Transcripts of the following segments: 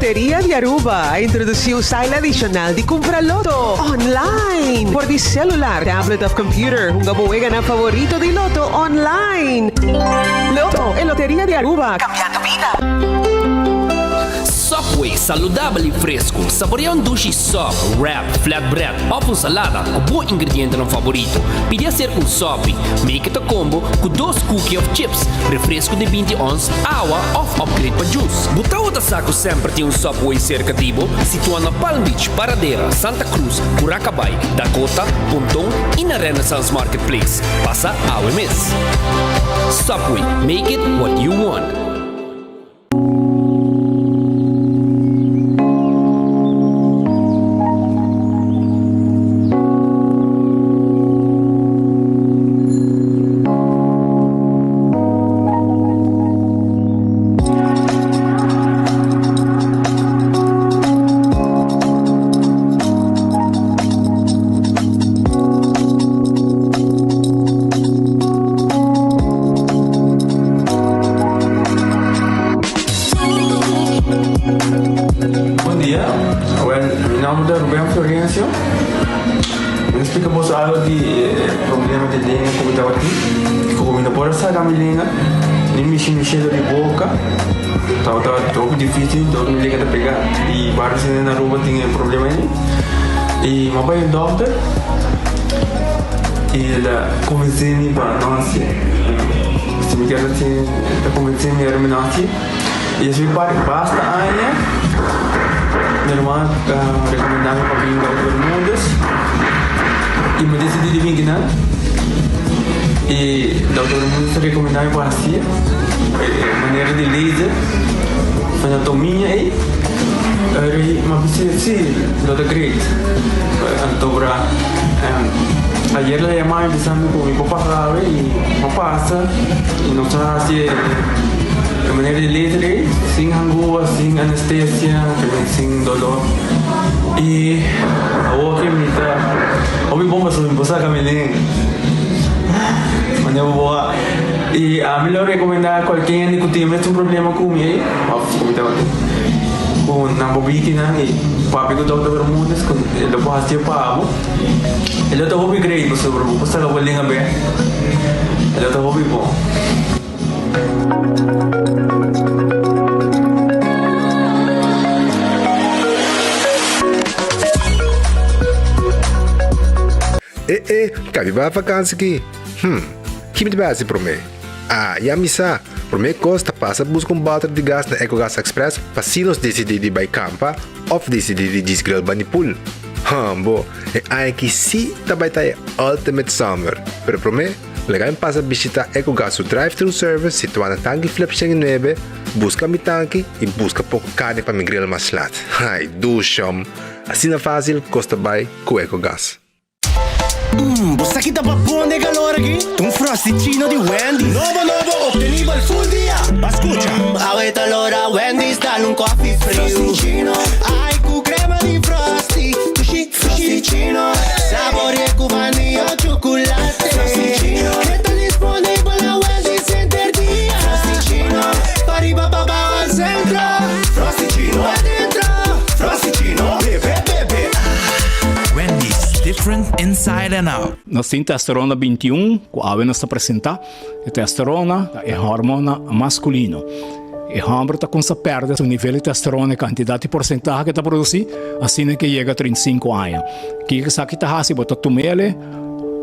Loteria de Aruba introduziu um style adicional de comprar loto online. Por de celular, tablet of computer, um gabuega na favorito de loto online. Loto e Loteria de Aruba, cambiando vida. Subway, saudável e fresco. Saboreia sushi soft, wrap, flatbread, ou salada com bom ingrediente no favorito. Pide ser Subway. Make it a combo com 2 cookies of chips, refresco de 20 ons, água ou upgrade para juice. Butaw da saco sempre tem Subway cerca de Tibo, situado na Palm Beach, Paradera, Santa Cruz, Curacabai, Dakota, Pontong e na Renaissance Marketplace. Passa a mês. Subway, make it what you want. Cheiro de boca, estava um difícil, todo mundo liga a pegar e vários na rua tinha problema aí. E meu pai é doutor e ele convenceu-me para nós, se me quer assim, ele convenceu-me a terminar e eu fui para basta aí, minha irmã recomendava para vir para todo mundo e me decidi de vir aqui, e o doutor muito recomendava para assim, maneira de laser, anatomia aí, mas sim, doutor Great, doutora, ayer le llamaba empezando con mi papá grave y no pasa, y nos hace de maneira de laser, sin angúa, sin anestesia, sin dolor, y ahora que me está, hoy bomba sobre mi esposa Camilín. E a melhor recomendar a qualquer que tem um problema com ele, com na bobina e papi que toca todo mundo, ele pode ser pago, ele está hobby great, você vai passar a bolinha bem, ele está hobby bom. Cabe para vacância aqui. Que me base para mim? Já me sa. Para mim costa passa buscar balde de gás na EcoGas Express para se nos decidir de ir campa ou decidir de desgrill banipul. Bo, aqui sim também está Ultimate Summer. Pero para mim, legal passa visitar EcoGas o drive-thru service situado na tanque flip 9, busca mi tanque e busca pouco carne para me grill mais lat. Ai, ducham. Assim na fácil, costa bem com EcoGas. Bosta chi da pappone calore qui? Un frosticino di Wendy. Nuovo, ottenivo il full dia. Ma scusa, avete allora Wendy's dalle un coffee frosticino. Hai cu crema di Frosty, frosticino. Sapori e cu vaniglia o cioccolatte. Frosticino. Che te disponibile a Wendy's Center dia. Frosticino. Pari papà al centro. Frosticino. Qua dentro. Frosticino. Bebe. Wendy's, different inside and out. Nós temos testosterona 21, que a nós apresenta. A testosterona é hormona masculino. E o homem está com essa perda, o nível de testosterona, a quantidade de porcentagem que está produzindo, assim que chega a 35 anos. Que está aqui, se você tomar ele,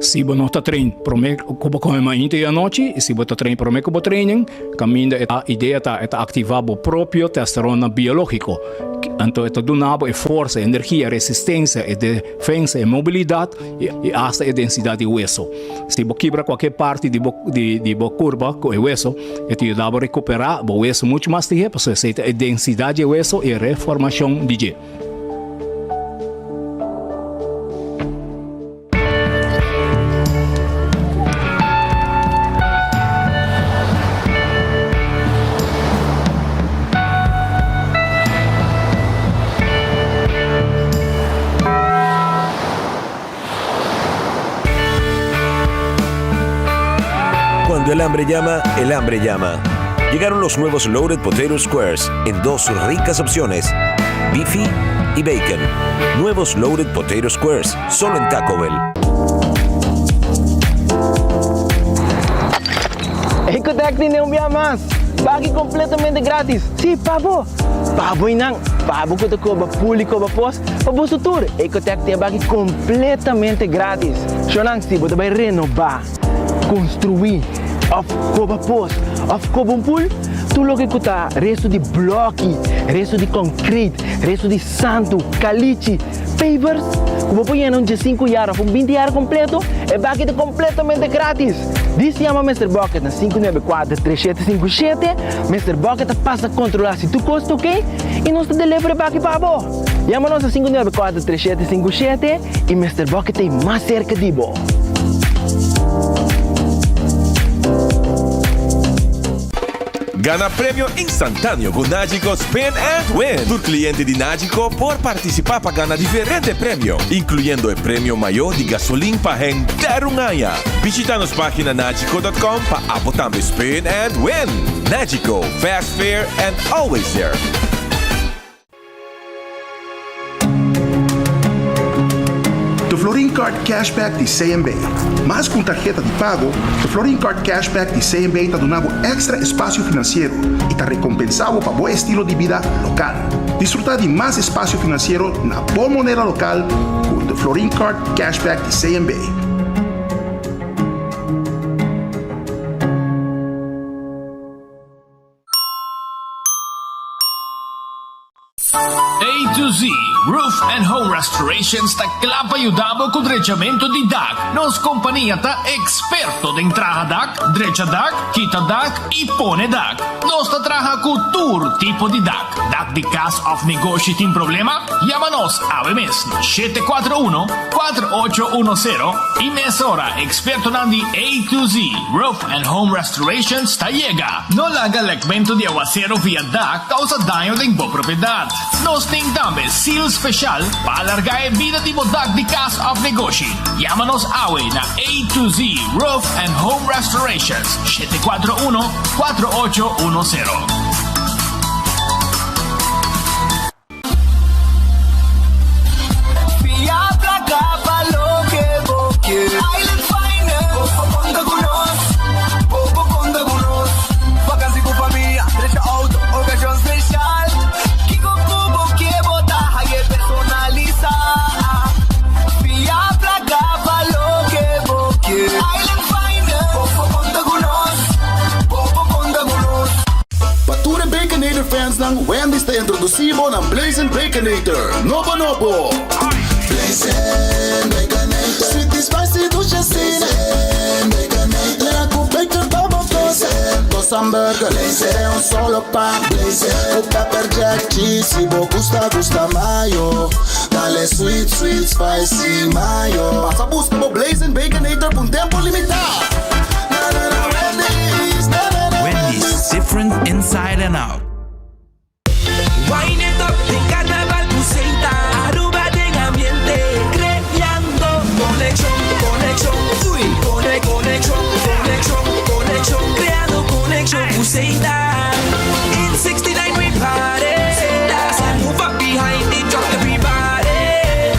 se você não está treinando, para mim, como come mais à noite, e se você está treinando, para mim, como treino, caminho, a ideia é ativar o próprio testosterona biológico. Então, é dando força, energia, resistência, defesa, mobilidade e até a densidade de hueso. Se você quebra qualquer parte de curva com o hueso, te ajuda a recuperar o hueso muito mais tempo, porque a densidade de hueso e a reformação de gelo. Cuando el hambre llama, Llegaron los nuevos Loaded Potato Squares en dos ricas opciones, beefy y bacon. Nuevos Loaded Potato Squares, solo en Taco Bell. Ecotec tiene un día más. Bagi completamente gratis. Sí, pabo. Pabo inang. Pabo ko ko ba público ba pos. Pabo sutur. Ecotec tiene bagi completamente gratis. Shonang si bodo bay renovar, construir, of koba pos, of koba pool. Tu lo que kuta resto de bloque, resto de concrete, resto de santo, caliche, pavers. Como põe um de 5 horas, um 20 horas completo, é bucket completamente grátis. Diz chama Mr. Bucket na 594-3757. Mr. Bucket passa a controlar se tu custa ok e nós te delivery bucket para você. Chama-nos a 594-3757 e Mr. Bucket é mais cerca de você. Gana premio instantâneo com Nagico Spin and Win. Tu cliente de Nagico por participar para ganhar diferente prêmio, incluindo o prêmio maior de gasolina para render um ano. Visita nossa página nagico.com para apotar Spin and Win. Nagico, fast, fair and always there. The Florin Card Cashback de CMB. Mais com tarjeta de pago, o Florin Card Cashback de CMB está dando extra espaço financeiro e está recompensado para bom estilo de vida local. Desfrutar de mais espaço financeiro na boa moneda local com The Florin Card Cashback de CMB. A to Z Roof and Home Restorations ta clapa aiutavo con drecciamento di DAC. Nos compagnia ta esperto de entrada DAC, dreccia DAC, quita DAC e pone DAC. Nos ta traja con tour tipo di DAC. DAC di Cast of Negoci tin problema? Llámanos a mes 741-4810 y mesora experto nandi A to Z Roof and Home Restorations ta llega. No la haga legmento de aguacero via DAC causa daño de bo propiedad. Nos también seal special para alargar la vida de DAC di Cast of Negoci. Llámanos hoy na A to Z Roof and Home Restorations 741-4810. Fans ng Wendy's na introdusibo ng Blazing Baconator. Nobo Nobo! Blazing Baconator. Sweet and spicy, dulce así. Blazing Baconator. Le hago bacon, vamos dos hamburgers. Blazer è un solo pan. Blazer con pepper jack cheese. Si vos gusta mayo. Dale sweet, spicy mayo. Pasa busca mo Blazing Baconator por un tiempo limitado. Wendy's, different inside and out. Wine it up, en carnaval Buceita, Aruba en ambiente, creando conexión, uy, conexión, creando conexión Buceita. In 69 we party, so move up behind it, drop everybody.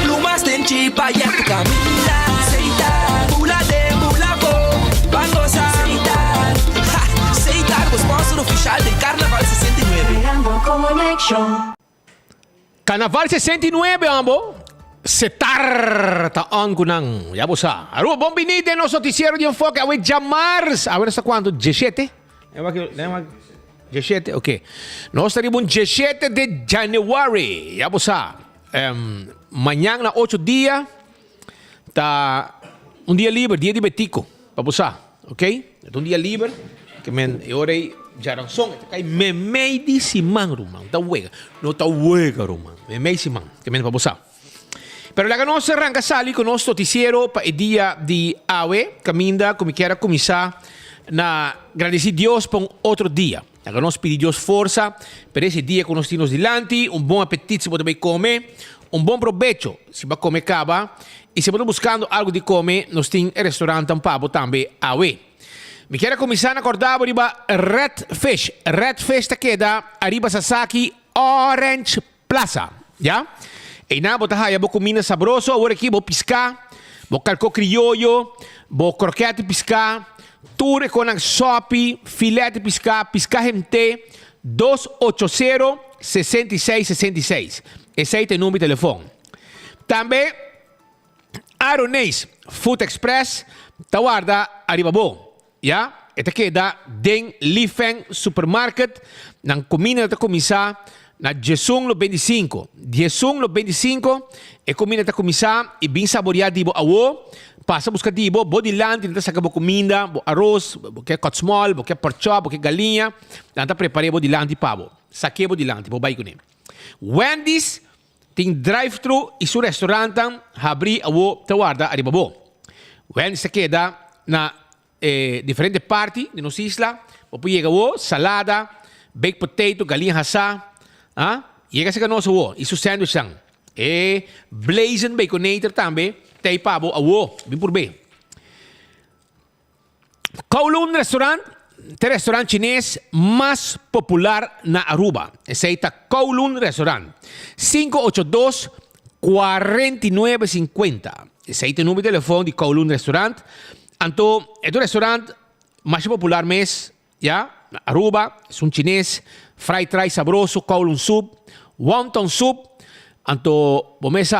Lumas den chipa ya tu camina, Buceita, bula de bulaco, van gozar, Buceita, sponsor oficial del Carnaval 69. Carnaval 69, ambo. Setar taon ko nang yabusa. Aro, bom binide no noticiero de enfoque. Awe Jamars. Awe hasta quando? 17? 17, ok. Nós estaremos 17 de January. Yabusa. Mañana 8 dias. Tá dia livre, dia de betico. Yabusa. Ok? É dia livre. Que men, orei jarang song kay memay di simang rumang tawega no tawega rumang memay simang kemen pabusa pero la no se arranca sali con nostro noticiero pa dia di awe caminda como quiera comisa na agradecer Dios por outro dia la nos pedi Dios força per esse dia con nos tinos dilanti un buon appetito se potete comer un buon provecho se va comer cava e se potete buscando algo di comer nos tin restaurante un pabo tambe awe Mi quero começar a acordar arriba Red Fish. Red Fish ta queda arriba Sasaki Orange Plaza. Ya? E na bota haya bo comida sabroso, agora aqui bo piscar, bo calco criollo, bo croquete piscar, ture con sopi, filete piscar, piscar MT 280-6666. Esse aí tem número de telefone. Também Aronês Food Express, ta guarda arriba bo. Ya, esta queda den Lifen Supermarket, nang comida ta começar na Jesung lo 25. Jesung lo 25 e comida ta começar e bem saborear dibo awo, passa buscar dibo, bodiland, nta saca bo comida, bo arroz, bo que cotsmol, bo que pork chop, bo que galinha, nta prepare bodiland e pavo. Saque bodiland, bo baikune. Wendy's tem drive-thru e su restaurante abri awo ta guarda arriba bo. Wendy's ta queda na differenti parti di nostra isla, poi llega salada, baked potato, galinha assá, llega se canosa wo, isu sandwich sang, blazing baconator também, tem pavo awo, bem por bem. Kowloon restaurant, o restaurante chinês mais popular na Aruba. Esse aí tá Kowloon Restaurant, 582-4950. Esse aí tem o número de telefone de Kowloon Restaurant. Então, é o restaurante mais popular mês, ya, Aruba, é um chinês, fried rice sabroso, kowloon soup, wonton soup. Então, vamos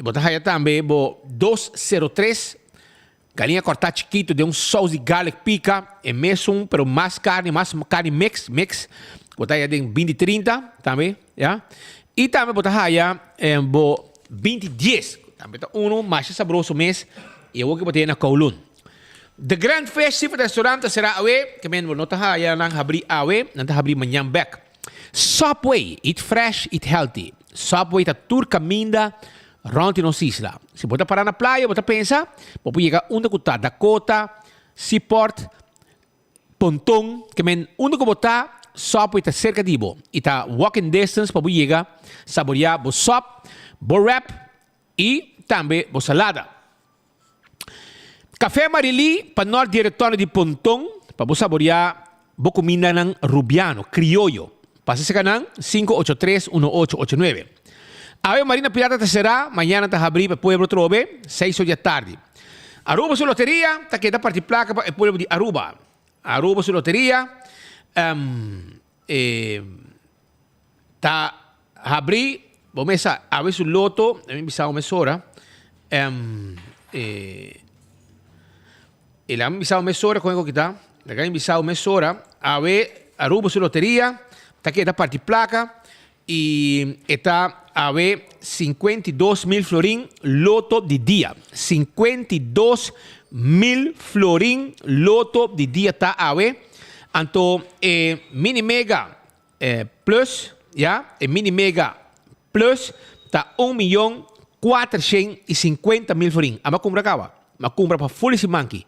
botar aí também, 203, galinha cortada chiquito, de sauce de garlic pica, é mesmo, pero mais carne mix, botar aí de 20-30 também, ya. E também botar aí, 20-10, também tá mais sabroso mês, e eu vou botar na Kowloon. The Grand Festival Restaurant será awe, que men nota haya nang habri awe, nang habri manyang back. Subway, eat fresh, eat healthy. Subway ta tour caminda ronti nos isla. Se bota parar na praia, bota pensa, pode chegar onde kuta Dakota, Seaport, Pontong, que men onde ko bota Subway ta cerca dibo. Ita walking distance pode chegar saborear bo sop, bo wrap e também bo salada. Café Marili, para nós diretório de Pontong, para você saborear boa comida ng Rubiano, criollo. Passa se canang 583-1889. Ave Marina Pirata será, mañana está abrir para Pueblo Trove, 6 da tarde. Aruba su loteria, está queda parte placa para el pueblo de Aruba. Aruba su loteria, está abrir, vamos a ver su loto, a mí me sale una mesora, e la misao mesora con que está la misao mesora a ver Aruba su lotería está que da parte placa y está a ver 52,000 florín loto de día 52,000 florín loto de día está a ver anto mini mega plus ya mini mega plus está 1.450.000 florín ama compra acaba ma compra para full monkey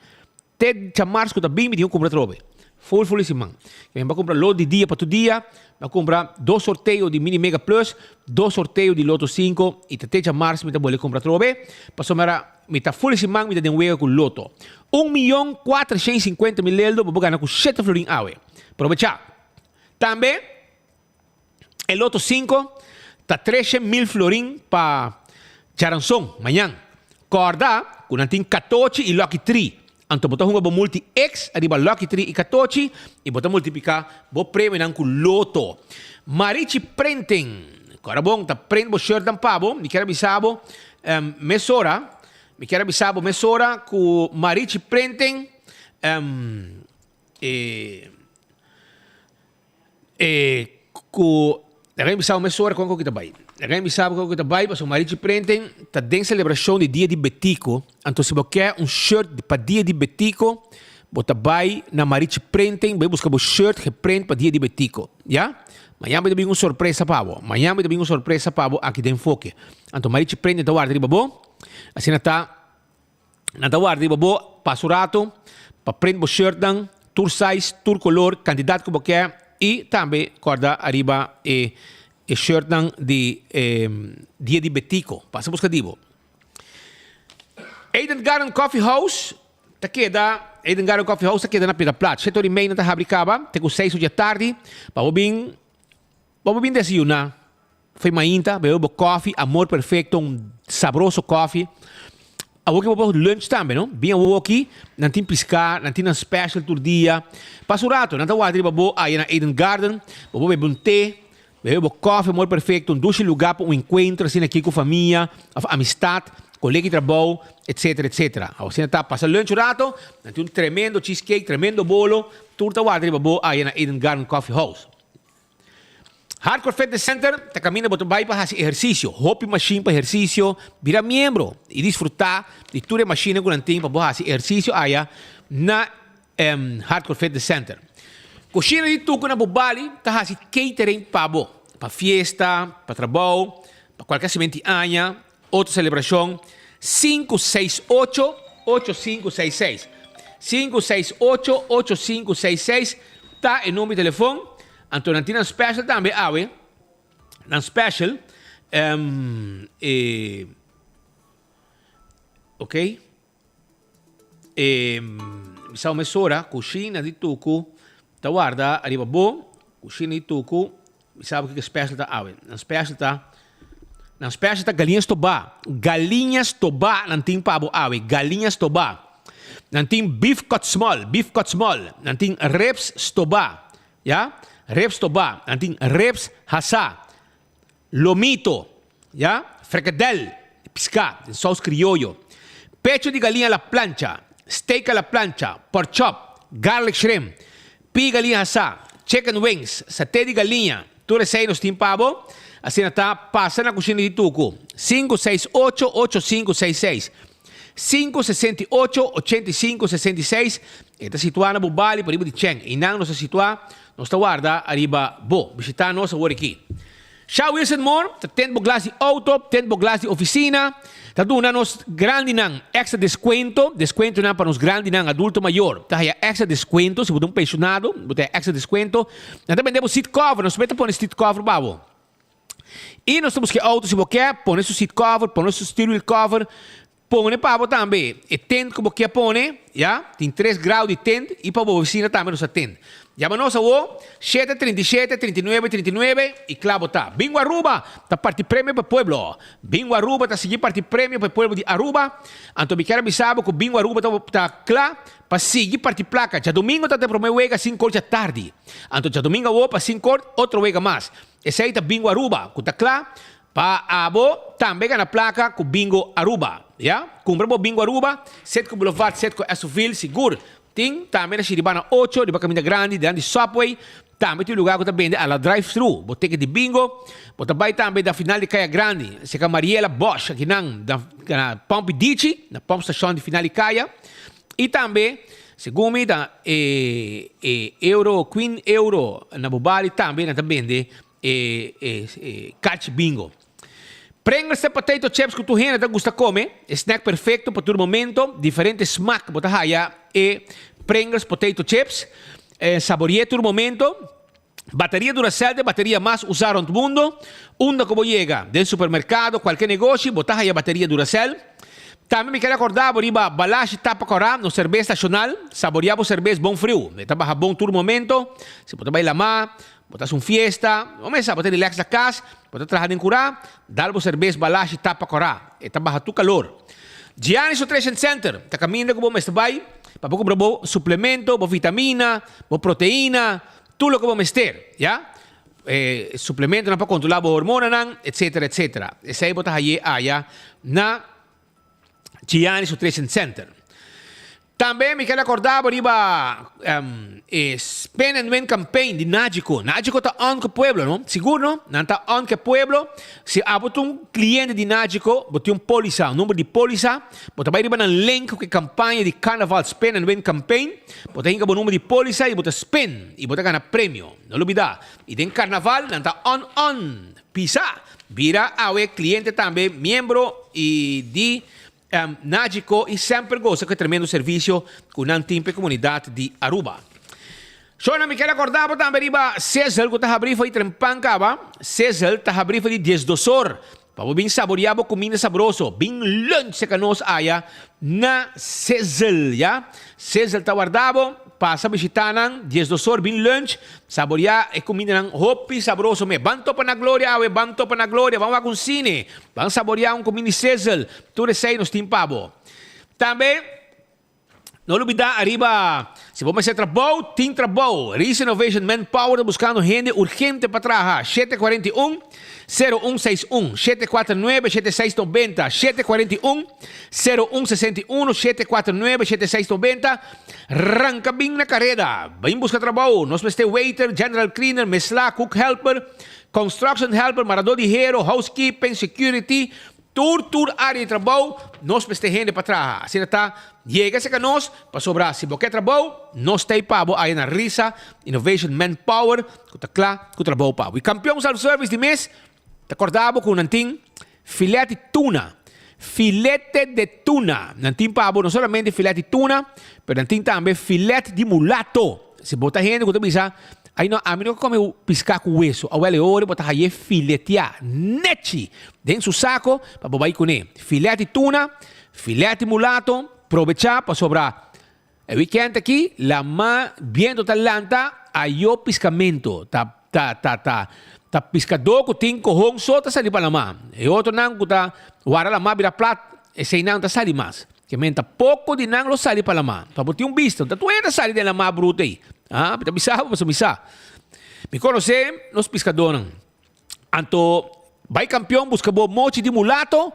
Ted chamars que tá bem medium compra trobe. Full simão. Quem vai comprar lote de dia para todo dia, vai comprar 2 sorteios de Mini Mega Plus, 2 sorteios de Loto 5 e Ted chamars me tá boleh comprar trobe. Passou mera me tá full simão me tá den wega com loto. 1.450.000 euros vou ganhar com 7 florin awe. Aproveitar. Também o Loto 5 tá 13,000 florin para Charanzon amanhã. Corda, com tem 14 e Lucky 3. Anto bota hunga bo multi X arriba Lucky 3 e 14 e bota multiplicar bo prêmio nan ku loto. Marici Printing. Agora bom, tá prende bo shirt dan pabo, mi quero bisabo mesora ku Marici Printing ku Lagay bisabo mesora com kita bay. Lagay bisabo com kita bay, paso Marici Printing tá den celebração de dia de Betico. Então se você quer shirt para dia de Betico, bota bay na Marici Printing, vai buscar o shirt que print para dia de Betico, ya? Amanhã vai ter uma surpresa pabo. Amanhã vai ter uma surpresa pabo aqui de enfoque. Então Marici Printing tá guarda riba bo. Assim na guarda riba bo, passo rato para print o shirt dan, tour size, tour color, candidato que você quer. E também corda arriba e shirt de dia de Betico. Passa busca dibo. Eden Garden Coffee House ta queda Eden Garden Coffee House ta queda na Pita Plat. Setor e meio na ta abricaba, te com 6 da tarde, para bem desayunar. Foi mainta, bebeu coffee, amor perfeito, saboroso coffee. A que vou lunch também, não? Bem a aqui, não tem piscar, não tem um special todo dia. Passa o rato, não tá wadri babo aí na Eden Garden, babo bebe té, bebe coffee, amor perfeito, doce lugar para encontro assim aqui com família, amistade, colega de trabalho, etc, etc. Você tá passa lunch o rato, não tem tremendo cheesecake, tremendo bolo, tudo tá wadri babo aí na Eden Garden Coffee House. Hardcore Fitness Center, te camina para para fazer exercício, hopi machine para exercício, vira membro e desfrutar de toda a machine que tem para fazer exercício aí na Hardcore Fitness Center. Cozinha de tudo na Bobali, tá fazendo catering para festa, para trabalho, para qualquer sementinha, outra celebração, 568-8566. 568-8566, tá em nome de telefone. Então, tem um special também, um special, ok? Bisa uma mesura, cozinha de tuco, tá guarda, arriba bom, cozinha de tuco, sabe o que é special tá, um special tá galinhas tobá, não tem pavo, galinhas tobá, não tem beef cut small, não tem reps tobá, já? Reps tobá, nanti reps hasa, lomito, ya, fricadel, pisca, sauce criollo, pecho de galinha a la plancha, steak a la plancha, pork chop, garlic shrimp, pi galinha hasa, chicken wings, saté de galinha, tudo isso aí nos tem pavo, assim está, passa na cozinha de Tuco, 568-8566, 568-8566, está situada na Bubali, por de Cheng, e não nos situada, nós está guarda, arriba, visitar nós agora aqui. Shaw Wilson Moore, tem glass de auto, tem glass de oficina, está dando nos grande nang extra descuento nang para nos grande nang adulto maior. Tá aí extra descuento, se você é pensionado, você extra descuento. Nós também temos seat cover, nós também põe seat cover, babo. E nós temos que auto, se você quer, põe seu seat cover, põe seu steering wheel cover, põe para também. E tent que você põe, já? Tem 3 graus de tent e para a oficina também nos atende. Llama-nos a 737-39-39 e claro tá. Bingo Aruba, tá parte prêmio para o pueblo. Bingo Aruba, tá seguir parte prêmio para o pueblo de Aruba. Então, me quero avisar que o Bingo Aruba tá claro para seguir parte placa. Já domingo tá te promete wega 5 horas da tarde. Então, já domingo para 5 horas, outro wega mais. Esse aí tá Bingo Aruba, que tá claro para abo também na placa com Bingo Aruba. Já? Compra o Bingo Aruba, 7 com Boulevard, 7 com Esoville, seguro. Tem também na Chiribana 8, de Bacamina Grande, de Subway. Também tem lugar que está vende a la drive-thru. Boteca de bingo. Você vai também da final de Caia Grande. Se a Mariela Bosch, aqui na Pomp Dici, na Pomp Station de final de Caia. E também, segundo da Queen Euro, na Bobali, também na vende catch bingo. Pringles de potato chips que tu gente gusta comer, snack perfecto para todo momento, diferentes smack, bota haya Pringles potato chips, saboreé todo momento, batería Duracell de batería más usada en el mundo, una como llega del supermercado, cualquier negocio, bota haya batería Duracell. También me quiero acordar, boriba, balache tapa corá, no cerveza nacional, saboreamos cerveza bom frio, está baja bom todo momento, se bota bailar más, botas uma fiesta, começa a botar relax na casa, botar trabalhar em curá, dar uma cerveja, balache, tapa corá, e tá baixando o calor. Giannis Nutrition Center, tá caminhando com você vai, para comprar bom suplemento, bom vitamina, bom proteína, tudo o que vamos ter, já? Suplemento para controlar a hormona, etc, etc. Esse aí botar aí na Giannis Nutrition Center. Também me quero acordar por Spend and Win Campaign de Nájico. Nájico está on com o pueblo, não? Seguro, não está on com o pueblo. Se botar cliente de Nájico, botar póliza, número de póliza, botar vai no link com a campanha de Carnaval Spend and Win Campaign, botar o número de póliza e botar spend e botar ganhar prêmio. Não olvidar. E tem Carnaval, não está on. Pisa. Vira ao cliente também, membro e de Nájico e sempre gosta que tremendo serviço com a antiga comunidade de Aruba. Só não me quero acordar também riba César que está abrindo e trempancava. César está abrindo de 10 horas Pabo bing saboreado comida sabroso. Bing lunch sa kanos aya na Sizzle, ya? Sizzle tawardabo, pasa bisitanan, 10 dosor, bing lunch, saborear e comida ng hopi sabroso me. Banto pa na gloria, banto pa na gloria, vamos com cine. Vamos saborear comida Sizzle. Tudo sei nos timpabo. Também, não olvidar, arriba, se vamos fazer trabalho, tem trabalho. Reese Innovation Manpower, buscando gente urgente para trabalhar. 741-0161, 749-7690, 741-0161, 749-7690. Arranca bem na carreira. Vem buscar trabalho. Nós vamos ter waiter, general cleaner, mesla, cook helper, construction helper, marador de hero, housekeeping, security, Tur área de trabalho, nós vamos ter gente para trabalhar. Assim está, chega se nós para sobrar. Se você trabalho, nós temos pabo aí na Risa Innovation Manpower, que está claro que o trabalho pabo. E campeão self-service de mês, te acordava com nanting filete de tuna. Filete de tuna. Nanting pabo, não somente filete de tuna, mas nanting também filete de mulato. Se botar gente, que você pensa, aí não, a mim não come piscar com hueso. A ele ora botar aí filetear, neti, dentro do saco para bobar com ele. Filete de tuna, filete de mulato, aproveitar para sobrar. O weekend aqui, la ma viento talanta, aí o piscamento, tá pescador que tem corrão só tá sali para la ma. E outro não que tá guarda la ma vira plat, e sei não tá sali mais. Que menta pouco de não lo sali para la ma. Para botar visto, tá tu entra sali de la ma bruta aí. Ah, pita bisa pa sumisa. Me conhece nos pescadores. Anto vai campeão busca bo mochi de mulato,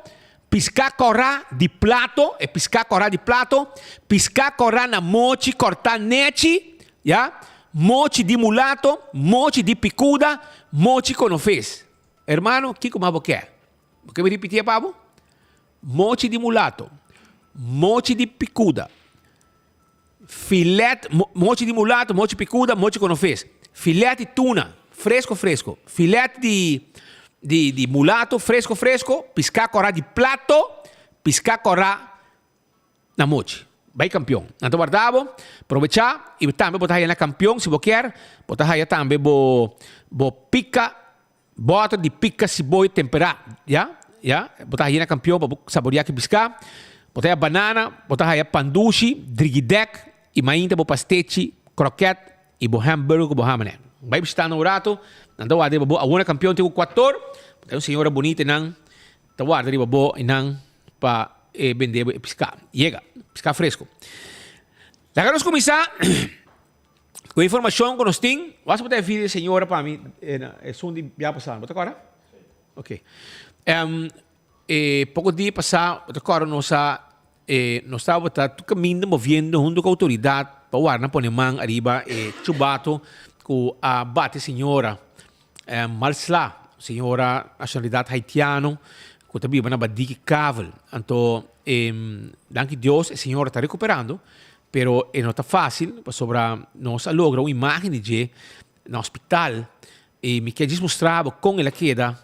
pisca corra de plato, e pisca corra de plato, pisca corra na mochi cortar neti, ya? Mochi de mulato, mochi de picuda, mochi com fez. Hermano, que como quer? Porque me repetia pavo? Mochi de mulato, mochi de picuda. Filete, mochi de mulato, mochi picuda, mochi com fez. Filete de tuna, fresco. Filete de mulato, fresco. Piscar corá de plato, piscar corá na mochi. Vai campeão. Então, guardavo, aproveitar e também botar aí na campeão, se você quer. Botar aí também bo pica, bota de pica cebola temperada, já? Botar aí na campeão para saborear que piscar. Botar aí a banana, botar aí a pandushi, drigidek, e mainta bo pastete, croquete e bo hambúrguer bo hamane. Vai visitar no rato, então a bo a uma campeão tem o 4, tem uma senhora bonita nang, tawar dari bo inang pa vender pescar. Chega, pescar fresco. Lá nós começar com a informação que nós temos, vamos poder vir senhora para mim, é som de já passar, bota agora? OK. Pouco dia passar, bota agora nós estávamos caminhando, movendo junto com a autoridade para o ar na Ponemang, arriba, chubato, com a bate senhora Malsla, senhora nacionalidade haitiana, que também vai na Badiki Kavel. Então, danke Deus, a senhora está recuperando, pero não está fácil, para sobrar, nós logra uma imagem de no hospital, e me quer mostrar como ela queda,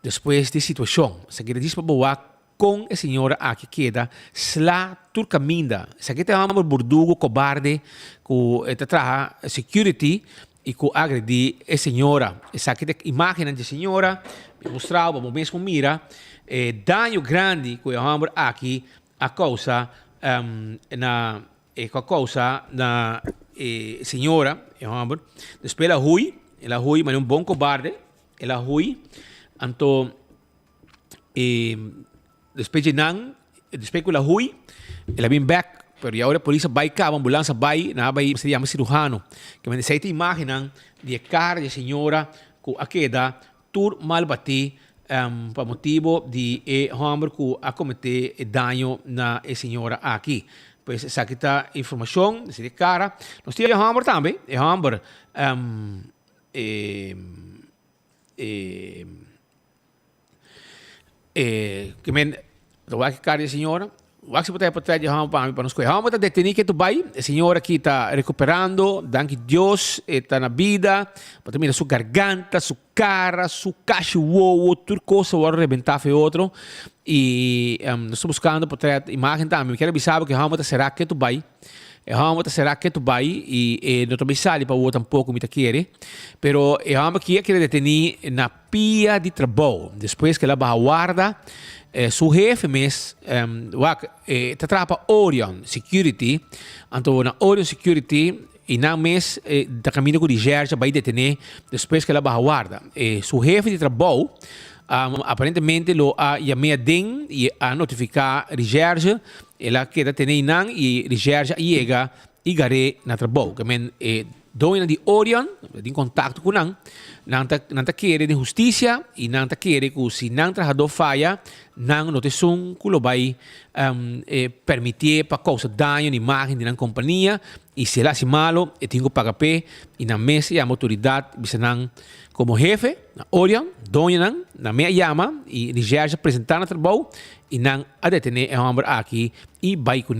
depois da situação. Se quer dizer para com a senhora aqui queda, slá turcaminda. Se aqui tem um burdugo, cobarde, que traga security e que agredi a senhora. Essa aqui tem imagem da senhora, me mostrava, vamos mesmo mira, dano grande que o homem aqui a causa na senhora, o homem. Depois ela hui, mas um bom cobarde, ela hui, então depois que ela hui, ela vem back, pero agora a polícia vai cá, a ambulância vai, se chama cirurgiano, que me dice imagem de cara de senhora que a queda tur mal bati por motivo de homem que a cometer dano na senhora aqui. Pois essa aqui está informação de cara. Nós temos o homem também, o homem que men do aqui cara de senhora o que pode trás de hama para nos coisa hama está detenido que tu vai a senhora aqui está recuperando danke Deus está na vida para mira sua garganta sua cara sua cachorro tudo coisa vai rebentar foi outro e nós estamos buscando por trás imagem também quero avisar que hama será que tu vai vamos será que tu vai e não também sali para o outro pouco me querer, pero vamos aqui querer detenir na pia de trabalho, depois que ela vai guarda su jefe mes te trapa Orion Security, então na Orion Security e na mes da caminho com Gerja vai detener depois que ela vai guarda, su jefe de trabalho aparentemente lo a chamei den e a notificar Gerja, ela queda tener nan e Gerja chega e gare na trabalho, que men doina de Orion em contato com nan nanta querer de justiça e nanta querer que se nan trabajador falha nan notição que lo vai permitir para causar dano na imagem da companhia e se ela se malo e tem que pagar pé e na mesa e a autoridade bisa nan como jefe na Orion doina nan na meia llama e Nigeria apresentar na trabalho e nan a detener é homem aqui e vai com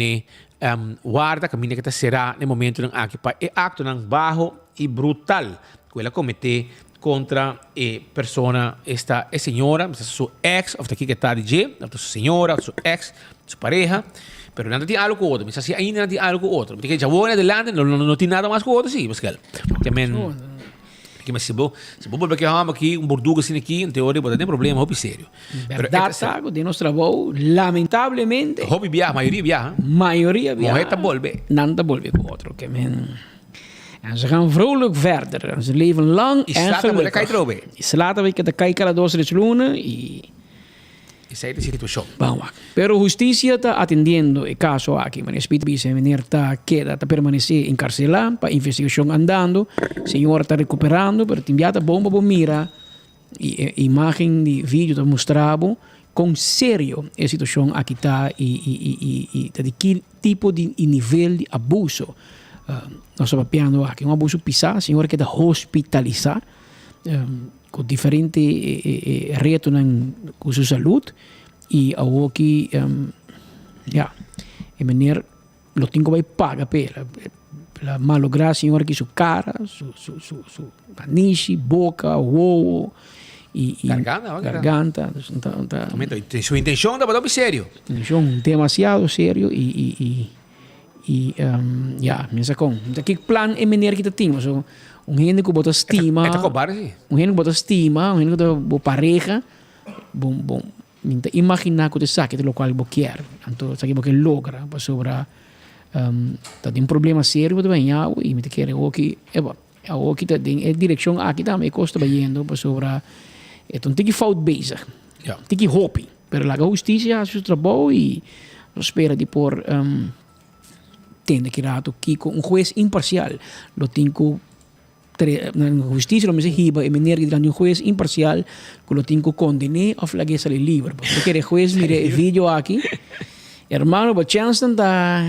guarda caminho que será no momento nan aqui para é acto nan bajo e brutal que ela cometer contra persona esta senhora, sua ex, ou aqui que está de G, sua senhora, sua ex, sua pareja, pero não tem algo com outro, mas assim ainda não tem algo com outro, porque já vou adelante, não tem nada mais com outro, sim, mas que também que mas se vou porque aqui borduga assim aqui, em teoria pode ter problema, hobby sério. Verdade, sabe, de nosso trabalho, lamentavelmente, hobby viaja, maioria viaja, morreta volve, nada volve com outro, que en ze gaan vrolijk verder. En ze leven lang en gelukkig. Ze laten we de kijken dos resoluciones y esa es la situación. Vamos. Pero justicia está atendiendo el caso aquí. Man, espíritu dice venir queda permanecer encarcelado para investigación andando. Señor está recuperando, pero te enviata bomba por mira y imagen de vídeo te mostraba con serio la situación aquí está y de qué tipo de nivel de abuso. Nós estamos piando aqui um abuso pisar, senhor que está hospitalizar com diferentes retos com sua saúde e aqui a maneira lo tenho vai pagar pela malograr senhor que sua cara, sua paniche, boca, ovo e garganta. Sua intenção é para sério. Intenção demasiado sério pensa com que plan é maneira que tem so gente que bota estima gente que bota estima gente que bota pareja bom imaginar que te saque do qual você quer então sabe que logra para sobre tá tem problema sério também e me quer o que tá tem direção aqui também custa baindo para sobre então tem que fault base tem que hope pero a justiça faz seu trabalho e espera de por tende que rato que com juez imparcial lo tenho na justiça lo me se hiba e maneira que um juez imparcial que lo tenho condenar a flague salir livre porque o juez mire vídeo aqui hermano but chance da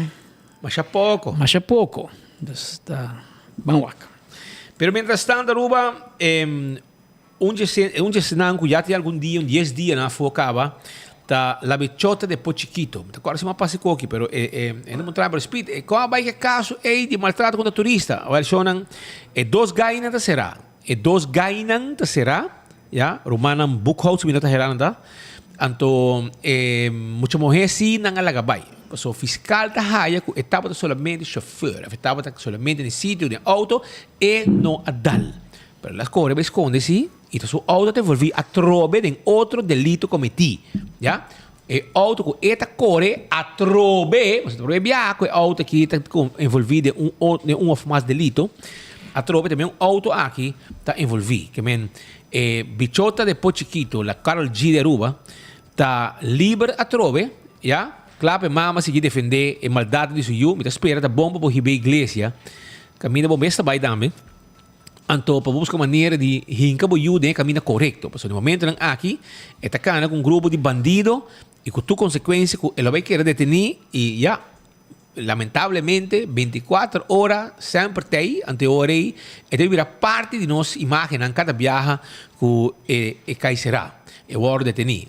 mas pouco está vamos lá pero mientras tanto Aruba cenário já tem algum dia 10 dias na focava da la bichota de Pochiquito. Agora se uma passe aqui, pero não mostrar para speed. Qual vai que caso é de maltrato contra turista? Ou eles chamam dos gainan será. Dos gainan será, já? Romanan Buchholz me nota heranda. Então, muita mulher sim não alagabai. O fiscal da raia que estava solamente chauffeur, estava solamente no sítio de auto e não adal. Pero as coisas esconde sim. Então, o auto te envolve a trobe de outro delito cometido, já? E auto com esta corre a trobe, você trobe biaco, e auto que está envolvido em um ou mais delito, a trobe também auto aqui está envolvido, que men bichota de Pochiquito, la Carol G de Aruba, está livre a trobe, já? Claro, mama se defender a maldade de seu, me espera da bomba por ribe igreja, caminha bom esta vai também. Então, para buscar maneira de hincar o caminho correto. Porque no momento aqui, está cana com um grupo de bandidos e com toda consequência, ele vai querer detener e já, lamentavelmente, 24 horas sempre tem, ante hora aí, e deve virar parte de nossa imagem em cada viagem que cai será. É hora de detener.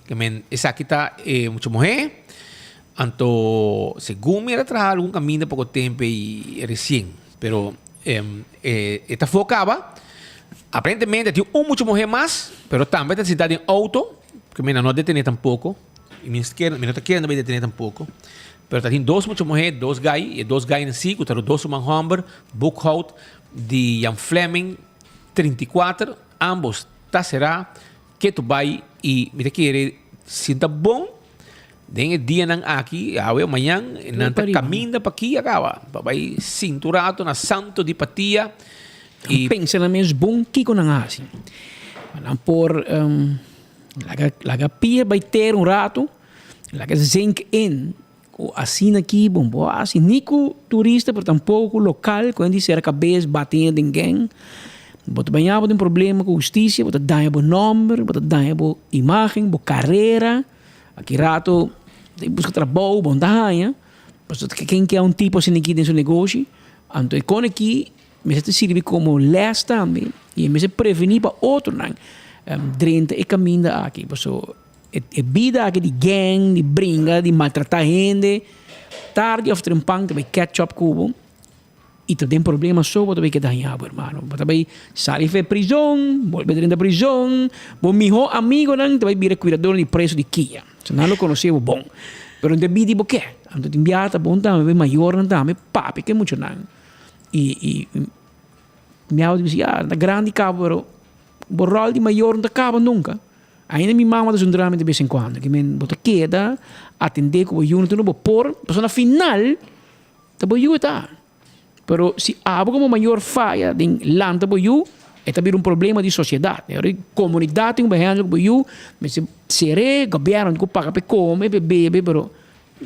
Essa aqui está muito mulher, então, segundo me atrás, algum caminho de pouco tempo e recém, pero esta focava aparentemente tem muita mulher mais pero também está cidade em auto que não detener tampouco e me não está querendo detener tampouco Pero tem dois muitas mulheres, dois guys, e dois guys em si, que tem dois man homem, boekhoud, de Jan Fleming, 34, ambos, tá será, que tu vai e me querer sinta bom, den dia nang aqui, amanhã, nanta caminha para aqui, acaba, vai cinturado na Santo de Patia, e pensa na mesmo bom que com nang assim. Por laga pia vai ter rato, laga zinc in, assim aqui, bom, assim, nico turista, por tampouco local, quando disser a cabeça batendo ninguém, bota banhar tem problema com justiça, bota danha bo número, bota danha bo imagem, bo carreira, aqui rato, busca trabalho, bom danha, mas quem quer tipo assim aqui dentro do negócio, então com aqui, me se serve como les também, e me se prevenir para outro não, drenta e caminho aqui, so é vida aqui de gang, de brinca, de maltratar gente, tarde of trempang, também catch-up cubo, e tem problema só, também que danhar, irmão, também sair da prisão, voltar dentro da prisão, bom melhor amigo não, também vira cuidador de preço de Kia, se não lo conheceu bom, pero não devia de quê, então tem biata bom também, maior não também, papi que muito não, e me auto dizia, na grande cabo, pero borral de maior não acaba nunca. Ainda minha mama da drama de vez em quando, que me bota queda, atender com o junto no por, mas na final, tá bom tá. Pero se há como maior falha em lanta boiu, é também problema de sociedade. A comunidade tem berrando com boiu, mas se governo que paga para comer, beber, pero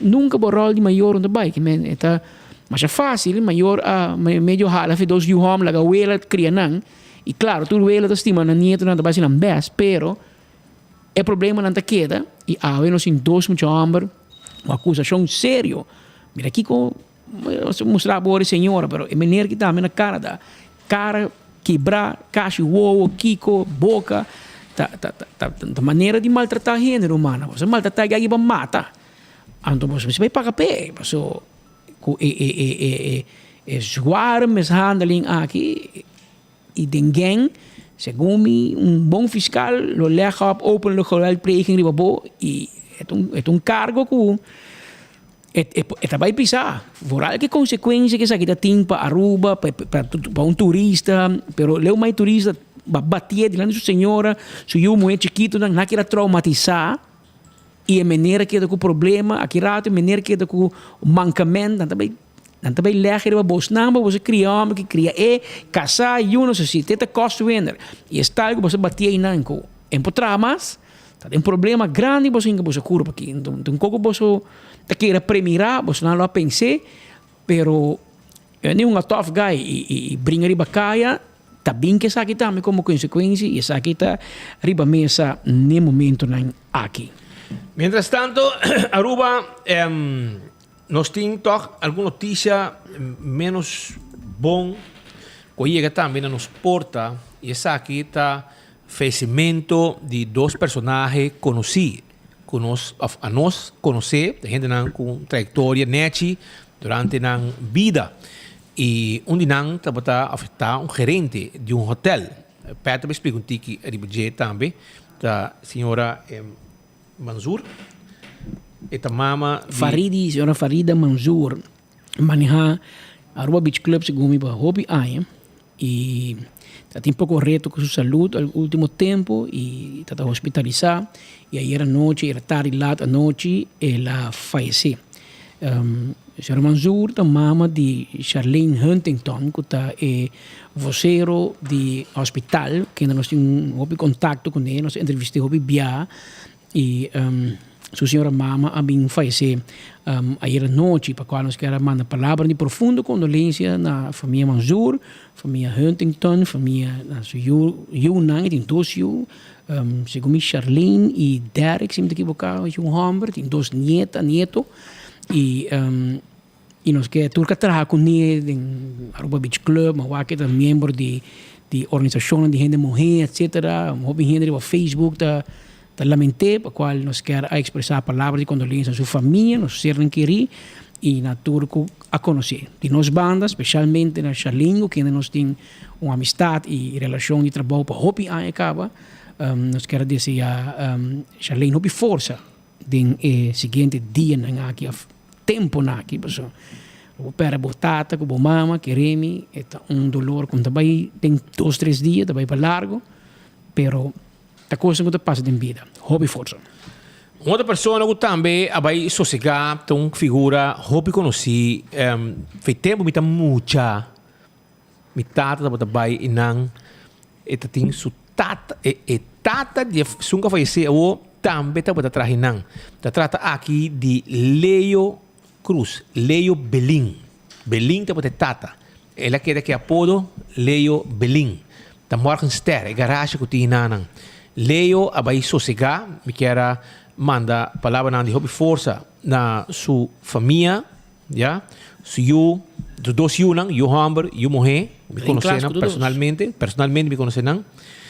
nunca borral de maior não vai, que me tá, mas é fácil, maior a meio hala fe dos yuhom laga wela crianan, e claro, tu wela da estima na nieto não vai ser não best, pero é problema não tá queda e há menos em dois muito hambre, uma acusação sério. Mira aqui com mostrar boa senhora, pero é maneira que tá na cara quebrar, caixa uou, kiko, boca, tá maneira de maltratar gênero humano. Você maltratar alguém para matar. Então você vai pagar pé, so zware mishandeling aqui e ninguém, segundo bom fiscal, lo lega op openlijke pleging de babo e é cargo que vai pisar. Vooral que consequência que essa aqui tem para Aruba, para turista, pero leu mais turista batia diante da senhora, se eu muito chiquito não queira traumatizar. E a maneira que é com o problema, aqui rato, a maneira que é com o mancamento, não também lege de bos namba, você cria homem que cria casar e não sei se tenta costo vender. E está algo você batia em nanco, empotra mais, tem um problema grande você ainda você curva aqui. Então como você tá queira premirar, você não lo pense, pero eu nem tough guy e brinca de bacaia, tá bem que essa aqui também como consequência e essa aqui tá riba mesa nem momento não aqui. Mientras tanto, Aruba, nós temos alguma notícia menos bom que chega também nos porta, e essa aqui está falecimento de dois personagens conhecidos, a nós conhecer, gente com trajetória neti durante a vida, e onde não está afetar gerente de hotel. Peter me explica que a budget também, da senhora Mansour, eta mama senhora Farida Mansour, maneja Aruba Beach Club segundo para hobby aí e tem pouco reto com sua saúde no último tempo e está hospitalizada e aí era noite, era tarde lá à noite ela faleceu. Senhora Mansour, a mama de Charlene Huntington, que está vocero de hospital, que nós temos contato com ele, nós entrevistamos o Bia e sua senhora mama a bem faleceu ayer noite, para qual nós queremos mandar palavras de profunda condolência na família Mansour, família Huntington, família Yunnan, tem dois segundo Charlene e Derek, se me equivocar, um homem, tem dois neto e nós queremos turca trabalhar com ele em Aruba Beach Club, mas que é membro de organização de gente morrer, etc. Houve gente no Facebook lamenté, para qual nós queremos expressar palavras de condolência à sua família, nós serem querer e na turco a conhecer. De nós bandas, especialmente na Charlingo, que ainda nós temos uma amistade e relação de trabalho para Hopi acaba, nós queremos dizer a Charlingo Hopi força no seguinte dia aqui tempo na aqui, pessoal. O pera botata, com mama, que remi, é dolor, quando vai tem 2, 3 dias, vai para largo, pero a coisa que passa em vida, hobby força. Outra pessoa que também vai sossegar, tem uma figura, hobby conheci, faz tempo que muita, me tata vai inang, e tem su tata, e tata de sunga fazer o também tá para trás inang. Tá trata aqui de Leo Cruz, Leo Belin. Belin tá para tata. Ela quer que apodo Leo Belin. Tá Morgenster, é garagem que tem nanang. Leo vai sossegar, me quer manda palavra de hobby força na sua família, já? Su dos dois nang, eu homem, eu mulher, me conhecem personalmente me conhecem.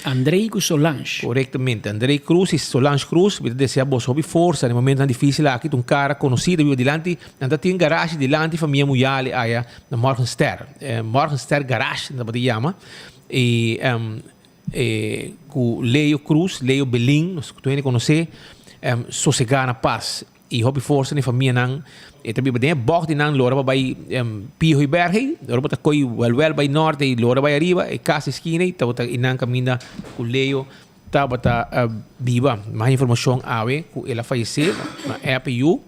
Andrei com Solange. Corretamente, Andrei Cruz e Solange Cruz, me deseja boa hobby força, no momento difícil aqui, um cara conhecido, vive dilante, anda tem garagem dilante, família mulher, aí na Morgenster, Morgenster Garage, não pode chamar, e com Leo Cruz, Leo Belin, nós conhecemos, sossegar na paz e hobby força na família nang e também bem bom de nang lora vai Pio e Berge lora tá coi well by norte e lora vai arriba e casa esquina e tá inang caminha com Leo tá viva mais informação ave que ela faleceu na APU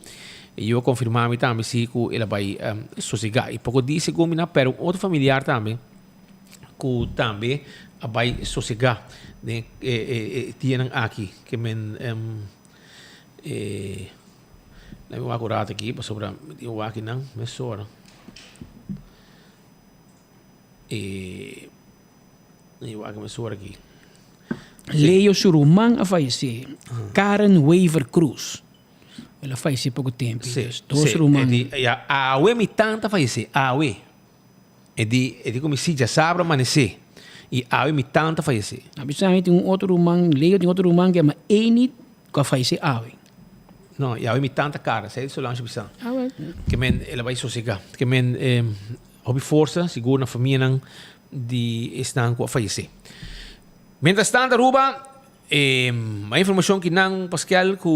e eu confirmar também se que ela vai sossegar e pouco disse como na pero outro familiar também que também vai sossegar né tinham aqui que men na minha acurata aqui para sobre o aqui não me sora eu aqui me sora aqui Leo Surumang a falecer Karen Weaver Cruz ela faleceu pouco tempo dois Surumang a we me tanta falecer a we é de como se já sabe amanhecer e a we me tanta falecer habitualmente outro Rumang Leo tem outro Rumang que é uma Enid que a falecer a we não, e aí tanta cara, sei Solange Bissan. Ah, que men ela vai sossegar. Que men hobby força, seguro na família nang de estão com a falecer. Mientras tanto, Aruba, a informação que nang Pascal que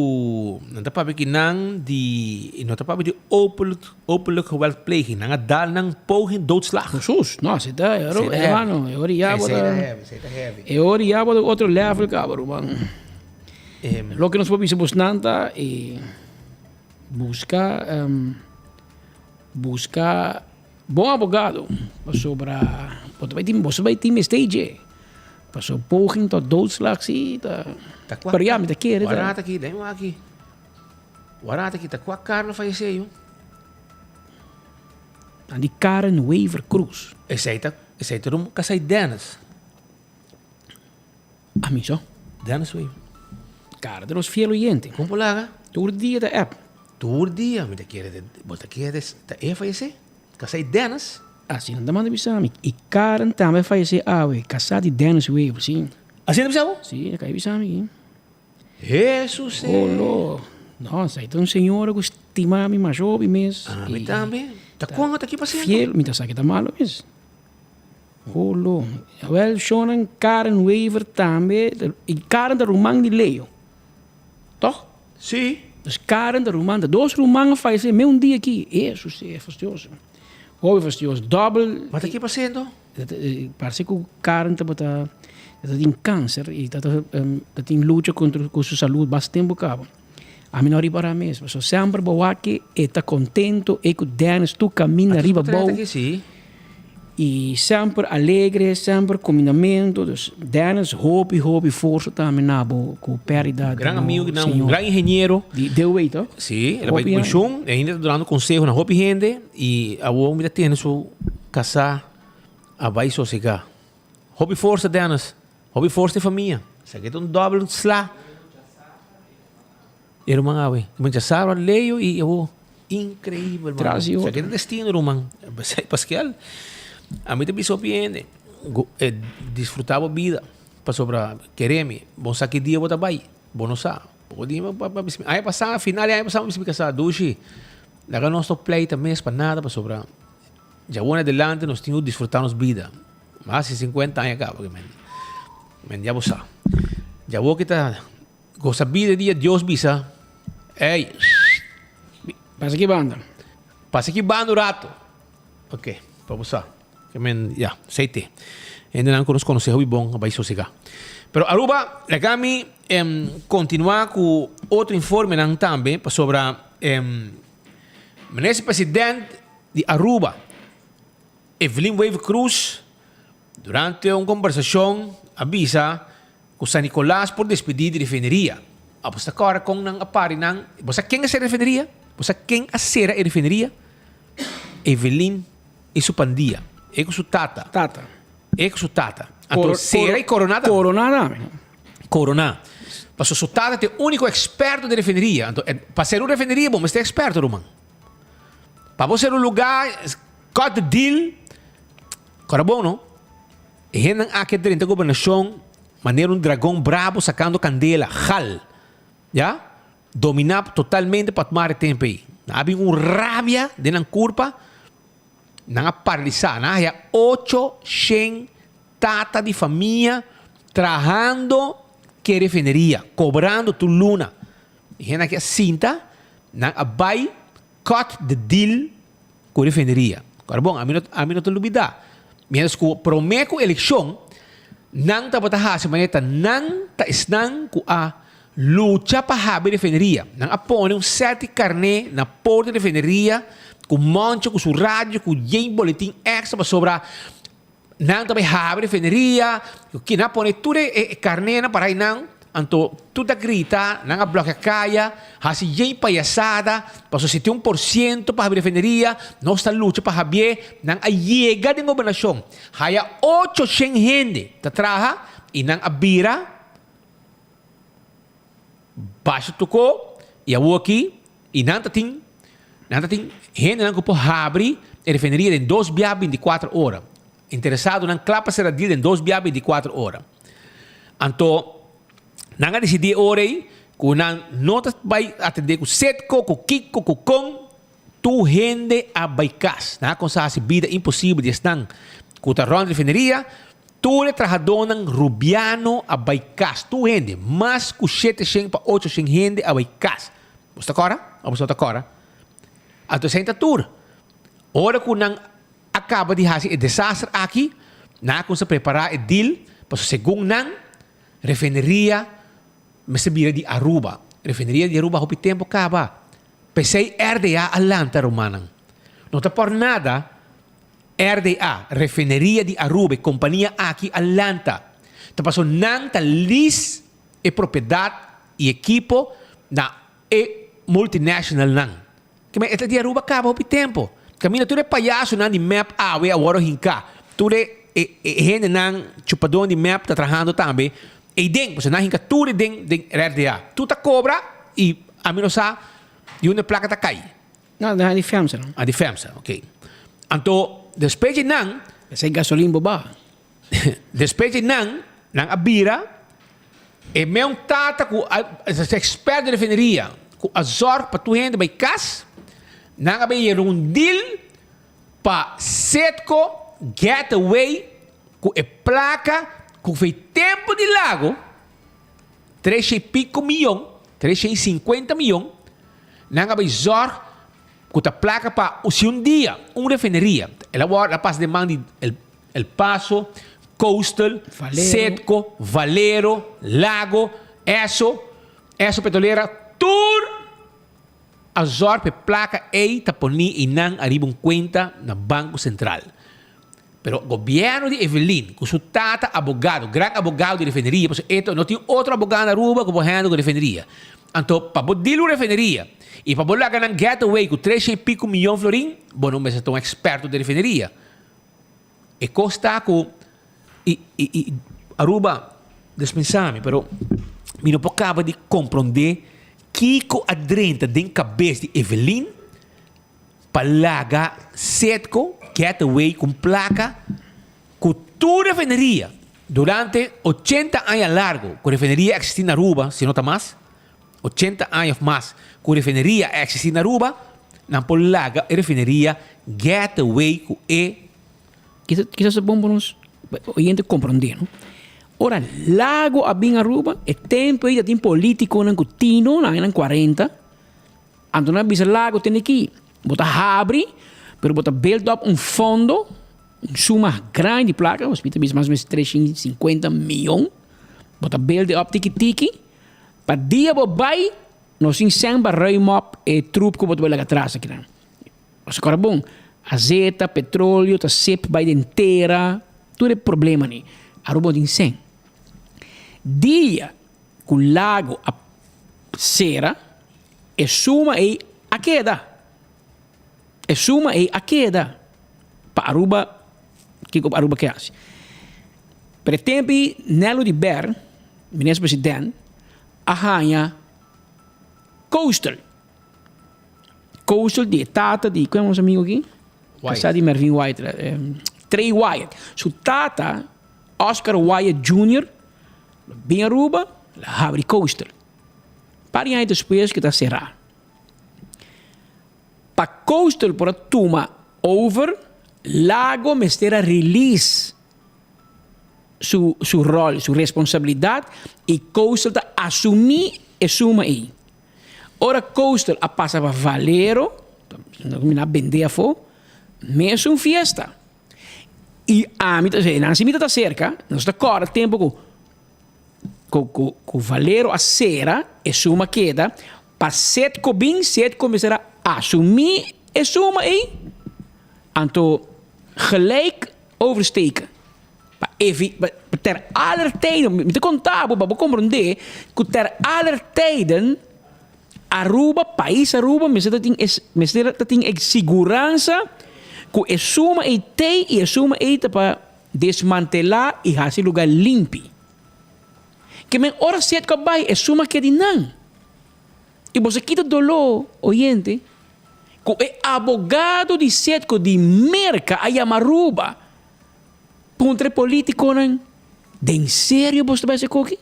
não tá para que nang de não tá para de openlijk geweld plegen, nang dal nang poging doodslag. Jesus, não, se tá, hermano, eu oriava do outro level, cabrão. Lo que nos podemos buscar busca bom advogado sobre você vai ter stage passou poging tot doodslag zie per jaar met de keren warata aqui nem aqui warata aqui tá com a Carla faleceu aan die Karen Weaver Cruz esse aí casai Dennis a mim só Dennis Weaver cara, dat was veel oyente. Como laga? Door dia da app. Door dia, me queres ta fazer? Casai Dennis? Assim não manda bisami. E Karen também fazer awe, casado Dennis Weaver, sim. Assim não bisamo? Sim, cai bisami. Jesus. Oh, nossa, então senhora que estima mi mais jovem mês. Ah, me também. Tá quanto aqui passando? Fiel, me tá saque tá malo mês. Oh, lo. Wel, Shonan Karen Weaver também, e Karen da Rumang de Leo. Toch? Sim. Dus Karen, de Roman, de dois Romanos fazem mesmo dia aqui. Isso é fastioso. Houve fastioso. Double. Wat está passando? Parece que o Karen tem câncer e tem luta contra com sua saúde bastante bocado. A mim não arriba para mesmo. So sempre boa que está contento e que o Dennis tu caminha arriba boa. E sempre alegre, sempre combinamento. Dus Dennis, hobby, força também na boa, com perda. Grande amigo, um grande engenheiro. Deu aí, tá? Sim, ele vai com chão, ainda dando conselho na hobby gente e a homem ainda tem seu casar, a vai sossegar. Hobby força, Dennis. Hobby força de família. Isso aqui é doble slá. Era uma ave. Mas já sabe, leio e eu incrível, mano. Isso aqui é destino, Roman. Pascal. A mim também surpreende. Desfrutava a vida. Para sobrar, querer-me. Bom, saque dia, vou trabalhar. Bom, não sabe. Aí passar, final, aí passar, me casar, duche. Daí nós estamos play também, para nada, para sobrar. Já vou adelante, nós temos que desfrutar nossa vida. Mas 50 anos acaba, men já vou saber. Já vou que tá. Gosta vida dia, Deus visa. Ei. Passa aqui, banda. Passa aqui bando rato. Ok, vamos lá. Ya, aceite. Ainda não nos conhecemos bom, vai sossegar. Pero Aruba, legami continuar com outro informe também sobre ministro presidente de Aruba, Evelyn Wave Cruz, durante uma conversação, avisa que San Nicolás por despedir de refineria. Você agora com nang apari nang, você quem é a refineria? Você quem a ser a refineria? Evelyn e sua pandia, e com sua tata. E com sua tata. Então, será e coronada? Corona. Mas sua tata é o único experto de refineria. Então, para ser uma refineria, bom, mas é experto, Roman. Para você ser um lugar, cut the deal, cara bom, não? E henang aqui dentro da governação, maneira um dragão bravo sacando candela, hal. Já? Dominar totalmente para tomar tempo aí. Havia rabia de na curva, na paralisar. Havia 800 tata de família trabalhando que refineria, cobrando tu luna. E henang aqui cinta, na vai cut the deal com refineria. Agora, bom, a mim não te lubida. Mientras que prometo eleição, não está batahasa, maneta, não está esnang com a luta para a refineria. Não apone um certo carne na porta de refineria, com monte, com sua rádio, com um boletim extra sobre não está para a refineria, que não apone tudo carne na para não. Então, tudo grita, não bloqueia caia, hasi yen payasada, paso 71% para a refineria, não está luta para ver, não a chega de governação. Haya 800 gente que trabalha e não a bira, baixo tocou, e a aqui, e não tem gente não pode abrir a refineria em 2 dias 24 horas. Interessado, não clapa ser a dia em 2 dias 24 horas. Então, não há decidir hora aí, que não vai atender com Setco, com Kiko, com tu gente a baicas. Não com essa vida impossível de estar com a ronda de refineria, tu é trabalhador rubiano a baicas. Tu gente, mais que 700 para 800 gente a baicas. Você está agora? Ou você está agora? Então, você está tudo. Hora que não acaba de fazer o desastre aqui, não consegue preparar o deal, para segundo não, refineria, mas se vira de Aruba. Refineria de Aruba, houve tempo acaba. Pensei RDA Atlanta, Romanan. Não está por nada. RDA, Refineria de Aruba, companhia aqui Atlanta. Está passando nanta lis e propriedade e equipo na multinational nan. Que mas de Aruba acaba houve tempo. Camina tudo é palhaço nan de map awe agora hinka. Tudo é gente nan chupador de map está trabalhando também. E dentro, você não hinca tudo dentro RDA. Tu tá cobra e a mim não sabe e uma placa tá cai. Não, é a diferença, não? A diferença, ok. Então, depois de não... Esse é gasolina boba. Depois de não a bira, e meu tata com esse expert de refineria, com a zor para tu gente vai cas, não há um deal para Setco Getaway com a placa que foi tempo de lago, 3 e pico milhões, 350 milhões, não há zor com a placa para um dia, uma refineria. Ela passa de mão de El Paso, Coastal, Valero. Setco, Valero, Lago, Eso Petroleira, tudo a zor pe placa aí tá poni e não arriba um conta na Banco Central. Pero o governo de Evelyn, com seu tata abogado, grande abogado de refineria, porque não tem outro abogado na Aruba que pode com refineria. Então, para poder a refineria e para poder ganhar getaway com 3 e pico milhões de florim, bom, não é um experto de refineria. E custa com Aruba, dispensame, pero eu não acaba de compreender que adrenta dentro da cabeça de Evelyn para lagar Setco Getaway com placa com toda a refineria durante 80 anos largo com a refineria existir na Aruba, se não está mais 80 anos mais com a refineria existir na Aruba, não pode lagar a refineria Getaway com quizás é bom para os oyentes compreender, não? Ora, lago a bem Aruba, é tempo aí tem político não continuo, não 40, então não bisa lago tem aqui bota abre, pero bota build up fundo, suma grande placa, hospital mais ou menos 350 milhões, bota build up tiki-tiki, para dia vai, nós insamba reimop e trupe que bota vai lá atrás aqui, né? Mas agora bom, azeite, petróleo, tá sempre vai inteira, tudo é problema, né? Aruba de incêndio. Dia que o lago a cera, e suma e a queda. E suma e a queda. Para Aruba, que Aruba que hace? Per tempi, Nelo de Ber, ministro presidente, arranha Coastal. Coastal de Tata, de qual é o nosso amigo aqui? Casado de Mervyn White. Trey Wyatt. So Tata, Oscar Wyatt Jr., bem Aruba, abre Coastal. Para aí depois que está será. Para Coastal por a tuma over, lago mestera release su rol, su responsabilidade e Coastal está assumir e suma aí. Ora Coastal a passa para Valero, não vender a fo, mesmo fiesta. E a mim está cerca, nós está corre tempo com Valero a cera e suma queda, para set começará a assumir e suma aí. Anto gelijk oversteken. Para ter aller tijden, met contabel, para compreender, que ter aller tijden Aruba, país Aruba, mesmo tem segurança, que é suma e tem e é suma e para desmantelar e fazer lugar limpo. Que men ora set que vai é suma que de não. E você quita dolor, oyente, que é abogado de set que de merca a Yamaruba. Contra político não. De sério você vai ser coque?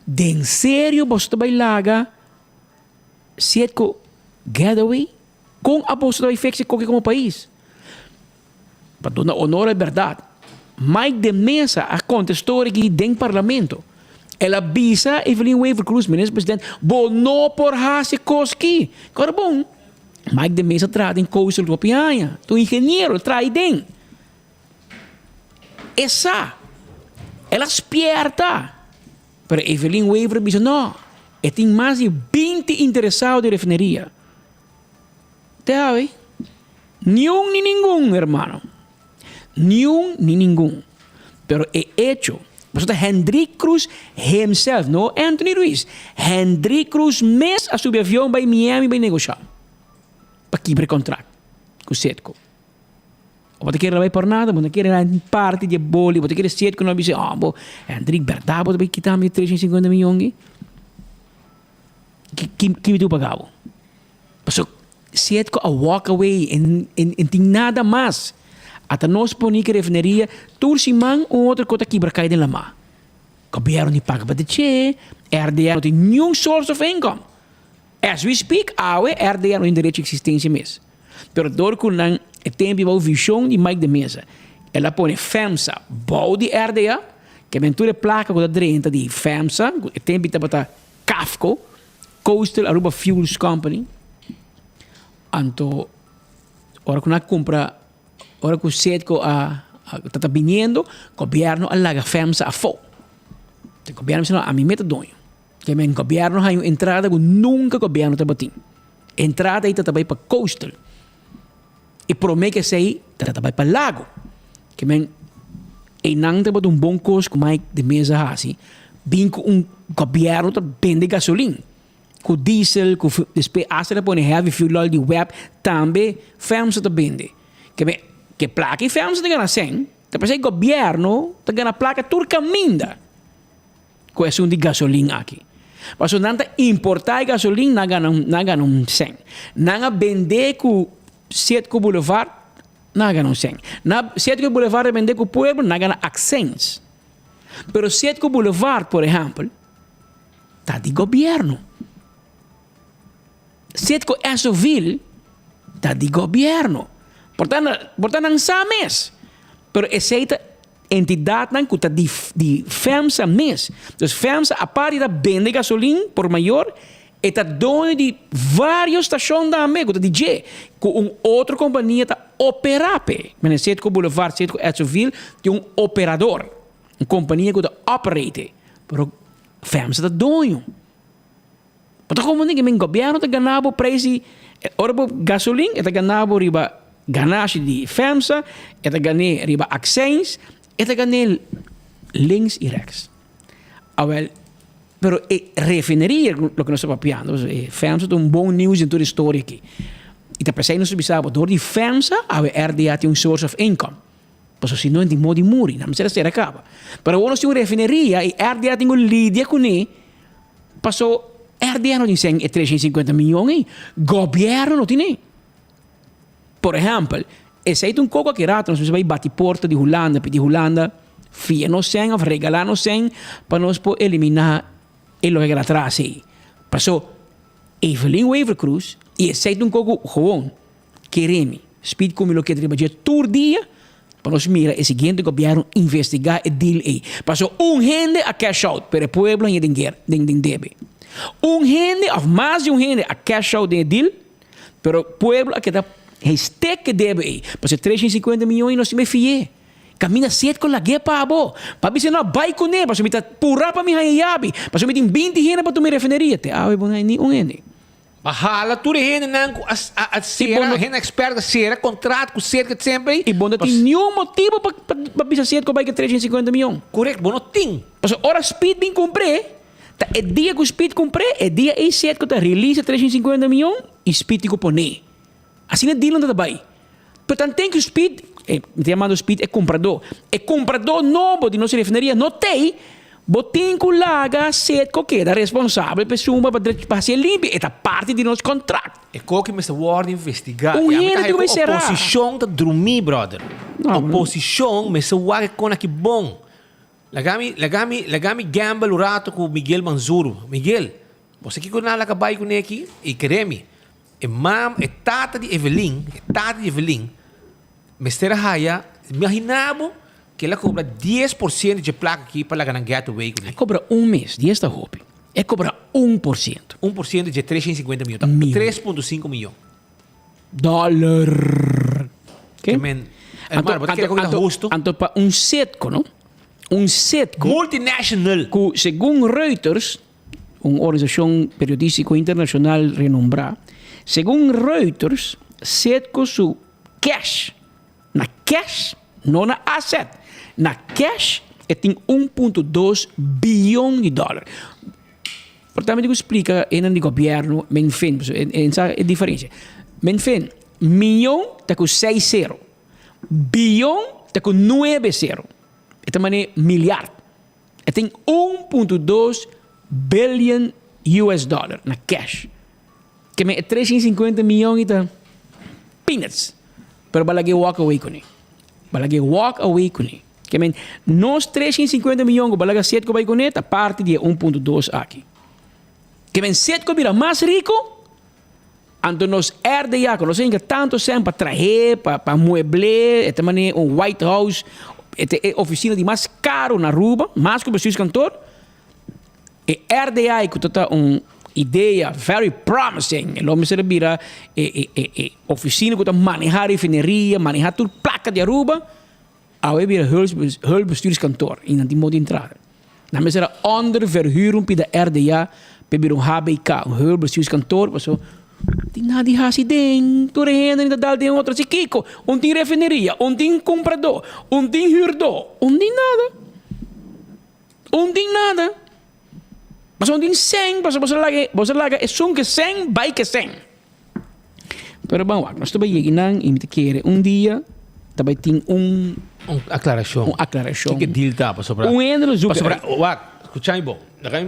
De sério você vai laga set que getaway com a você vai fixar coque como país. Para dar honor à verdade. Mike de Mesa a contestou aqui dentro do parlamento. Ela avisa Evelyn Waver Cruz, ministro presidente, não por hase koski. Agora bom, Mike de Mesa traz em coisa do pianha, tu engenheiro traz dentro. Essa, ela esperta. Pero Evelyn Waver diz, não, tem mais de 20 interessados de refineria. Sabe? Nenhum nem nenhum, hermano. Nenhum nem nenhum. Pero é hecho. Hendrik Cruz himself, no Anthony Ruiz. Hendrik Cruz mes a subir avião para Miami para negociar. Para quebrar contrato com o Setco. Ou você quer ir por nada, você quer ir parte de boli, você quer ir Setco, não vai dizer, Hendrik, verdade, você vai quitar 350 milhões? Que me tu pagava? Porque Setco a walk away e tem nada mais. Até nós põe que refineria, tursimang outro coisa quebra cai de lama. Governo não paga para de RDA não tem nenhum source of income. As we speak, RDA não tem direito de existência mesmo. Pero dor que não é tempo a visão de Mike de Mesa. Ela põe FEMSA, bom de RDA, que aventura placa com a direita de FEMSA, é tempo de botar CAFCO, Coastal Aruba Fuels Company. Anto, ora que não compra ora que o Setco está vindo, o governo alaga FEMSA a fogo. O governo diz, a mim meta donho. Que o governo tem entrada que nunca o governo está batendo. Entrada aí está para Coastal. E promete que sei, está para Lago. Que e não está para bom custo que Mike de Mesa assim. Bem que governo está vende gasolina. Com diesel, com depois a põe heavy fuel oil de web, também FEMSA está vende. Que placa e FEMSA está ganhando 100, depois o governo está ganhando placa turcaminda. Com esse de gasolina aqui. Mas não está importar gasolina, não ganham 100. Não vender com Setco Boulevard, não ganham 100. Setco Boulevard vender com o povo, não ganham accents. Pero Setco Boulevard, por exemplo, está de governo. Setco Esoville está de governo. Portanto, não sabe mais. Pero essa entidade não está de FEMSA mais. Então, FEMSA, a parte da vende gasolina por maior, E tá dono de várias estações da América, da DJ, com outra companhia tá operar. Mas no Setco Boulevard, Setco Edsonville, tem operador. Uma companhia que tá operate. Pero FEMSA tá dono. Mas como ninguém, o governo tá ganhando preço, ora gasolina, tá ganhando riba ganagem de FEMSA, tá ganhando riba accents, tá ganhando links e rechts. Well, pero refineria, lo que nós estamos papiando, FEMSA tem bom news em toda a história aqui. E tá pensando sobre isso, door die FEMSA, a RDA tem source of income. Mas se não tem modo de morrer, não será ser acaba. Pero quando tem uma refineria, e RDA tem lidia com ele, passou RDA não tem 350 milhões, governo não tem. Por exemplo, esse é um coco que rato, nós vai bater porta de Holanda, pedir Holanda, fia não sem, ou regalar não sem, para nós poder eliminar ele que atrás aí. Passou Evelyn Wevercruz, e esse é um coco gewoon, queremos, speed como lo que trabalha todo dia, para nós mirar esse seguinte governo investigar e deal aí. Passou gente a cash out, para o povo e debe. Gente, ou mais de gente a cash out de deal, pero o povo que dá hashtag que deve aí. Passou 350 milhões nós temos fié. Camina cedo com a guia para abo. Papi se não vai com ele, passou me tá pura para mim hayabi. Passou me tem 20 gente para tu me refineria. Te awe bom nem gente. Bahala, tu rehene nang a sera, rehene expert da sera, contrato com cerca de sempre. E bom, não tem nenhum motivo para pisar cedo com vai que 350 milhões. Correto, bom, não tem. Passou hora speed bem comprei. É dia que o speed comprei, é dia e cedo que tá release 350 milhões e speed que pone. Assim é deal não tá bem. Portanto, tem que o speed, te chamando speed, é comprador. É comprador novo de nossa refineria, não tem. Botem com laga, cedo que é responsável, pessoa para ser limpo. É parte de nosso contrato. É que me word investigar. O gente que vai ser. Oposição da dormir, brother. Oposição me word com aqui bom. Lagami gamble o rato com Miguel Manzuro. Miguel, você que na laga vai com ele aqui e quereme. É tata de Evelyn, Mr. Haya, imaginamos que ela cobra 10% de placa aqui para ganhar gateway. Cobra mês, 10 da roupa. É cobra 1%. 1% de 350 milhões. 3,5 milhões. Dólar. Que? Anto para setco, não? Setco. Multinacional. Que, segundo Reuters, uma organização periodística internacional renombrada, segundo Reuters, setco su cash. Na cash, não na asset. Na cash, tem 1,2 bilhão de dólares. Portanto, eu explico em o governo, menfim, é diferente. Menfim, milhão está com 6,0. Bilhão está com 9,0. É também milhar. Tem 1,2 bilhão US dólares na cash. Que é 350 milhões de peanuts. Pero balagi walk away com ele. Balagi walk away com ele. Que é nós 350 milhões, balaga 7 que vai com ele, a parte de 1,2 aqui. Que é 7 que vira mais rico, então nós RDA, nós temos tanto sempre para trazer, para mueble, é também White House, é oficina de mais caro na Aruba, mais que o seu cantor. E RDA, que está ideia very promising. O homem será vira oficina que está manejar refineria, manejar tudo placa de Aruba. Aí vira heel bestuurskantoor in die moet entrar. Dan is er onder verhuring bij de RDA, bij een HBK, een heel bestuurskantoor, maar zo. Die na die hasi ding, door heen en dat dal de outra se Kiko, die refineria, die comprador, die huurdor, die nada. Mas die seng, você laga é som que seng, vai que seng. Pero bom, nós estamos aí em querer dia, também tem aclaração. Aclaração. Que deal tá para sobrar. Endelo zuka. Para sobrar, escuchai bom. Para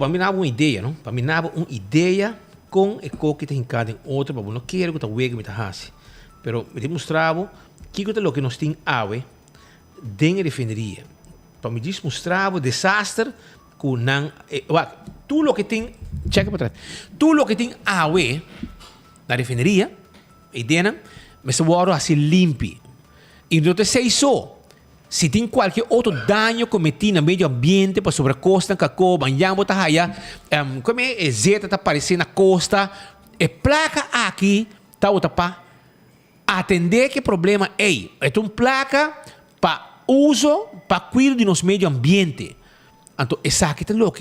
mim uma ideia, não? Para mim uma ideia com o coque tem cada em outra, para não quero que tá wega me tá hasi. Pero me demonstrava que o que nós tem awe dentro da refineria. Para me demonstrava desastre com não, tudo o que tem, checa para trás. Tudo o que tem awe na refineria, e dentro, mas o ouro assim limpo. E não te sei só. se tem qualquer outro dano cometido no meio ambiente para sobre a costa, kako, banhão, botahaya, como é zeta tá aparecendo na costa, é placa aqui, tá outra pá, atender que problema é uma placa para uso, para cuidar de nosso meio ambiente. Então, essa aqui tá louco,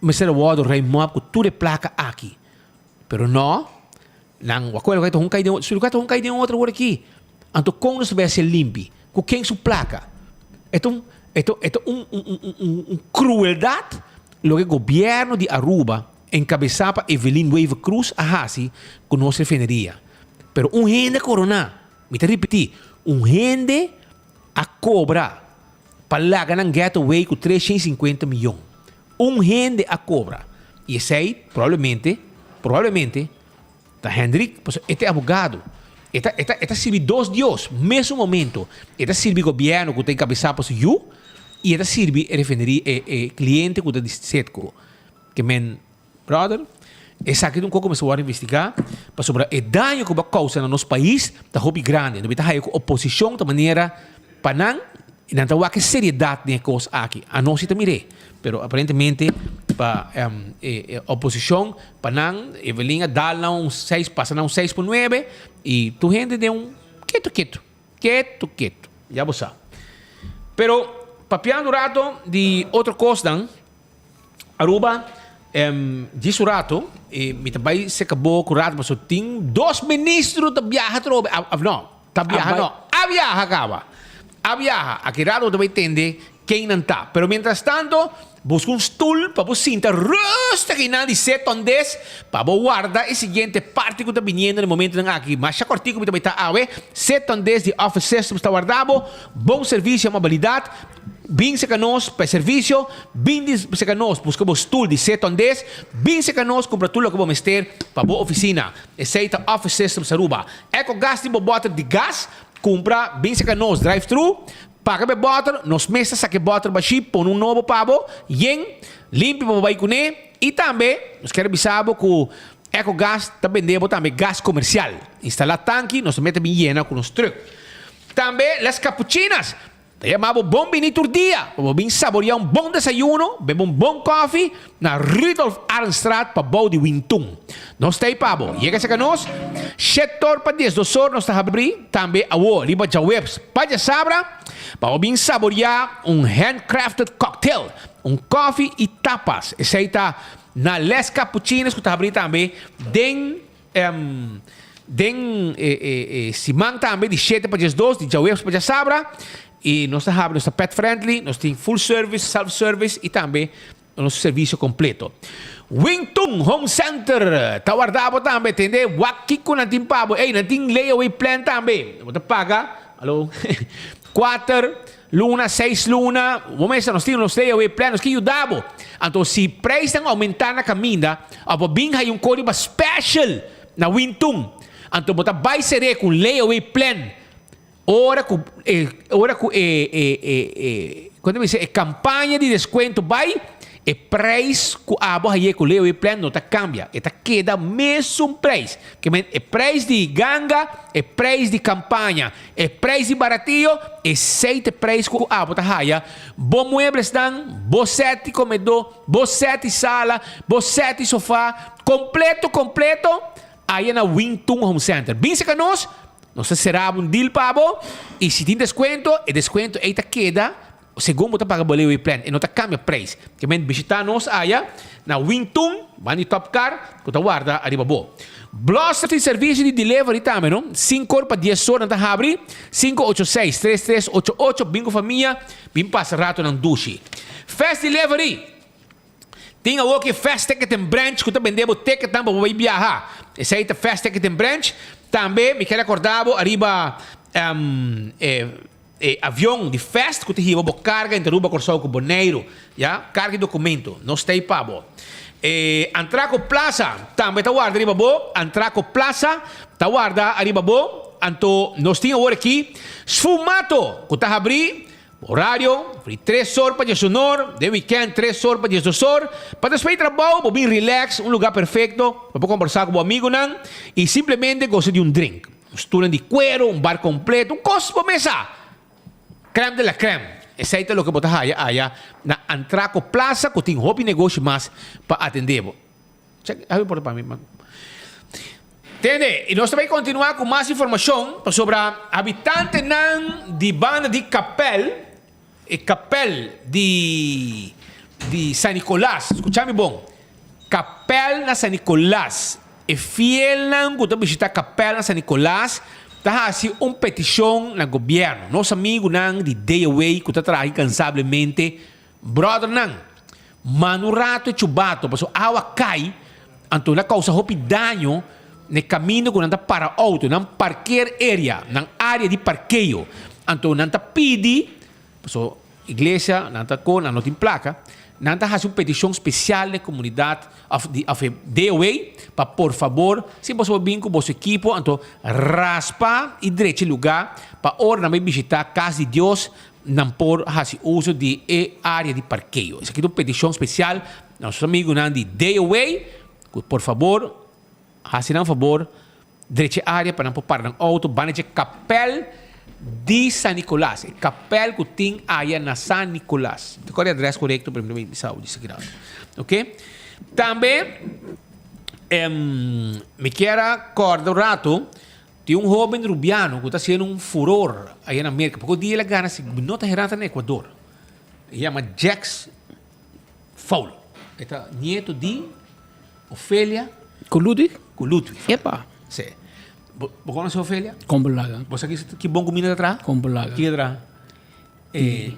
mas será o remove com tudo placa aqui. Pero não, não, aquilo que tá um cai de outra hora aqui. Então, como nós vai ser limpo? Com quem sua placa? É crueldade lo que o governo de Aruba encabeçava Evelyn Wave Cruz a Hasi com nossa refineria. Pero gente corona, me te repetir, gente a cobra para lá ganhar gateway com 350 milhões. Gente a cobra. E esse aí, provavelmente, da Hendrik, este advogado, Esta sirve dos Dios, mesmo momento. Esta sirve governo que tem cabeça para you e esta sirve refineria cliente que tem setco. Que men, brother, essa aqui nunca começou a investigar para sobre o dano que vai causar no nosso país, da hobby grande. Não vai ter oposição de maneira para não ter que seriedade de coisa aqui. A nós se também pero aparentemente para oposição para não Evelyn dá um 6 passa um 6.9 e tu gente de um quieto já você pero papiando rato de outra coisa Aruba diz o rato me também se acabou com o rato mas tem 2 ministros da viaja trobe não tá viaja não a viaja acaba a viaja aqui rato também entende quem não está pero mientras tanto busca um stool para você sentar rosta que não diz onde para guardar a seguinte parte que está vindo no momento aqui mas já cortico que também está awe onde de office system está guardado bom serviço e amabilidade bem se canos para serviço bem se canos busca o stool de onde bem se canos compra tudo que vamos ter para boa oficina esse é o office system Aruba eco gas de bottle de gás compra bem se canos drive thru paga be bottle, nos mesas saque bottle ba chip, põe novo pabo, yen, limpe para vai cune, e também, nos quer avisar que EcoGás está vendendo também gás comercial. Instalar tanque, nos mete bem llena com os trucks. Também, as cappuccinas. Te chamava bom vinito dia, para bem saborear bom desayuno, beber bom coffee na Rudolf Arnstraat para bom de Wintung. Nós tem pabo, chega-se a nós, 7 horas para 10 horas, nós está abrir, também a o riba de webs, para sabra, para bem saborear handcrafted cocktail, coffee e tapas. Esse aí está na Les Cappuccinas, que está abrir também, Simang também, de 7 para 10 de Jawebs para sabra, e nós temos pet friendly, nós temos full service, self-service e também o nosso serviço completo. Wingtung Home Center, está guardado também, entendeu? Wakiko na timpabo, na tim layaway plan também. Você paga, 4 luna, 6 luna, momento nós temos nos layaway plan, nós que ajudamos. Então, se preço estão aumentando na caminha, abo bem aí código special na Wingtung. Então, você vai ser com layaway plan. Ora com quando me diz campanha de desconto vai e preço que a boa aí com leo e plano não tá cambia, eta queda mesmo preço, que é preço de ganga, é preço de campanha, é preço de baratinho, é seite preço que a boa aí, bom muebles dan, bom sete comedor, bom sete sala, bom sete sofá, completo, aí na Wingtung Home Center. Bem se canos nós será um deal pabo e se tem desconto, o desconto eita queda segundo você paga boleto e plan e não tá cambia preço. Que men visitar nós aí na Wingtung, vai no Top Car, que tá guarda arriba bo. Bloster tem serviço de delivery também, não? 5 horas para 10 horas na abre, 586-3388 bingo família, bem passa rato na duche. Fast Delivery. Tem o que Fast Ticket and Branch, que tá vendendo ticket também para viajar. Esse aí tá Fast Ticket and Branch. Também me quero acordar arriba avião de Fast que te riba carga entre Aruba Corsol com Boneiro, já carga e documento, não está aí pabo. Antraco Plaza também está guarda arriba bo, Antraco Plaza está guarda arriba bo, anto nós tínhamos agora aqui Sfumato que está abrir horário, 3 horas para 10 horas, de weekend 3 horas para 10 horas, para despedir trabalho, bem relax, lugar perfeito, para conversar com o amigo não, e simplesmente gosta de drink. Estudam de cuero, bar completo, coisa para mesa. creme de la creme. Esse é o que botar aí na Antraco Plaza, que tem hobby negócio mais para atender. Check, aí para mim, mano. Entende? E nós também continuar com mais informação sobre habitante de banda de Capel, e Capel de San Nicolás. Escucha-me bom. Capel na San Nicolás. E fiel não que visitar Capel na San Nicolás. Tá assim petição no governo. Nosso amigo não de Day Away que está trabalhando incansavelmente. Brother não. Mano rato e chubato. Porque a água cai. Então, na causa de dano no caminho que não está para auto. Na parquear area. Na área de parqueio. Então, não está pedi. Porque a igreja não está com, não tem placa. Não está fazendo petição especial na comunidade of Day Away. Para, por favor, se você vir com o seu equipo, então, raspa e direito lugar para hora não visitar a casa de Deus, não por fazer uso de área de parqueio. Isso aqui é uma petição especial. Nossos amigos de Day Away, por favor, façam um favor, direito área para não parar no auto, van de Capel de San Nicolás. Capel que tem aí na San Nicolás. Qual é o adresso correto para mim de saúde? Ok? Também, me quero acordar um rato, tem um jovem rubiano que está sendo furor aí na América. Porque o dia ele ganha não está gerando no Equador. Ele chama Jax Fowl. Ele é nieto de Ofélia. Com Ludwig? Com Ludwig. Epa. Sim. ¿Vos conoces Ofélia? Com bolaga. ¿Vos aquí qué bon comida atrás? Com bolaga. Aquí atrás.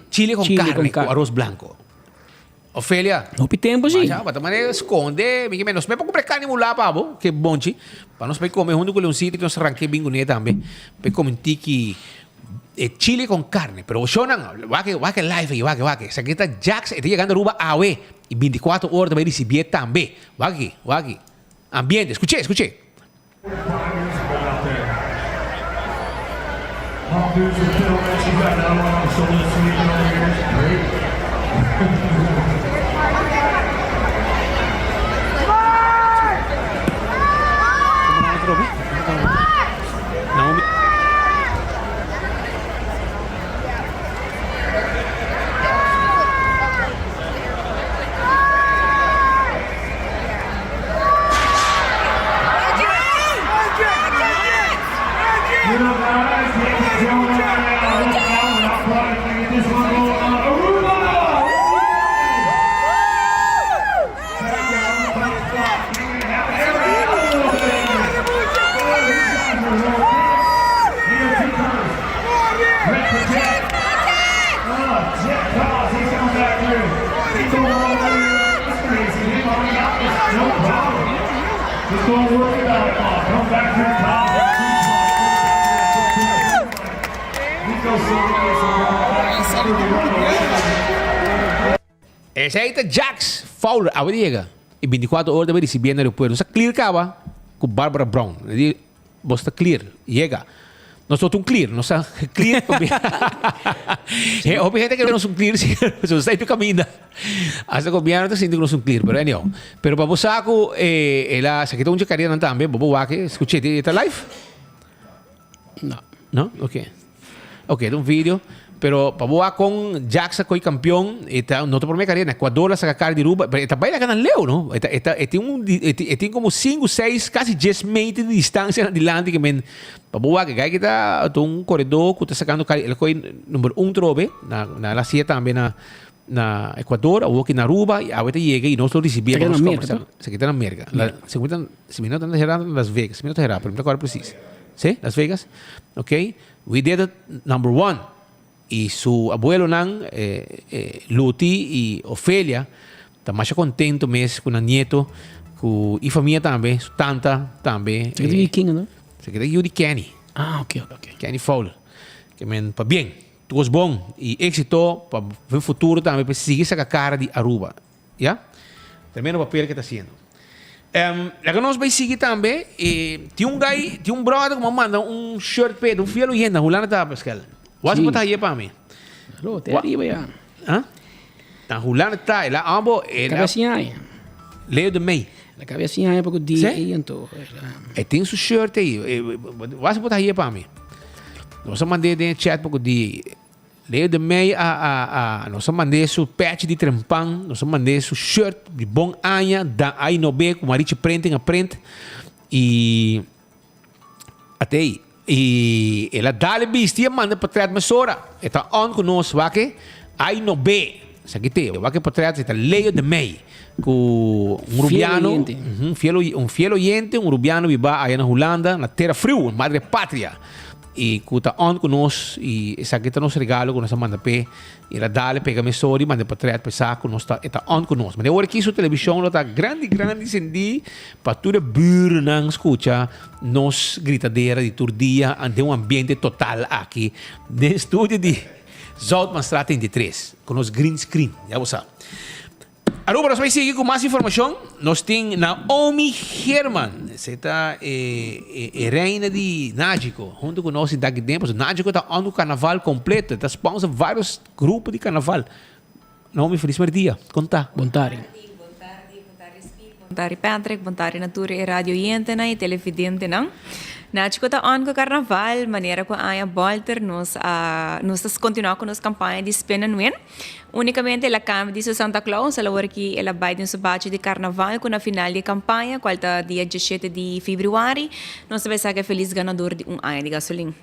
Chile con carne, con arroz blanco. Ofélia. No tempo, sim. Mas a maneira esconde, me menos. Me para comprar carne mula, pabo, que bom, para nós para comer junto com o leoncito que nós arranquei bingo nele também. Para comer tiki chile con carne, pero yo no, va que live, va que. Essa aqui tá Jax, está chegando Aruba AOE e 24 horas vai receber também. Va aqui. Ambiente, escuche. Naomi. Esse aí tá Jax Fowler, a chega. E 24 horas vai receber no aeroporto. Você clear acaba com Barbara Brown. Você está clear, chega. Nós somos clear, nós somos clear. Obviamente que nós somos clear, você está no caminho. Hasta governo está sentindo que nós somos clear, pero anyway. Pero para você, ela, se aqui um carreira também, bobo wake, escute, está live? Não? Ok, tem um vídeo. Pero para boa com Jax foi campeão, não está por minha carreira, Equador la saca cara de Aruba, está bem lá ganhando Leo, não? Tem como 5, 6, quase 10 metros de distância adiante que men para boa que está um corredor que está sacando cara, ele foi número 1 trobe na la sia também na Equador, ou aqui na Aruba, e agora chega e nós lo recebemos se aqui na América. Se me não está gerando Las Vegas, se me não está gerando, pero agora preciso. ¿Sí? Las Vegas. Okay? We did it number 1. E seu abuelo Luti e Ofélia está mais contento mesmo com o neto, com a família também, sua tanta também. Você quer quem, não? Você quer de Kenny. Ok. Kenny Fowler. Que men para bem, tudo bom e êxito para o futuro também para seguir essa cara de Aruba, já? Também no papel que está sendo. Lá que nós vai seguir também, tem um brother que me manda um shirt pedo, um fiel oyente, Julana tá Pascal. What's botar aí para mim? Alô, até arriba já. Hã? Na Julana tá, ela ambo, ela. Cabecinha aí. Leo de May. La cabecinha aí porque dia aí então. Tem seu shirt aí. What's botar aí para mim? Nós mandei de chat porque de Leo de May nós mandamos o patch de trempang, nós mandamos o shirt de bom anha, da aí no B, com mariche printing a print, e até aí. E ela dá-lhe bestia, manda para trás de Sora. Está on conosco, vai aí no B. Sabe que vai para trás, está Leo de May. Com rubiano, um fiel oyente, rubiano vive aí na Holanda, na terra frio, madre pátria. E que está on conosco, e essa aqui está nosso regalo, que nós manda pé, e ela dá-lhe, pega a sorry, manda para trás, para saco, está on conosco. Mas agora aqui, a televisão está grande, sendi, para toda a burra não escuta, nos gritadeira de todo dia, de um ambiente total aqui, no estúdio de Zoutmanstraat 33, com os green screen, já você sabe. Agora, nós vamos seguir com mais informação. Nós temos Naomi Herman, essa é reina de Nágico, junto com nós em daqui tempo. Nágico está no carnaval completo, está sponsor vários grupos de carnaval. Naomi, feliz dia. Conta. Bontari. Bontari Patrick, bontari Natura e Radio Yente e televidente não. Nágico está on carnaval, maneira que a Walter nos continuar com nossa campanha de Spin and Win. Unicamente ela cambia de Santa Claus, ela aqui ela vai de um batch de carnaval com a final de campanha, qual está dia 17 de fevereiro. Nós vamos ser feliz ganador de ano de gasolina.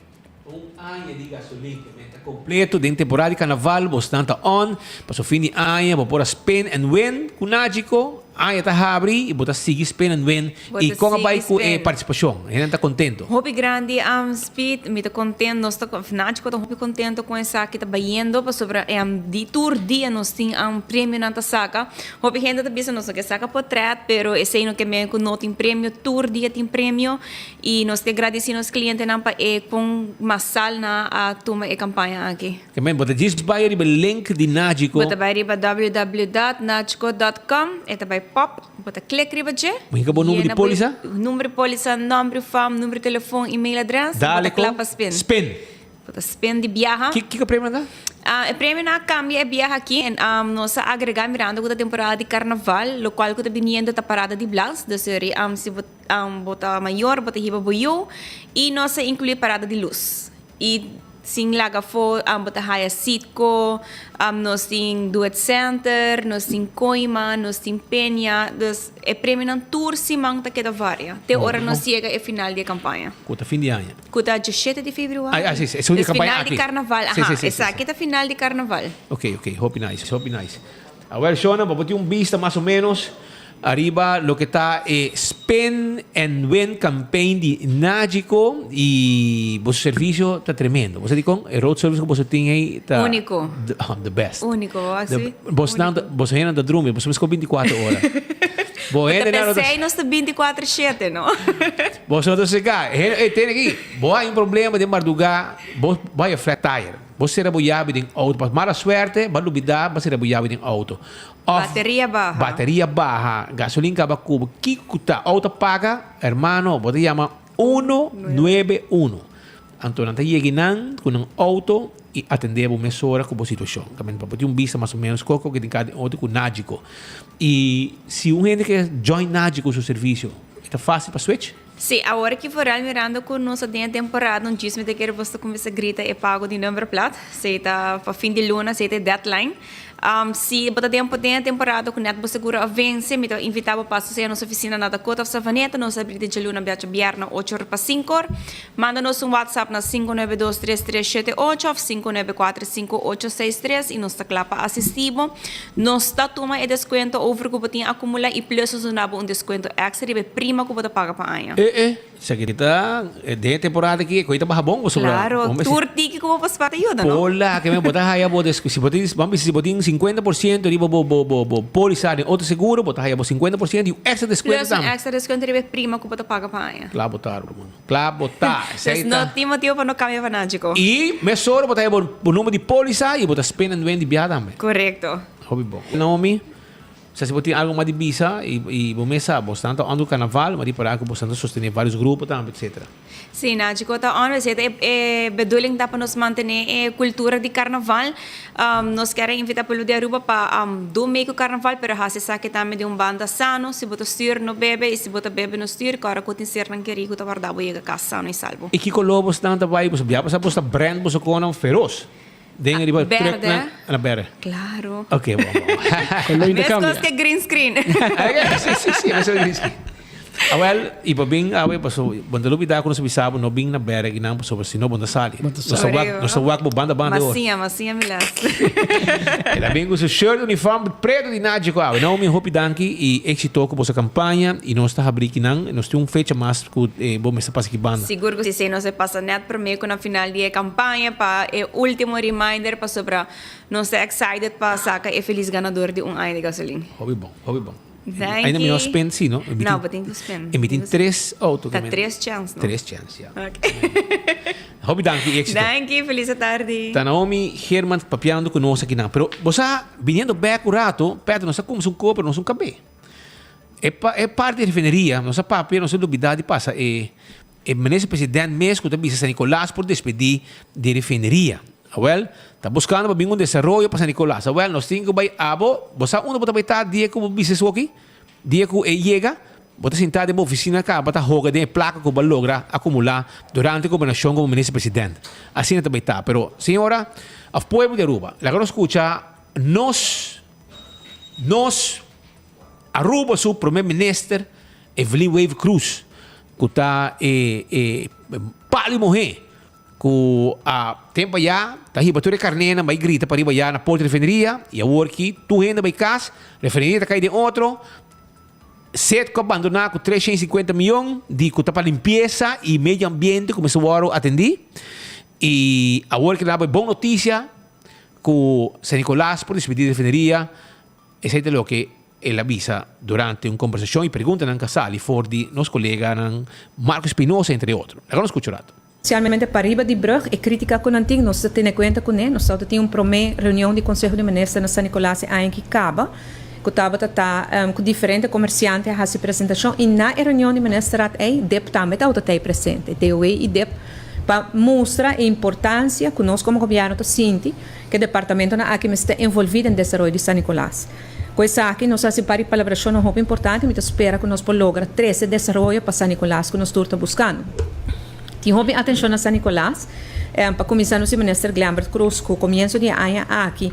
Ano de gasolina, está completo, dentro da temporada de carnaval, você está on, para o fim de ano, para pôr Spin and Win com Nágico. Aí está abri e bota seguir Spin and Win e como vai com a participação? Ele está contento? Hobby grande Speed, me está contente, nós está fanático, estou muito contente com essa que está baiando para sobre de tour dia nós temos prêmio na saca. Hobby gente está pensando nós que saca portrait, pero esse ano que me com não tem prêmio, tour dia tem prêmio e nós te agradecemos aos clientes não para com massal na a turma e campanha aqui. Também bota diz vai riba link de Nágico. Bota vai riba www.nagico.com e também pop, bota clique riba je. Mas o número de polícia? Número de polícia, nome, fam, número de telefone, e-mail, address. Dale com Spin. Bota Spin de viaja. Que prêmio dá? O prêmio na cambia é viaja aqui. Nós agregar mirando com a temporada de carnaval, o qual que está vindo da parada de Blas, da série se bota maior, bota riba boiô, e nós incluir parada de luz. E sim laga for bota haya sitco, nós tem Duet Center, nós tem Coima, nós tem Penha, dus é prêmio na tour simang ta queda varia. Te hora nós chega é final de campanha. Cuta fim de ano. Cuta 17 de fevereiro. Sim, é de campanha final aqui. de carnaval. Essa aqui é final de carnaval. Ok, hope nice. Agora, Shona, vou botar vista mais ou menos arriba lo que está Spin and Win campaign de Nágico e o serviço está tremendo. Você diz com o road service que você tem aí está único. The best. Único, assim. Você ainda dorme, você ficou 24 horas. Você pensei nos 24/7, não? Você não chegar, tem aqui, boa um problema de madrugada, vai a flat tire. Você será boiado em auto, para mala suerte, vai lubidar, você será boiado em auto. Bateria baja, gasolina acaba cubo. Que custa? Auto paga, hermano, você chama 191. Então, não chega com um auto e atender uma mesura com a situação. Também para ter vista mais ou menos coco que tem cada outro com Nágico. E se um gente quer join Nágico seu serviço, é fácil para switch? Sim, agora que for mirando com nossa temporada, não diz-me que você começa a gritar e pago de número plata, se está para fim de luna, se está deadline. Se você tem temporada com net, você segura a vence, me invitava para passar a nossa oficina na Dakota, Savaneta, nossa abrida de luna, biacha biarna 8:05. Manda-nos WhatsApp na 592-3378 ou 594-5863 e nós clapa assistivo. Nós toma e desconto over que você acumula e plus nós damos desconto extra e prima que você paga para año. Se grita de temporada aqui, coisa barra bom, você claro, turti que como você pode ajudar, não? Olá, que me botar aí a desconto. Se botin 50% de polícia de outro seguro, botar aí 50% e o extra desconto também. Extra desconto é prima que você paga para año. Claro, botar, mano. Claro, botar. Não tem motivo para não cambiar para Nágico. E mesoro botar aí o número de polícia e botar Spin and Win de viada também. Correto. Hobby bom. Naomi, se você tem algo mais de visa e você sabe, você está andando carnaval, mas para que você sostener vários grupos também, etc. Sim, Nágico está on, é bedoeling para nos manter a cultura de carnaval. Nós queremos invitar para o dia Aruba para do meio do carnaval, pero se sabe também de banda sano, se você styr no bebe e se você bebe no styr, cara que tem ser não querer que guardar boiga casa sano e salvo. E que colobo está vai, você já passa brand, você com um feroz. Denga riba verde. truck na verde. Claro. Okay, bom. Mesmo cosas que green screen. Sim, mas é isso. Well, iba bing awe paso banda lubi da kuno sabisabo no bing na bere ginang paso sino banda sali. No sa wak mo banda Massinha milas. Era bem com o shirt uniforme preto de nádico awe. Não me hope danki e exito com essa campanha e nós está abrindo não, nós temos fecha mais com bom essa passa que banda. Seguro que se não se passa net para mim com a final de campanha para o último reminder para sobra nós está excited para sacar o feliz ganador de ano de gasolina. Hobby bom. Ainda menos spend, sim, não? Não, vou ter que spend. Emitem 3 autos. Tá 3 chances, não? 3 chances, já. Hobby danki, éxito. Danke, feliz tarde. Tá Naomi Herman papiando conosco aqui não. Pero você vindo back o rato, perto nós como um copo, nós cabelo. É parte da refineria, nossa papia, nossa novidade passa é ministro presidente mesmo que está San Nicolás por despedir de refineria. Well, está buscando para um desenvolvimento para San Nicolás. Well, nós temos que vai abo, você uno pode estar dia que o business aqui, dia que chega, pode sentar em uma oficina cá, para jogar de placa que vai lograr acumular durante a governação como ministro presidente. Assim também está. Pero, senhora, o povo de Aruba, lá que nós escuta, nós Aruba su primeiro-ministro Evelyn Wave Cruz, que está pali morrer. Que a tempo já tá riba toda carneira vai grita para riba já na porta de refineria e a work tu renda vai casa refineria tá cai de outro set que abandonar com 350 milhões de que tá para limpeza e meio ambiente começou a atender e a work lá vai boa notícia que San Nicolás por despedir de refineria esse é o que ele avisa durante uma conversação e pergunta na casal e for de nos colegas Marco Espinosa entre outros agora escuta o rato. Especialmente para riba de Brug e crítica com o antigo, nós temos em conta com ele, nós temos uma reunião de Conselho de Ministros na San Nicolás em que acaba, que estava com diferentes comerciantes a fazer apresentação e na reunião de ministros aí DEP também está presente, DOE e DEP para mostrar a importância que nós como governo sente que o departamento aqui está envolvido no desenvolvimento de San Nicolás. Coisa aqui nós fazemos para colaboração muito importante, mas espera que nós lograr 13 desenvolvimento para San Nicolás que nós estamos buscando. Tinha atenção a San Nicolás, para começar no ministro Glambert Cruz, que o começo de ano aqui,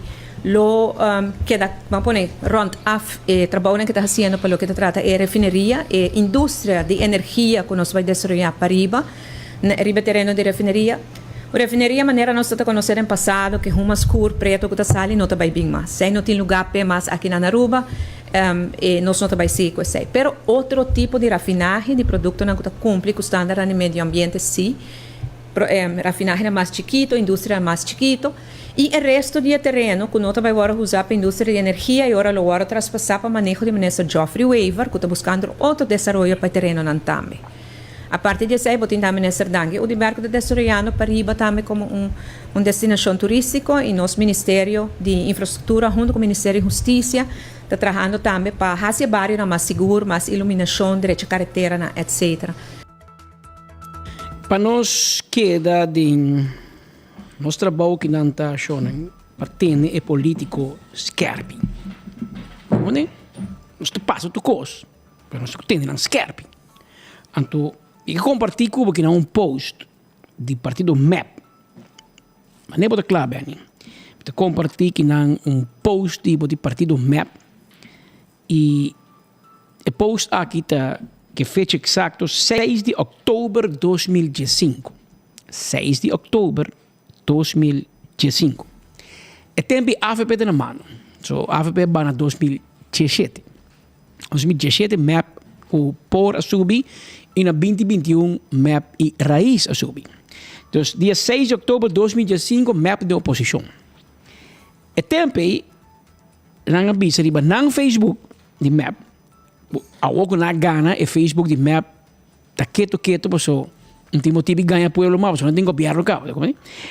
queda, vamos poner, rond af, trabalho que está fazendo para o que trata é refineria, indústria de energia que nós vai desenvolver para riba terreno de refineria. A refineria, maneira nós estamos conhecendo no passado, que é uma escura, preto, que está sali, não está bem mais. Se não tem lugar para mais aqui na Aruba, nós não estamos bem com isso. Pero outro tipo de rafinagem de produto não cumpre com o standard no meio ambiente, sim. Rafinagem é mais chiquito, indústria é mais chiquito. E o resto do terreno, que nós vamos usar para a indústria de energia, e agora vamos traspassar para o manejo do ministro Geoffrey Weaver, que está buscando outro desenvolvimento para o terreno não também. A partir disso, eu tenho também nessa dangue. O desembarque de Desoriano para Riba também como destinação turística e nosso Ministério de Infraestrutura, junto com o Ministério de Justiça, está trabalhando também para fazer bairro mais seguro, mais iluminação, direito de carretera, etc. Para nós queda de nosso trabalho que não está achando, partene é político scarpi. Não é? Nós passa o coisa, mas nós temos não scarpi. Então, e compartilhei com que não post do partido MAP. Mas nem botar claro, bem. Eu compartilhei que não post do partido MAP e o post aqui está que fecha exato 6 de outubro de 2015. 6 de outubro de 2015. E tem a AFP na mão. So, a AFP vai na 2017. 2017 MAP o por a subir e na 2021 MAP e raiz a subir. Então, dia 6 de outubro de 2015, MAP de oposição. E tempo, nang avisa riba nang Facebook de MAP. Ako na gana e Facebook de MAP ta keto so não tem motivo de ganhar pueblo mais, não tem governo cá.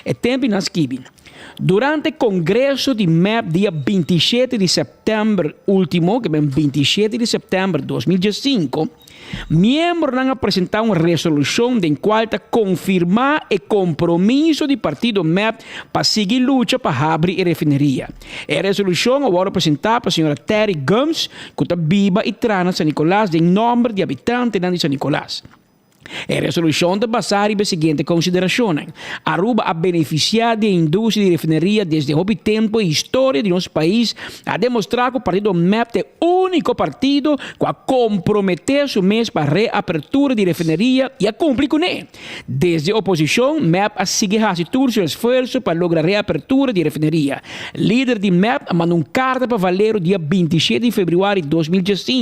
E tempo nas kibin. Durante o congresso de MAP dia 27 de setembro último, que é 27 de setembro de 2015, membros han apresentado uma resolução em qual confirmar o compromisso do partido MAP para seguir luta para abrir a refineria. A resolução agora apresentada para a senhora Terry Gums, que está viva e trana San Nicolás, em nome de habitantes de San Nicolás. A resolução está basada na seguinte consideração. Aruba a beneficiar da indústria de refinaria desde há tempo e história de nosso país a demonstrar que o partido MEP é o único partido que a comprometer seu mês para a reapertura de refinaria e a cumprir com ele. Desde a oposição, MEP a seguir todo seu esforço para lograr a reapertura de refinaria. Líder de MEP mandou uma carta para Valero dia 27 de fevereiro de 2015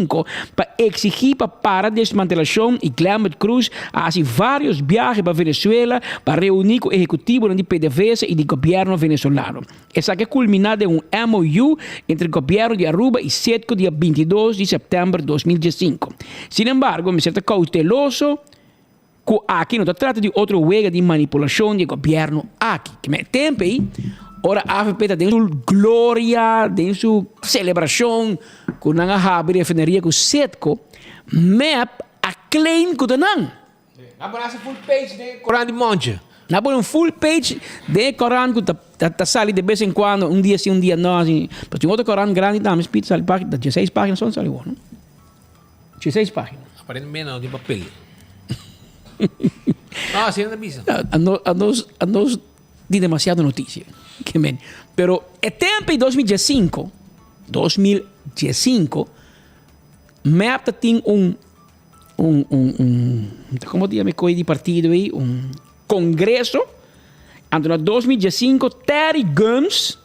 para exigir para a desmantelação e Clement Cruz a vários viagens para Venezuela para reunir com o executivo de PDVSA e do governo venezuelano. Essa que culminada em MOU entre o governo de Aruba e SETCO dia 22 de setembro de 2015. Sin embargo, me siento cauteloso que aqui não se trata de outra huelga de manipulação do governo aqui. Que me tempo aí, ora a AFP está dentro sua glória, dentro sua celebração, com a Habi refinaria com SETCO, MEP a claim que não. Abra full page de Coran de Monte. Na um full page de Coran que tá sali de vez em quando, um dia sim, um dia não, assim. Mas tem outro Coran grande também, speed sali página, 16 páginas só sali, não? 16 páginas. Aparentemente não, de papel. Ah, sim, na misa. A nós de demasiada notícia. Que men. Pero é tempo em 2015, MEP tem como diz me coi de partido aí, congresso, em 2015, Terry Gums,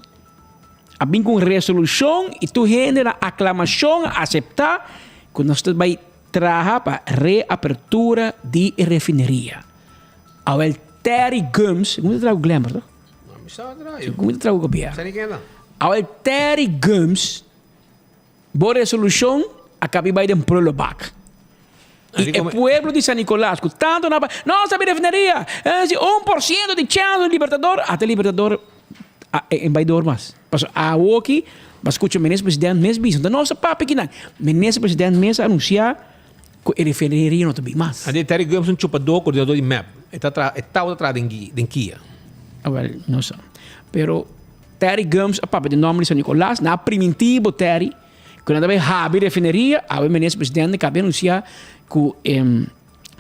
abim com resolução e tu genera aclamação a aceitar que nós vai trabalhar para reapertura de refinaria. Ao Terry Gums, como trago o Glamour, não? Como trago o governo? Ao Terry Gums, boa resolução, acabei de prolobar. E o pueblo de San Nicolás, que tanto na nossa refinaria, 1% de chance do Libertador, até Libertador em Baidor mais. Mas a aqui, mas escuta o ministro presidente mesmo, da nossa papo aqui, o ministro presidente mesmo anunciar que a refinaria não tem mais. A de Terry Gomes um chupador, coordenador de MEP, está atrás de Kia. Well, não sei. Pero Terry Gomes, a papo de nome de San Nicolás, na primitivo Terry, quando vai haver refinaria, o ministro presidente acaba de anunciar que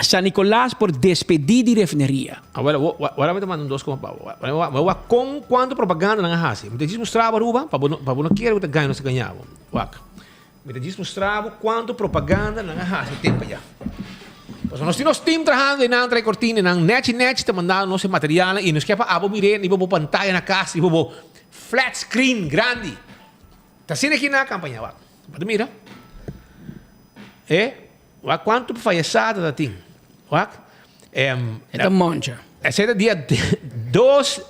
San Nicolás por despedir de refinaria. Agora eu te mando dois como eu com quanto propaganda não há. Me diz mostrava Aruba, para não querer que ganhe não se ganhava. Me diz mostrava quanto propaganda não há tempo já. Nós temos time trabalhando na outra cortina, na net te mandando nosso material e nos quer para abo mirar, e vou pantalla na casa, e vou flat screen grande. Tá sendo aqui na campanha, Pode mira. Quanto falhecada da tim? É monja. Esse é dia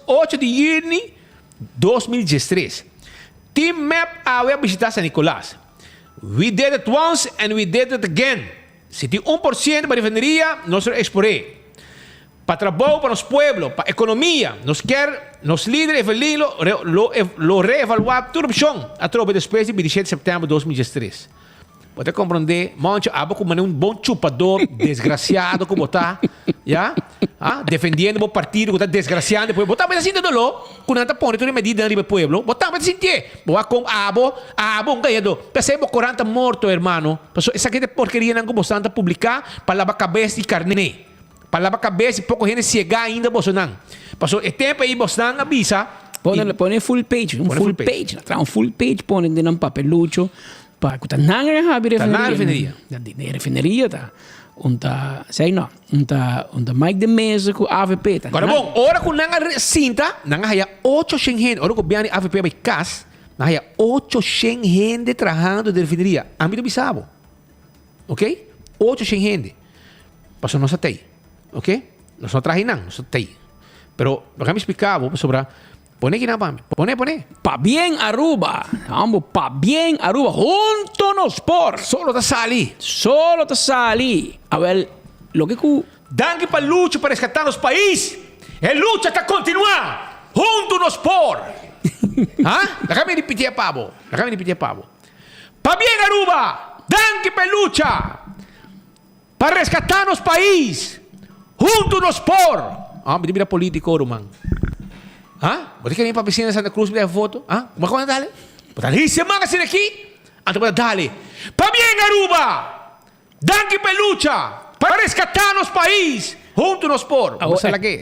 8 de junho de 2013. Team MEP a visitar San Nicolás. We did it once and we did it again. Se tem 1% para a refinaria, nós exportamos. Para trabalho, para os pueblos, para a economia, nos líderes evaluam, lo reevaluar toda a opção, a tropa depois de 27 de setembro de 2013. Pode compreender, monte, como um bom chupador, desgraciado como está, defendendo o partido que está desgraciado, depois botar mais assim de dolor, quando está pondo toda medida no pueblo, botar mais assim de, boa com um ganhador, percebe 40 mortos, hermano, essa aqui é porcaria não como está publicar, para lavar cabeça e carne, para lavar cabeça e pouco gente chegar ainda, Bolsonaro. Passou o tempo aí, Bolsonaro avisa. Põe full page, um full page, põe dentro um papelucho, para que não haja refinaria. Refinaria, tá? Sei não, mais de mês com a AVP. Agora, bom, hora que não há cinta, não há 800 gente, hora que o governo AVP vai casa, não há 800 gente trabalhando de refinaria. A mim não bisabo. Ok? 800 gente. Passou nossa TEI. Ok? Nós não trajamos, nossa TEI. Pero, lo que me explicava sobre... Pone aqui na PAM. Pone. Pa bien Aruba. Vamos, pa bien Aruba. Junto nos por. Solo te sali. A ver, lo que cu... Danke para lucha para rescatar los países. El lucha está continuar. Junto nos por. Déjame repetir, Pablo. Pa bien Aruba. Danke para lucha para rescatar los países. Junto nos por. Me mira político, Roman. Você quer ir para a piscina de Santa Cruz para foto? Como é que dale? Dale semana assim aqui. Então dale. Pa bien Aruba. Danke para lucha para rescatar nosso país. Junto nos por.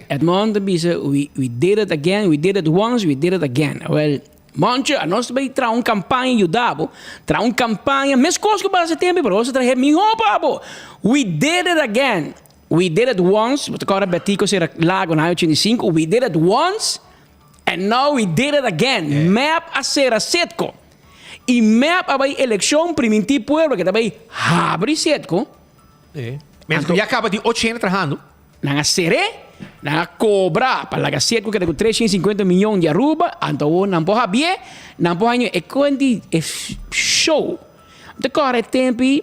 Edmond bisa, we did it again, we did it once, we did it again. Well, Monte, a nós também traz uma campanha ajudado, traz uma campanha, mesmo coisa que passa tempo, para você trazer melhor, pabo. We did it again. We did it once, but agora Betico será lago na 85, we did it once, and now we did it again. Map a ser a setco. E map a eleição primitiva pueblo, que também abre setco. Mas já acaba de 8 anos trabalhando. Nanga seré, nanga cobra para la setco que tem 350 milhões de aruba, então não pode haver, não pode é quando é show. De agora tempo, o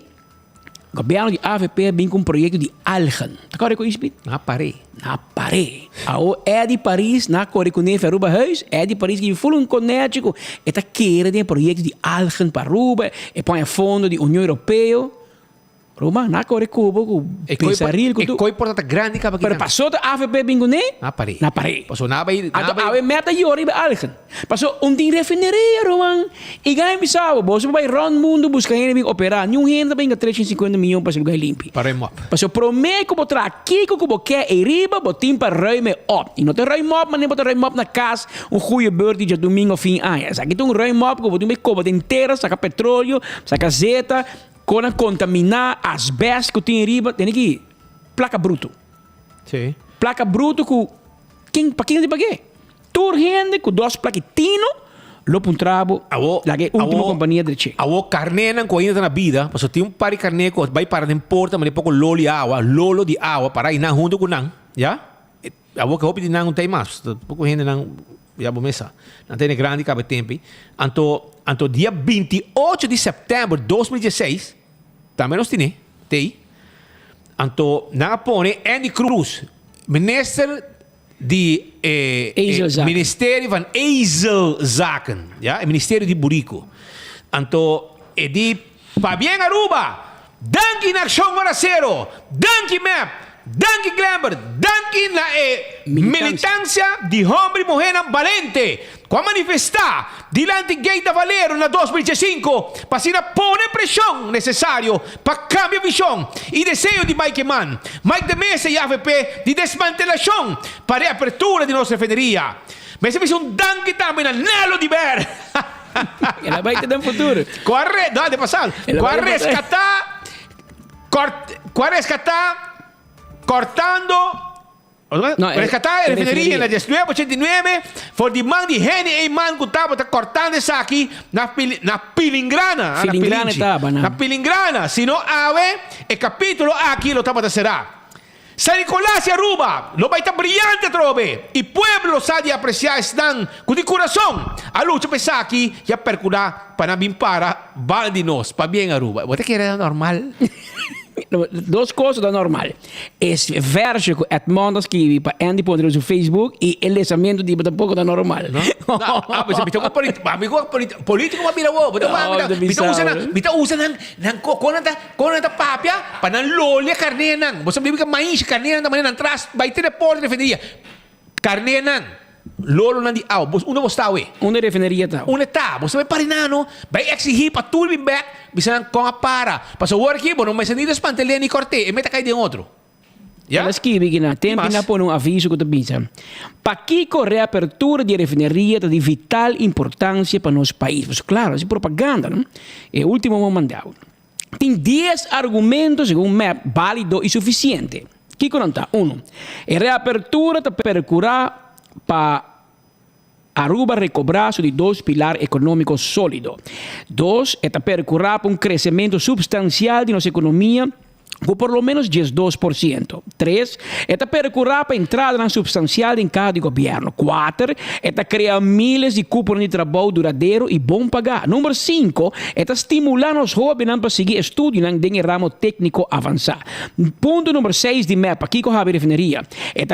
governo de AVP vem com um projeto de algen. De agora com isso, na parede. É de Paris, na Coreia com neve aruba huis, é de Paris que fulun conético, é tá querer de projeto de algen para aruba, e põe a fundo da União Europeia. Roma, na Coreia Cuba, com pensaril, com tudo. É importante grande que para passou da AVP bingoné? Na parede. Na parede. Passou na parede. A meta yori ba algen. Passou tem refineria, Roman. E ganha bisao, você vai round mundo buscar gente operar. Nenhum gente também 350 milhões para ser lugar limpo. Para remop. Passou promete que botar aqui que você quer e riba, botim para ruime op. E não tem ruime op, mas nem botar ruime op na casa, goeie beurt de domingo fim ano. Aqui tem ruime op, que botim coba inteira, saca petróleo, saca zeta. Quando contaminar asbesto que tem em riba, tem aqui placa bruto. Sim. Placa bruto para quem de paguei? Tur gente com 2 plaquetinos, lopo trabo, a última companhia de che. A carne não coinha na vida, porque tem par de carne que vai para nem porta, mas pouco lolo de água para ir na junto com não, já? A que hope de não tem mais, pouco gente não já vou mesa. Não tem grande cabe tempo. Anto dia 28 de setembro de 2016, também nós tem. Anto na pone Andy Cruz, ministro de Ministério van Ezelzaken, ja, Ministério de Burico. Anto di Fabián Aruba, danke na Action Maracero, danke Map. Danke Glamber, danke na militância de homem e mulher valente, com manifestar diante Gate da Valero na 2015 para se pôr pressão necessário para cambiar visão e desejo de Mike Mann, Mike de Mesa e AVP de desmantelação para a abertura de nossa refineria. Mas se um danke também na Nelo de Ver. Ela vai ter no futuro. Corre, dá de passar. Cortando rescatar a refineria na 1989 for the man de Henny e man que estava cortando isso aqui na Pilingrana. Na Pilingrana. Se não ave, o capítulo aqui lo estava a será. San Nicolás e Aruba, lo vai estar brilhante trove. E pueblo sabe apreciar estão com de coração. A luta pensar aqui e a percurar para não para Valdinos, para bem Aruba. Você quer era normal? 2 coisas da normal. Esse verso que Edmond escreve para Andy pôr no Facebook e o lançamento de um pouco da normal. Não, mas político mas mira wo, bita usa nang kona ta papia para não lolha carne nang. Você bibi ka mais carne nang maneira atrás, vai ter repórter de refineria. Carne nang lolo nang di aw, uno bostawe. Una refineria ta. Una ta, você vai parinano, vai exigir para tudo bem back, bisa nang konga para. Paso work aqui, não mais sanidas pantelen e corte, e meta cai de outro. Yeah? Ela escreve que na tempo na põe um aviso que te pensa. Para que correr a abertura de refineria é de vital importância para nosso país. Mas claro, é propaganda, não? É o último mandado. Tem 10 argumentos segundo MAP válido e suficiente. Que conta? 1. A reapertura te percurar para Aruba recobrar de 2 pilares econômicos sólidos. 2. É te percurar para crescimento substancial de nossa economia com por lo menos 12%. 3. É percurar para entrada substancial em cada governo. 4. É criar milhares de cupos de trabalho duradouro e bom pagar. Número 5. É estimular os jovens para seguir estudos em ramo técnico avançado. Ponto número 6 de MEP, aqui com a refineria, é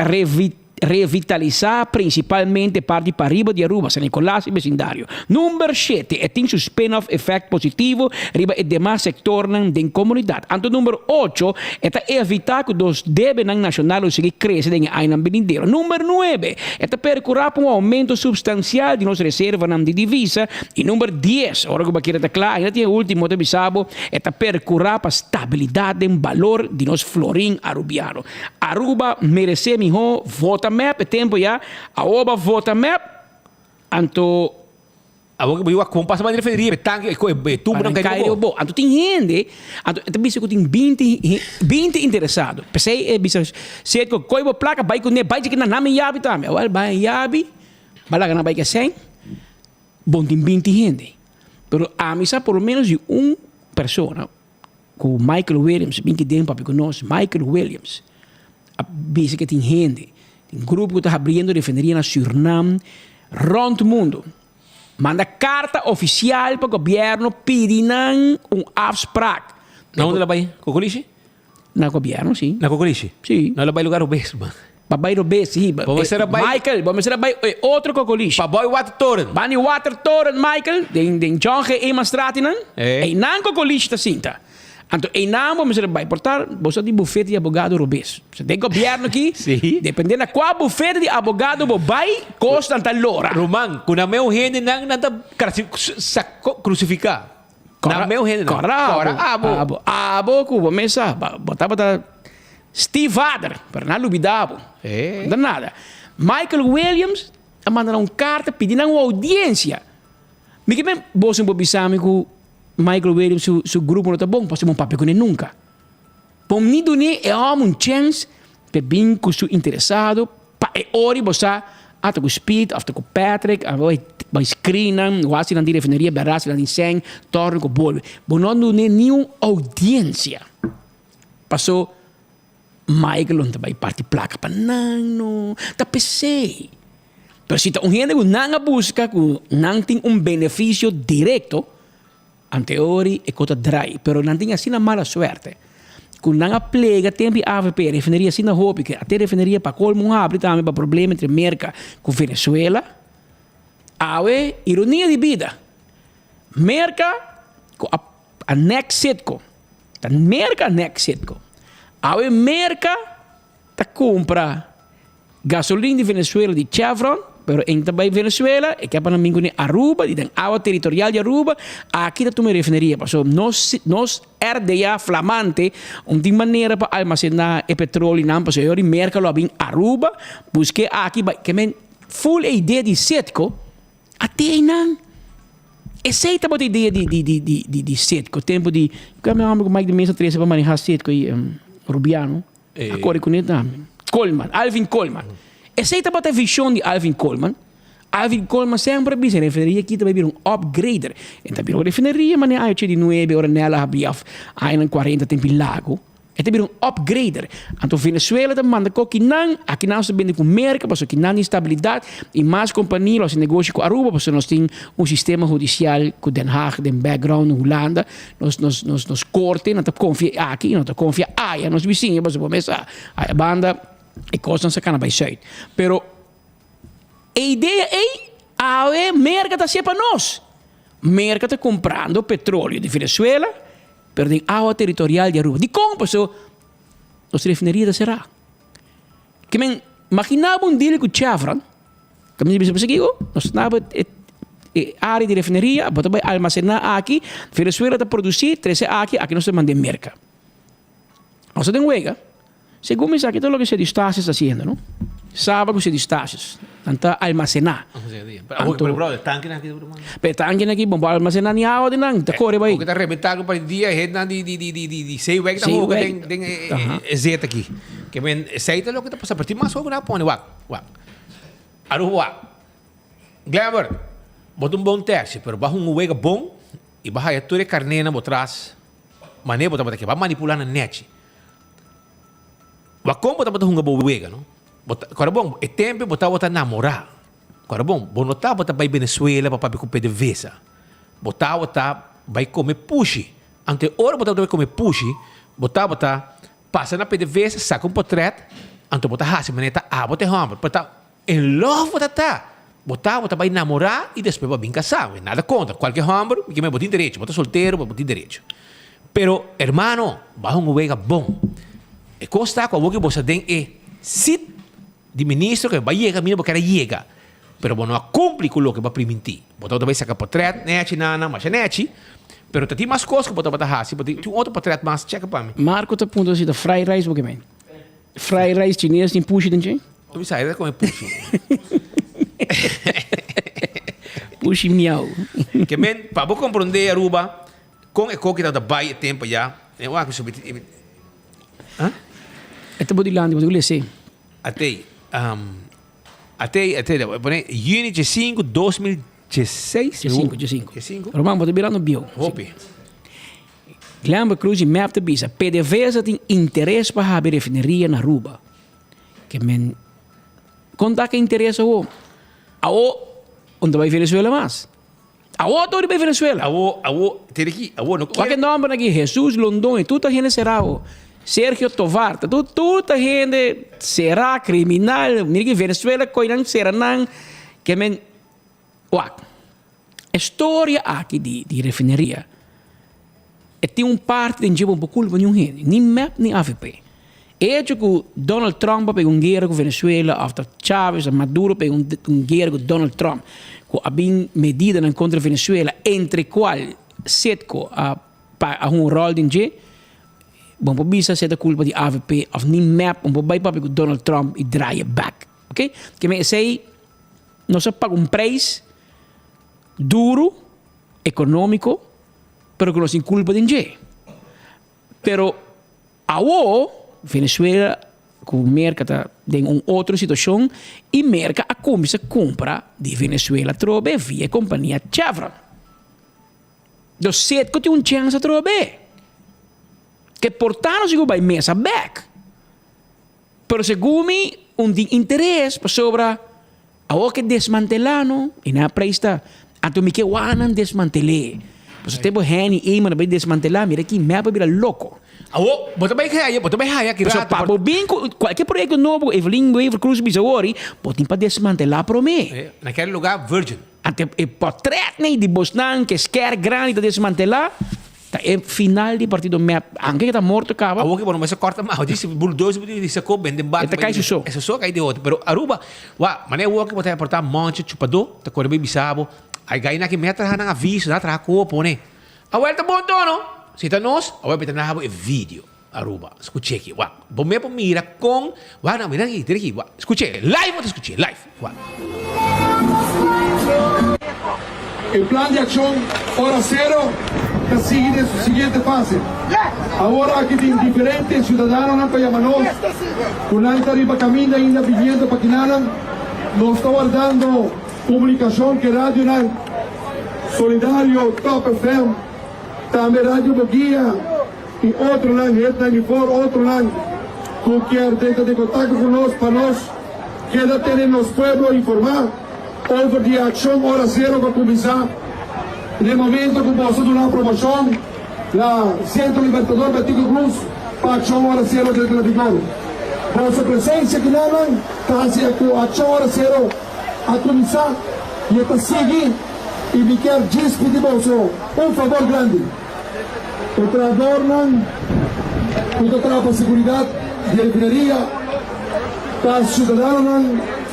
revitalizar principalmente parte para arriba de Aruba, San Nicolás e vecindário. Número 7, tem seu spin-off effect positivo riba e demais sector da comunidade. Anto número 8, é evitar que os debes nacionais seguir crescer em ano venidero. Número 9, é percurar para aumento substancial de nossa reserva de divisa. E número 10, ora que eu quero claro, ainda tem o último de bisabo, é percurar para estabilidade em valor de nosso florim arubiano. Aruba merece melhor vota map, é tempo já, a oba vota map, anto eu compassa a maneira federia, tu não quer ir bom. Anto tem gente, anto também se tem 20 interessados. Pensei é bisa se que coi placa vai com vai que na nome yabi também. Well, vai yabi, balaga na vai que sem. Bom tem 20 gente. Pero a misa por menos de persona com Michael Williams, bem que tem papi conosco, Michael Williams. A bisa que tem gente, tem grupo que está abrindo refinaria na Suriname, rond o mundo. Manda carta oficial para o governo pedindo afspraak. Na onde ela vai? Cocolixe? Na governo, sim. Na Cocolixe? Sim. Não, ela vai lugar obeso, mano. Papai obeso, sim. Michael, vamos ser outro Cocolixe. Papai Watertoren. Bani Watertoren, Michael. Den John G. Emastrati, não? E não Cocolixe está cinta. Então, em não vamos ser portar, você tem bufete de advogado obeso. Você tem governo aqui, dependendo de qual bufete de advogado vai, custa tanta lora. Roman, quando a meu gente não crucificar. Na meu gente não. Abo, Cuba, mesa, botava Steve Adler, para não duvidar. Não nada. Michael Williams, mandaram carta pedindo uma audiência. Me que bem, você não pode saber que Michael Williams, seu grupo não está bom, pode ser um papel com ele nunca. Para mim, é uma chance para bem com o interessado, para ori você até com o Speed, até com o Patrick, vai screenam, o assim não tem refinaria, berras, não tem sem, torna com o bolo. Mas não tem nenhuma audiência. Passou, Michael não vai partir placa para não, está pensei. Mas se tem gente que não busca, que não tem benefício direto, en teoria é coisa dry, pero não tem assim mala suerte. Quando não aplega tempo AVP, refineria assim na roupa, que até refineria para colmo abre também para problema entre Merca com Venezuela. Awe, ironia de vida. Merca com a next sitco. A Merca next sitco. Awe Merca ta compra gasolina de Venezuela de Chevron, pero em também Venezuela, e que para mim com Aruba, de água territorial de Aruba, aqui da tua refineria, passou nós RDA flamante, de maneira para armazenar o petróleo, não passou eu merca lá em Aruba, busquei aqui que men full ideia de setco, até não. Aceita a ideia de setco, tempo de que meu amigo Mike de Mesa 13 para manejar setco e Rubiano, agora com ele Coleman, Alvin Coleman. Aceita a visão de Alvin Coleman. Alvin Coleman sempre diz, a refineria aqui também vira upgrader. Então, vira uma refineria, mas não é de 9 horas nela, abrir aí 40 tempo lago. Então, vira upgrader. Então, Venezuela também manda que não, aqui não se vende com merca, porque aqui não tem estabilidade, e mais companhias, os negócios com Aruba, porque nós temos sistema judicial com Den Haag, den background, Holanda, nos corte, não confia aqui, não confia aí, nos vizinhos, porque começa a banda. E coisas não se vai sair. Pero a ideia é a merca está sempre para nós. Merca está comprando petróleo de Venezuela, pero tem água territorial de Aruba. De como passou? Nossa refineria será. Que men imaginava deal com Chevron. Que me disse que nós estava área de refineria, bota vai armazenar aqui, Venezuela está produzir, trazer aqui nós mandamos merca. Nós temos huega. Segundo isso aqui, todo o que se destaca está fazendo, não? Sábado se destaca, tanto armazenar. Pero brother, tanque aqui, pero tanque aqui, bom, armazenar nem água de não, tá corre vai. O que está arrebentado para o dia, é de 6 weeks, tá roupa tem zeta aqui. Que men, aceita o que está passando, partir mais fogo na põe, wak. Aruba, Glamour, bota bom teste, pero baja huega bom e baja toda a carne na trás. Mané bota aqui, vai manipular na net. Como bota hunga boega, não? Agora bom, é tempo bota namorar. Agora bom, não bota vai Venezuela para papi com PDVSA. Bota vai comer pushi. Ante hora bota vai comer pushi, bota passa na PDVSA, saca portrait, Anto bota hasi maneta bote hombre. Bota in love bota vai namorar e depois vai vir casar. Nada contra. Qualquer homem que me bote direito. Bota solteiro, bote direito. Pero, hermano, vai um uega bom. E consta com o que você tem sit de ministro que vai chegar, menino, porque era chega. Pero não cumpre com o que vai permitir. Bota vai sacar portrait, nete, nana, mas nete. Pero tem mais coisas que bota hasi. Tem outro portrait mais, checa para mim. Marco tá ponto assim da fried rice, porque man. Fried rice chinês tem push dentro. Tu me sai, como é push. Push miau. Que men, para você compreender Aruba, com o que está bem tempo já, eu acho que hã? É tudo de lá, de onde você? Até, pone Unity 5 2016. G5. Romano, vou te virar no bio. Hope. Lembra Cruz e map de bisa. PDVSA tem interesse para a refineria na Aruba. Que men, conta que interesse o onde vai Venezuela mais? Todo vai Venezuela. Tem aqui, não quer. Que nome aqui? Jesus London e toda a gente será Sergio Tovar, toda a gente será criminal. Mira Venezuela coinan será não que men, história aqui de refineria. E tem parte de um pouco culpa de gente, nem MEP nem AFP. Hecho que Donald Trump pegou guerra com Venezuela, after Chávez, Maduro pegou guerra com Donald Trump, que havia medida contra Venezuela, entre qual setco a rol de gente, bom para bisa ser a culpa de AFP, of nem MEP, para vai para Donald Trump e draai back, ok? Que me sei, nós pagamos preço duro, econômico, pero que nós culpa de gente. Pero Venezuela com o mercado tem uma outra situação e o mercado começa a comprar de Venezuela trobe via companhia Chevron. Então, se que tem uma chance trobe, que portanto se vai mesa back. Pero segundo me interesse sobre a que desmantelano e na presta a tu me que wanan desmantelar. Pues tempo Henny e mano vai desmantelar, mira aqui mapa vira louco. Bota bem que so papo bem qualquer projeto novo Evelyn Wave Cruz Bisawori, botem para desmantelar para mim. Naquele lugar virgin. Até o portrait nem de Bosnan que quer grande de desmantelar. É final de partido map, anche que tá morto acaba. Que bom, mas se corta mal, disse bulldozer disse co bem debate. Cai isso. Essa só cai de outro, pero Aruba, mané o que botar portar monte chupador, tá corre bem bisabo. Aí gai na que meta na aviso, na tra copo, né? A volta bom tono. Se tá nós, a volta na vídeo. Aruba, escute aqui. Bom me mira com, não, mira aqui, escute, live, escute, live. El plan de acción Hora Cero sigue en su siguiente fase. Ahora que diferentes ciudadanos han payamanos, con alta riba camina y la vivienda paquinana, nos está guardando publicación que Radio Solidario, Top FM, también Radio Boguía y otro otro cualquier de contacto con nosotros, para nos, quédate en los pueblos informar over de acción Hora Cero para comenzar. En el momento que vamos a dar una aprobación, la Centro Libertador Batico Cruz para acción Hora Cero del Clavicorno. Nuestra presencia que nada, casi acción Hora Cero a comenzar y esta sigue y me quer despedir un favor grande. El trabajador con toda la seguridad de refinería, para ciudadanos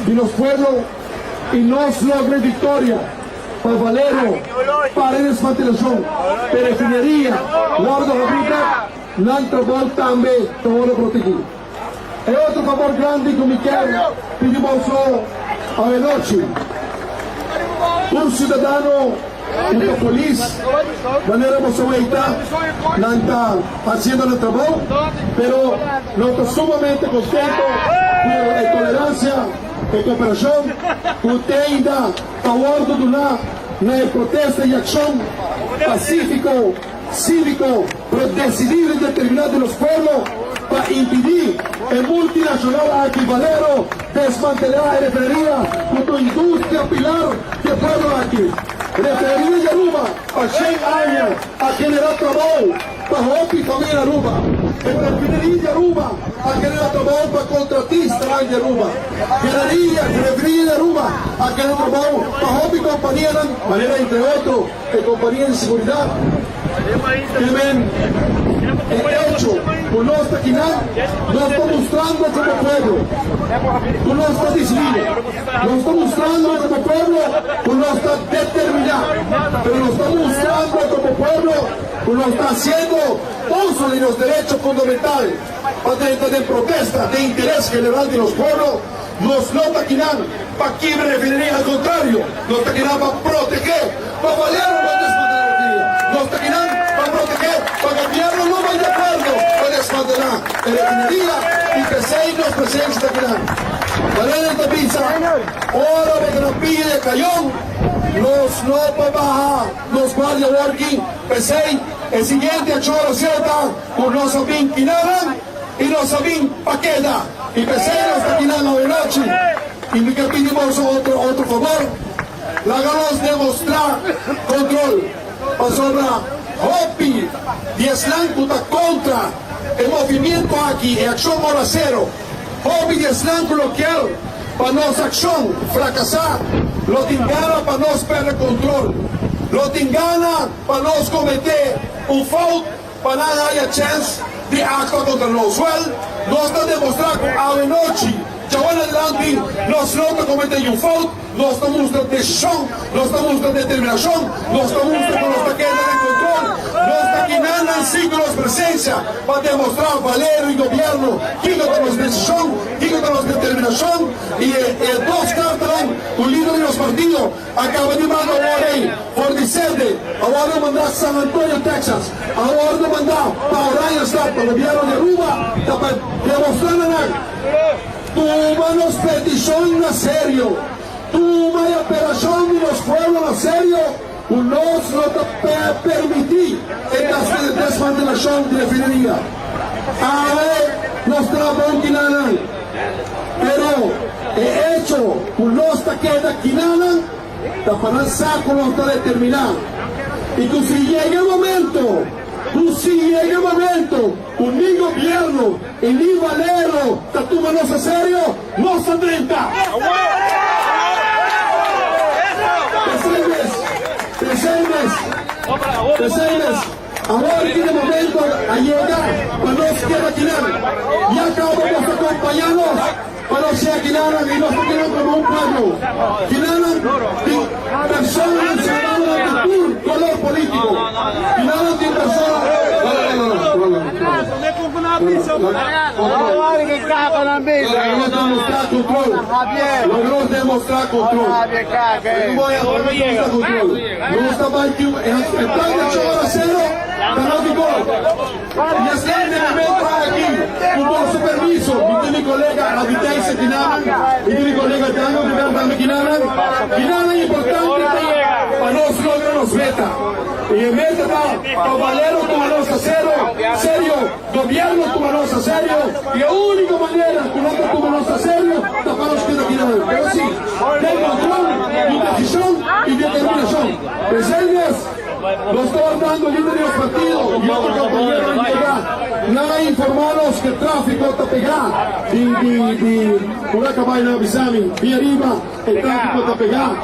de los pueblos y nos logre victoria. Para Valero, para desmantelación, para refinería, guarda la vida, Nantrabol también, todo lo protegido. E outro favor grande que me quer pedimos a noite. Um cidadão, uma polícia, maneira você vai estar, não está fazendo o trabalho, pero não está sumamente contento com a tolerância e cooperação que tem ainda a bordo do na protesta e ação pacífico, cívico, para decidir e determinar dos povos para impedir el multinacional aquí Valero desmantelar la refinería como industria pilar del pueblo aquí. Refinería de Aruba a 100 años a generar trabajo para Hopi y familia Aruba. E per refineria di Aruba, anche nella trovavo per contrattista di Aruba. Refineria di Aruba, anche nella trovavo per hobby compañía, manera entre otros, de compañía de seguridad. Que ven el hecho, con nuestra quinal, nos está mostrando como pueblo, con nuestra disciplina, nos está mostrando como pueblo, con nuestra determinación, pero nos está mostrando como pueblo, con nos está haciendo uso de los derechos fundamentales, de protesta, de interés general de los pueblos. Nos no taquinan para que refinería, al contrario, nos taquinan para proteger, para valer los desmantelar. Nos taquinan para proteger, para que el gobierno no vaya de acuerdo para desmantelar la refinería y que se nos presencia taquinan. Valera de pizza, ahora de que nos pide cayón, los no para bajar, los guardia working, pesei, el siguiente a chora cierta, con los abin quinaran y los abin paqueda. Y peseros taquinando de noche. Y me pedimos otro favor. La ganamos demostrar control. Pasora Hopi, Dieslan puta contra el movimiento aquí, el acción moracero. Hopi Dieslan local, para nuestra acción fracasar. Lo tingana para nos perder control. Lo tingana para nos cometer un fault, para nada haya chance de actuar contra nosotros. Nos está demostrando a la noche, ya van adelante, nos no cometen un fault, nos estamos mostrando decisión, nos estamos mostrando determinación, nos estamos mostrando nuestra queda de control, nos está quinando en siglos presencia para demostrar valero y gobierno, quién tenemos decisión, quién tenemos determinación, y el dos cartas, un líder de los partidos, acaba de mandar ahora por diciembre, ahora mandar San Antonio, Texas, ahora mandar para Orion State, para el gobierno de Aruba, demostrando tumanos petición en serio, tuma y operación de los pueblos en serio, nos no te permití esta desmantelación de refinería. Ahora nos traban quinanan, pero he hecho nuestra queda quinanan, para saco no está determinado. Y que si llega el momento, un mi gobierno y mi valero, tatúmanos a serio, no se atenta. Presentes, ahora tiene momento a llegar, para no se quede quinar. Ya acabamos de acompañarnos, para no se quinaran y no se quedan como un pueblo. Quinaran personas ciudadanas de color político. Quinaran de personas. Logró demostrar control. No estaba aquí. El plan de Chora Cero ganó vigor. Y es que en el momento aquí, con su permiso, mi colega Abitay Setinaman y mi colega Tango de Quinaran, Quinaran es importante para nos lograr los meta. Y en meta para Valero tomarnos a serio, gobierno tomarnos a serio, y la única manera que no tomarnos a serio, taparnos que no quieran. Pero sí, de control, de decisión y de determinación. Presentes, nos está dando el líder de los partidos y otro compañero en llegar. Nada informados que el tráfico está pegado. Por acá vaina Bisami, y arriba el tráfico está pegado.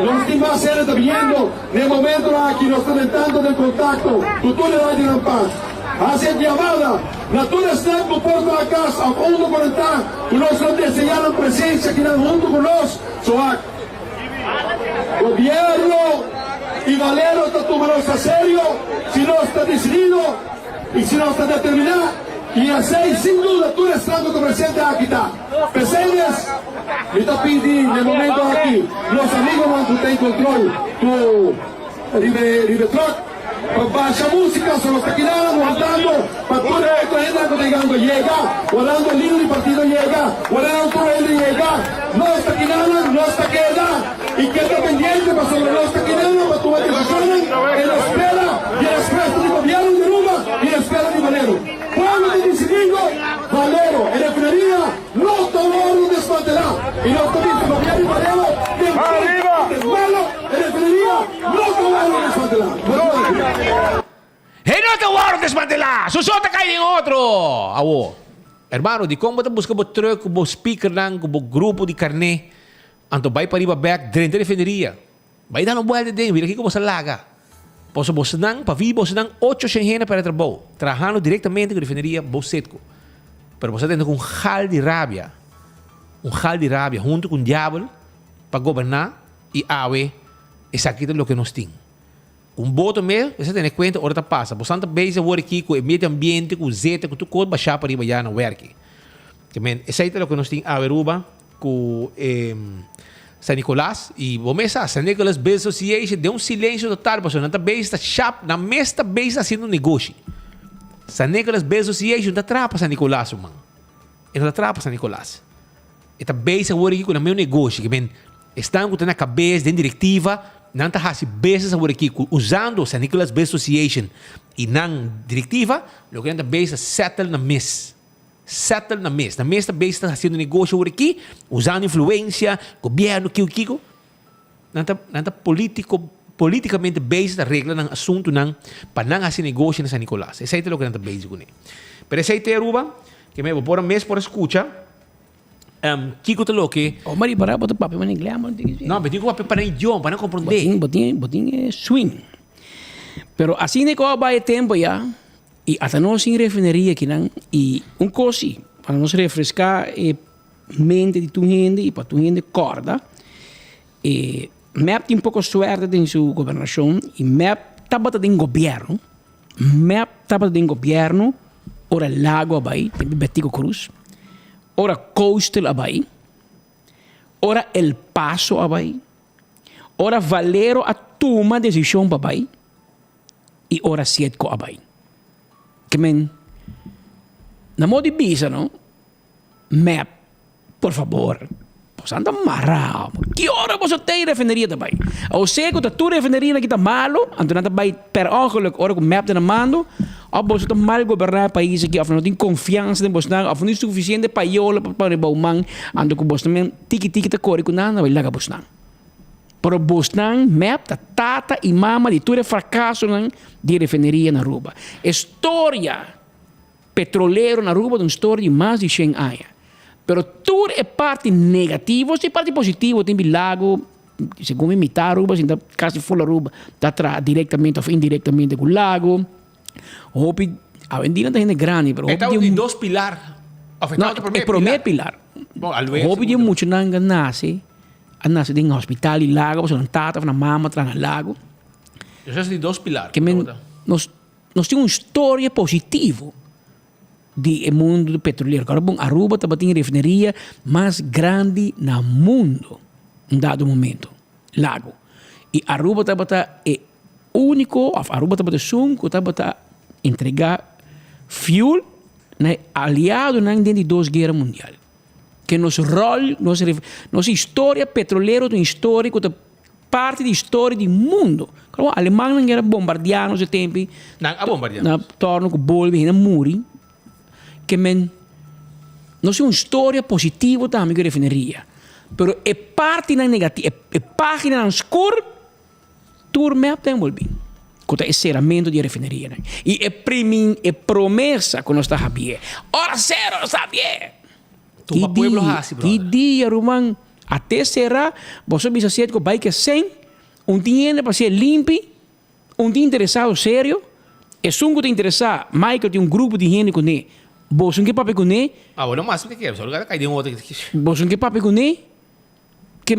Los que más se están viendo, de momento aquí nos están entrando del contacto. Tú le das de paz. Hace llamada, la tuya está por porta la casa, a fondo por entrar, y nos están deseando presencia aquí junto con los SOAC. Gobierno y Valero está tomando a serio, si no está decidido y si no está determinado, y así sin duda tú eres tanto que presente aquí está. Presentes, me está pidiendo de momento aquí, los amigos van a tener control, tu Ribetroc, baixa música, son los taquinados, montando, para toda esta gente llegando, llega, volando el líder del partido llega, volando todo el llega, no está taquinados, no está queda, y queda pendiente para sobre los taquinados, para tu decisión, en la espera, y en la espera de gobierno de Aruba, y en la espera de Valero. Pueblo de Disciplino, Valero, en la refinería, no tomó desmantelar, y no tomó gobierno y Valero, de malo, en la refinería, no tomó desmantelar. no te voy a desmantelar. Susota cae en otro. Awo. Hermano, di como te busca bo truck, bo speaker lang, bo grupo de carne. Anto vai para riba back, dentro de defenderia. Vai dar uma vuelta dentro, vira aqui como se laga. Posso você não, para vir você não 8 semanas para trabalhar, trabalhando diretamente com a defenderia, bosetco. Pero você tem um hal de rabia, junto com o diabo, para governar e awe, isso aqui é o que nós temos. Voto mesmo, você tem em conta, hora tá passa. Você não base o aqui com o meio ambiente, com o zeta, com tudo, baixar para riba já no work. Isso aí é o que nós temos a Aruba, com San Nicolás e vamos pensar, San Nicolás Business Association deu silêncio total, pessoal. Na base está chap, na mesma base está sendo negócio. San Nicolás Business Association está atrapa San Nicolás, mano. Ele está atrapa San Nicolás. Esta base agora aqui com o meu negócio, que estão com na cabeça da diretiva, não está fazendo business agora aqui usando San Nicolás Business Association e não diretiva, o que a base settle na mesa. Settle na mesa. Na mesa base está fazendo negócio por aqui, usando influência, governo, Kiko. Não está politicamente base da regra ng assunto ng para não fazer negócio na San Nicolás. Esse aí é o que não está base com ele. Pero esse aí é Aruba, que me vou pôr mês por escuta. Kiko te lo que... Oh, mari para botar papel em inglês, mano. Não, mas digo papel para idioma, para não compreender. Botinho é swing. Pero assim de como vai tempo já, e até nós em refineria aqui não, e coisa para nós refrescar a mente de tu gente e para tu gente corda, e MEP tem pouco sorte em sua governação, e MEP estava em governo, ora Lago abai, tem Betico Cruz, ora Coastal abai, ora El Paso abai, ora Valero a toma decisão abai, e ora Sietco abai. Que na modo de bisa, não? MEP, por favor, você anda amarrado. Que hora você tem refineria também? Ou seja, que tu refineria aqui está malo, então não vai per ongeluk, hora que o MEP está mando, ou você está mal governar o país aqui, ou não tem confiança em você, ou não é suficiente paiola para o man, então que você também tiki-tiki está corre com nada, vai lá você não. Pero Bosnan, MEP, tata e mama de tudo fracasso de refineria na Aruba. História petroleiro na Aruba é uma história de mais de 100 anos. Pero tudo é parte negativa, e parte positiva. Tem lago, segundo imitar Aruba, se quase fora Aruba, está diretamente ou indiretamente com o lago. Hope, a vendida é grande, pero então tem 2 pilares. Não, é o primeiro pilar. Hope de muito não nasce. Nasce em hospital e lago, você não está na mama, está no lago. Isso é de 2 pilares. Que nós temos uma história positiva do mundo petroleiro. Agora, bom, Aruba tem a refineria mais grande no mundo, em dado momento, lago. E Aruba é único, Aruba está entregar fuel aliado dentro de 2 guerras mundiais. Que nosso rol, nossa história petroleira é uma história que é parte da história do mundo. A Alemanha era bombardeada no tempo. Não, bombardeada. Na torno com bolve, na muri. Que nós é uma história positiva também que refineria. Mas é parte na negativa, é página na escura, tudo mesmo tem bolve. Que é encerramento de refineria. E é promessa que nós está sabendo. Hora zero, nós sabemos. Que dia, Roman, até será, você bisa ser que vai que sem, dinheiro para ser limpo, dia interessado sério, e se te interessar, Michael tem grupo de gente com ele, você que papai com ele? Não mais que é, só lugar cai de outro. Você que papai com ele? Que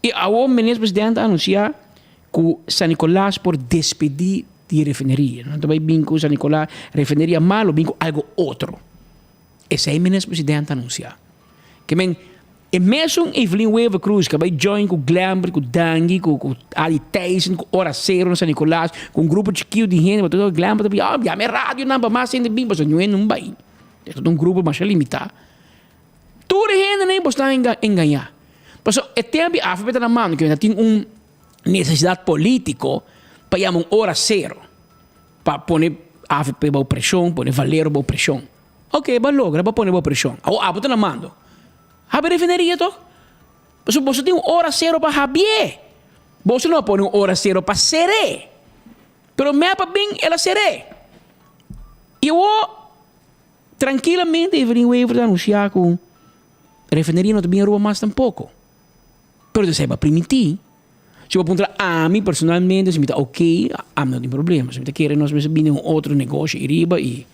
e o ministro presidente anunciar que San Nicolás por despedir de refineria, não vai vir com San Nicolás, refineria malo, vir com algo outro. Esse aí o ministro presidente anunciar. Que é mesmo Evelyn Weaver Cruz, que vai join com o Glamber, com o Dangui, com Ali Tyson, com o Hora Zero, no San Nicolás, com um grupo chiquinho de gente, mas todo o Glamber também, já me rádio, não, mas ainda bem, mas não vai. É todo um grupo mais limitado. Toda a gente nem pode enganar. Mas é tempo, a FP na mão, que ainda tem uma necessidade política para chamar Hora Zero, para pôr a FP para pressão, pôr Valero para pressão. Ok, vai logo, vai pôr pressão. Bota na mão. Habe refineria, toh? Você tem Hora Zero para Javier. Você não põe Hora Zero para Seré. Pero me para bem ela Seré. Eu tranquilamente deveria anunciar que a refineria não também rouba mais tampouco. Pero você vai permitir. Se eu apontar a mim personalmente, se me está ok, não tem problema. Se me está querendo, nós vamos vir um outro negócio e riba e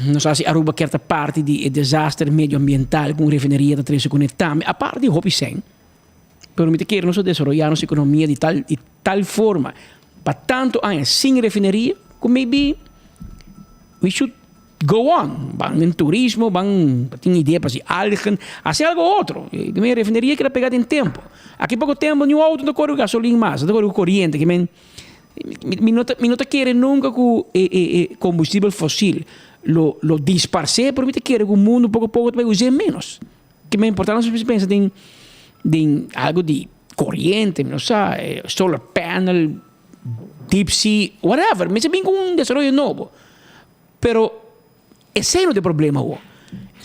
não sei se Aruba quer parte de desastre medioambiental com a refineria da três conectar, a parte de hobby sem. Pero me está querendo nós desenvolver nossa economia de tal forma para tanto anos sem refineria, que maybe we should go on. Van en turismo, tem ideia para se algen, fazer algo outro. A minha refineria que era pegada em tempo. Aqui pouco tempo, nenhum auto não corre gasolina mais, não corre corrente. Me não quer nunca com combustível fóssil. Lo disparcer, pero me quer que o mundo pouco a pouco vai usar menos. Que é importante, você pensa em algo de corrente, não sei, solar panel, deep sea, whatever. Mas é bem com um desenvolvimento novo. Pero esse não é o problema. O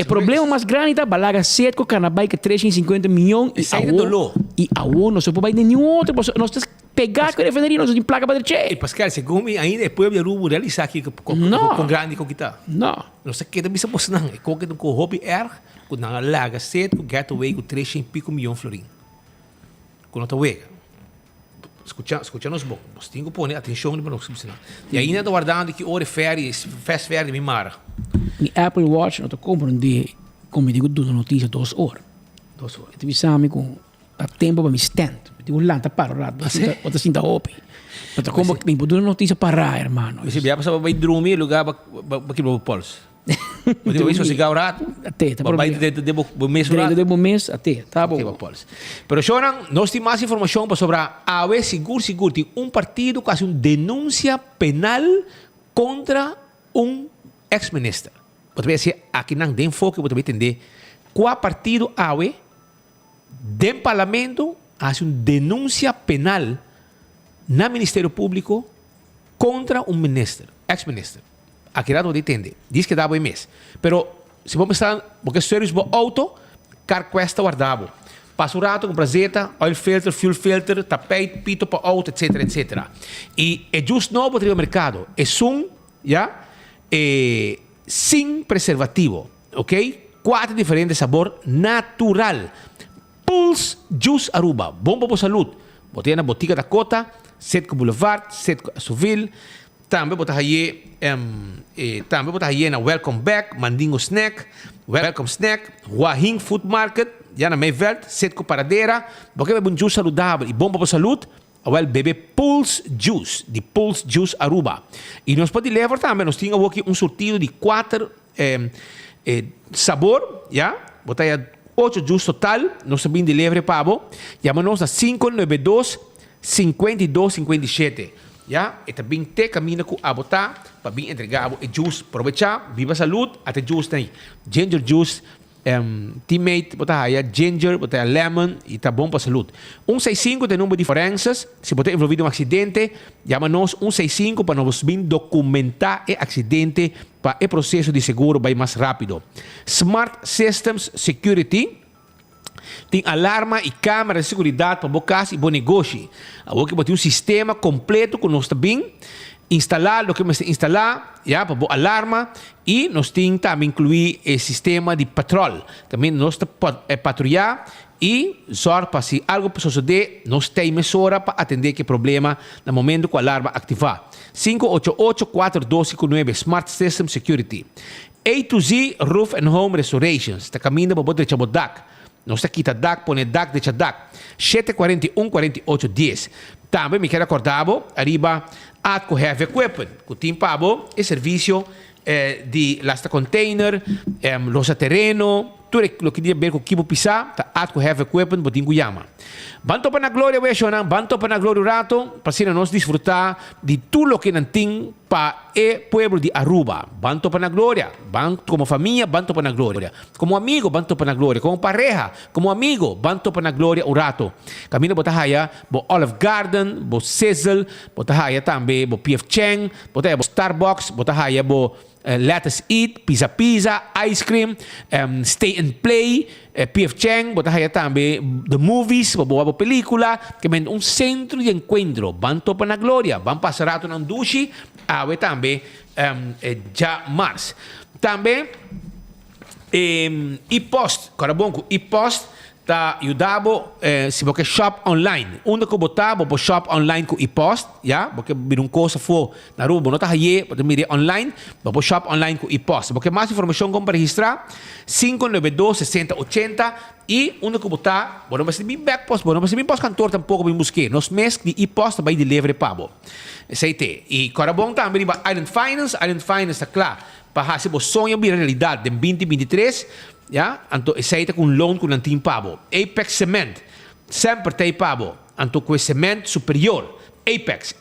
problema mais grande é balaga cedo com Canadá que 350 milhões e a ONU não se pode nenhum outro. Nós temos que pegar a refineria, nós temos placa para dizer. E Pascal, segundo mim, ainda depois de Aruba realizar aqui com grande com que está. Não. Não sei o que também se pode não. Com que com hobby com na laga cedo com gateway com 300 e pico milhões florim. Com outra wega. Escucha-nos bom. Nós temos que pôr atenção para nós. E ainda estou guardando que hora férias, fast férias de Mimara. Mi Apple Watch não te compram de, como eu digo, de notícia 2 horas. 2 horas. Eu te com a tempo para me stand. Eu digo, lá, para o lado. Outra cinta open. Eu te compro que me pôr notícia para irmão. Se vier para ir dormir, lugar para que o pulso. Mas eu vejo se rato. Até, tá vai de mês rato. De mês até, tá bom. Pero Shonan, nós temos mais informação sobre a AOE seguro tem um partido que faz uma denúncia penal contra um ex-ministro. Você vai dizer, aqui não tem foco, você vai entender qual partido AOE do parlamento faz uma denúncia penal no Ministério Público contra um ministro, ex-ministro. Aqui não entende. Diz que dá bom mês. Pero se vamos estar, porque serviço do auto, car cuesta guardado. Passa o rato com prazeta, oil filter, fuel filter, tapete, pito para auto, etc. E é justo novo para o mercado. É sem preservativo, ok? 4 diferentes sabor natural. Pulse Juice Aruba, bom para a saúde. Botei na botica da Cota, Setco Boulevard, Setco Asuville. Também botar aí na Welcome Back, Mandingo Snack, Welcome Snack, Wahing Food Market, já na Meiveld, Setco Paradeira, porque é um juice saudável e bom para a saúde. Well, bebe Pulse Juice, de Pulse Juice Aruba. E nós podemos levar também, nós tínhamos aqui um sortido de 4 sabor, já? Botar aí 8 juice total, nós também de livre pavo. Chama-nos a 592-5257. Já? E também te caminha com a botar, para bem entregar o juice, aproveitar, viva saúde, até juice tem ginger juice, teammate, botar aí ginger, botar aí lemon e tá bom para a saúde. 165 tem número de diferenças. Se você envolvido em um acidente, chama-nos 165 para nós bem documentar o acidente para o processo de seguro vai mais rápido. Smart Systems Security tem alarma e câmera de segurança para bocas e bom negócio. Agora que tem um sistema completo que nós também instalar, o que nós instalar, já, para boa alarma e nós temos também incluir o sistema de patrol. Também nós patrulhar e só para se algo suceder, nós temos hora para atender que problema no momento que a alarma ativar. 588-4259 Smart System Security. A to Z Roof and Home Restorations. Está caminhando para botar o DAC. Nós está aqui, DAC, põe DAC, deixa DAC. 741-4810. Também me quero acordar, arriba, Atco Heavy Equipment. Que tem para o serviço de lasta container, losa terreno, tudo o que tem a ver com o equipo pisar, tá Atco Heavy Equipment, botinho Guyama. Banto para a glória, Weishonan, banto para a glória rato, para nós desfrutar de tudo o que não tem para o pueblo de Aruba. Banto para a glória, banto como família, banto para a glória. Como amigo, banto para a glória. Como pareja, como amigo, banto para a glória o rato. Camino botar aí, bo Olive Garden, bo Sizzle, botar aí também, bo P.F. Chang, botar aí bo Starbucks, botar aí bo Let Us Eat, Pizza, Ice Cream, Stay and Play, P.F. Chang, botar aí também The Movies, boa película, que é um centro de encontro, banto para a glória, vamos passar rato na duche, também já março. Também, e-post, carabonco, e-post, tá ajudando se você shop online. Onde que botar, você shop online com e-post, já? Porque vir coisa for na rua, não tá aí, você mira online, você shop online com e-post. Porque mais informação como para registrar, 592-6080 e onde que botar, você não vai ser bem backpost, você não vai ser bem post cantor tampoco bem busque. Nos meses de e-post vai delivery para você. Esse aí. E carabonco também vai Island Finance tá claro, para se você sonha bem realidade de 2023, ja, anto isaita com loan com nantim pabo. Apex Cement, sempre tem pabo. Anto com cement superior. Apex,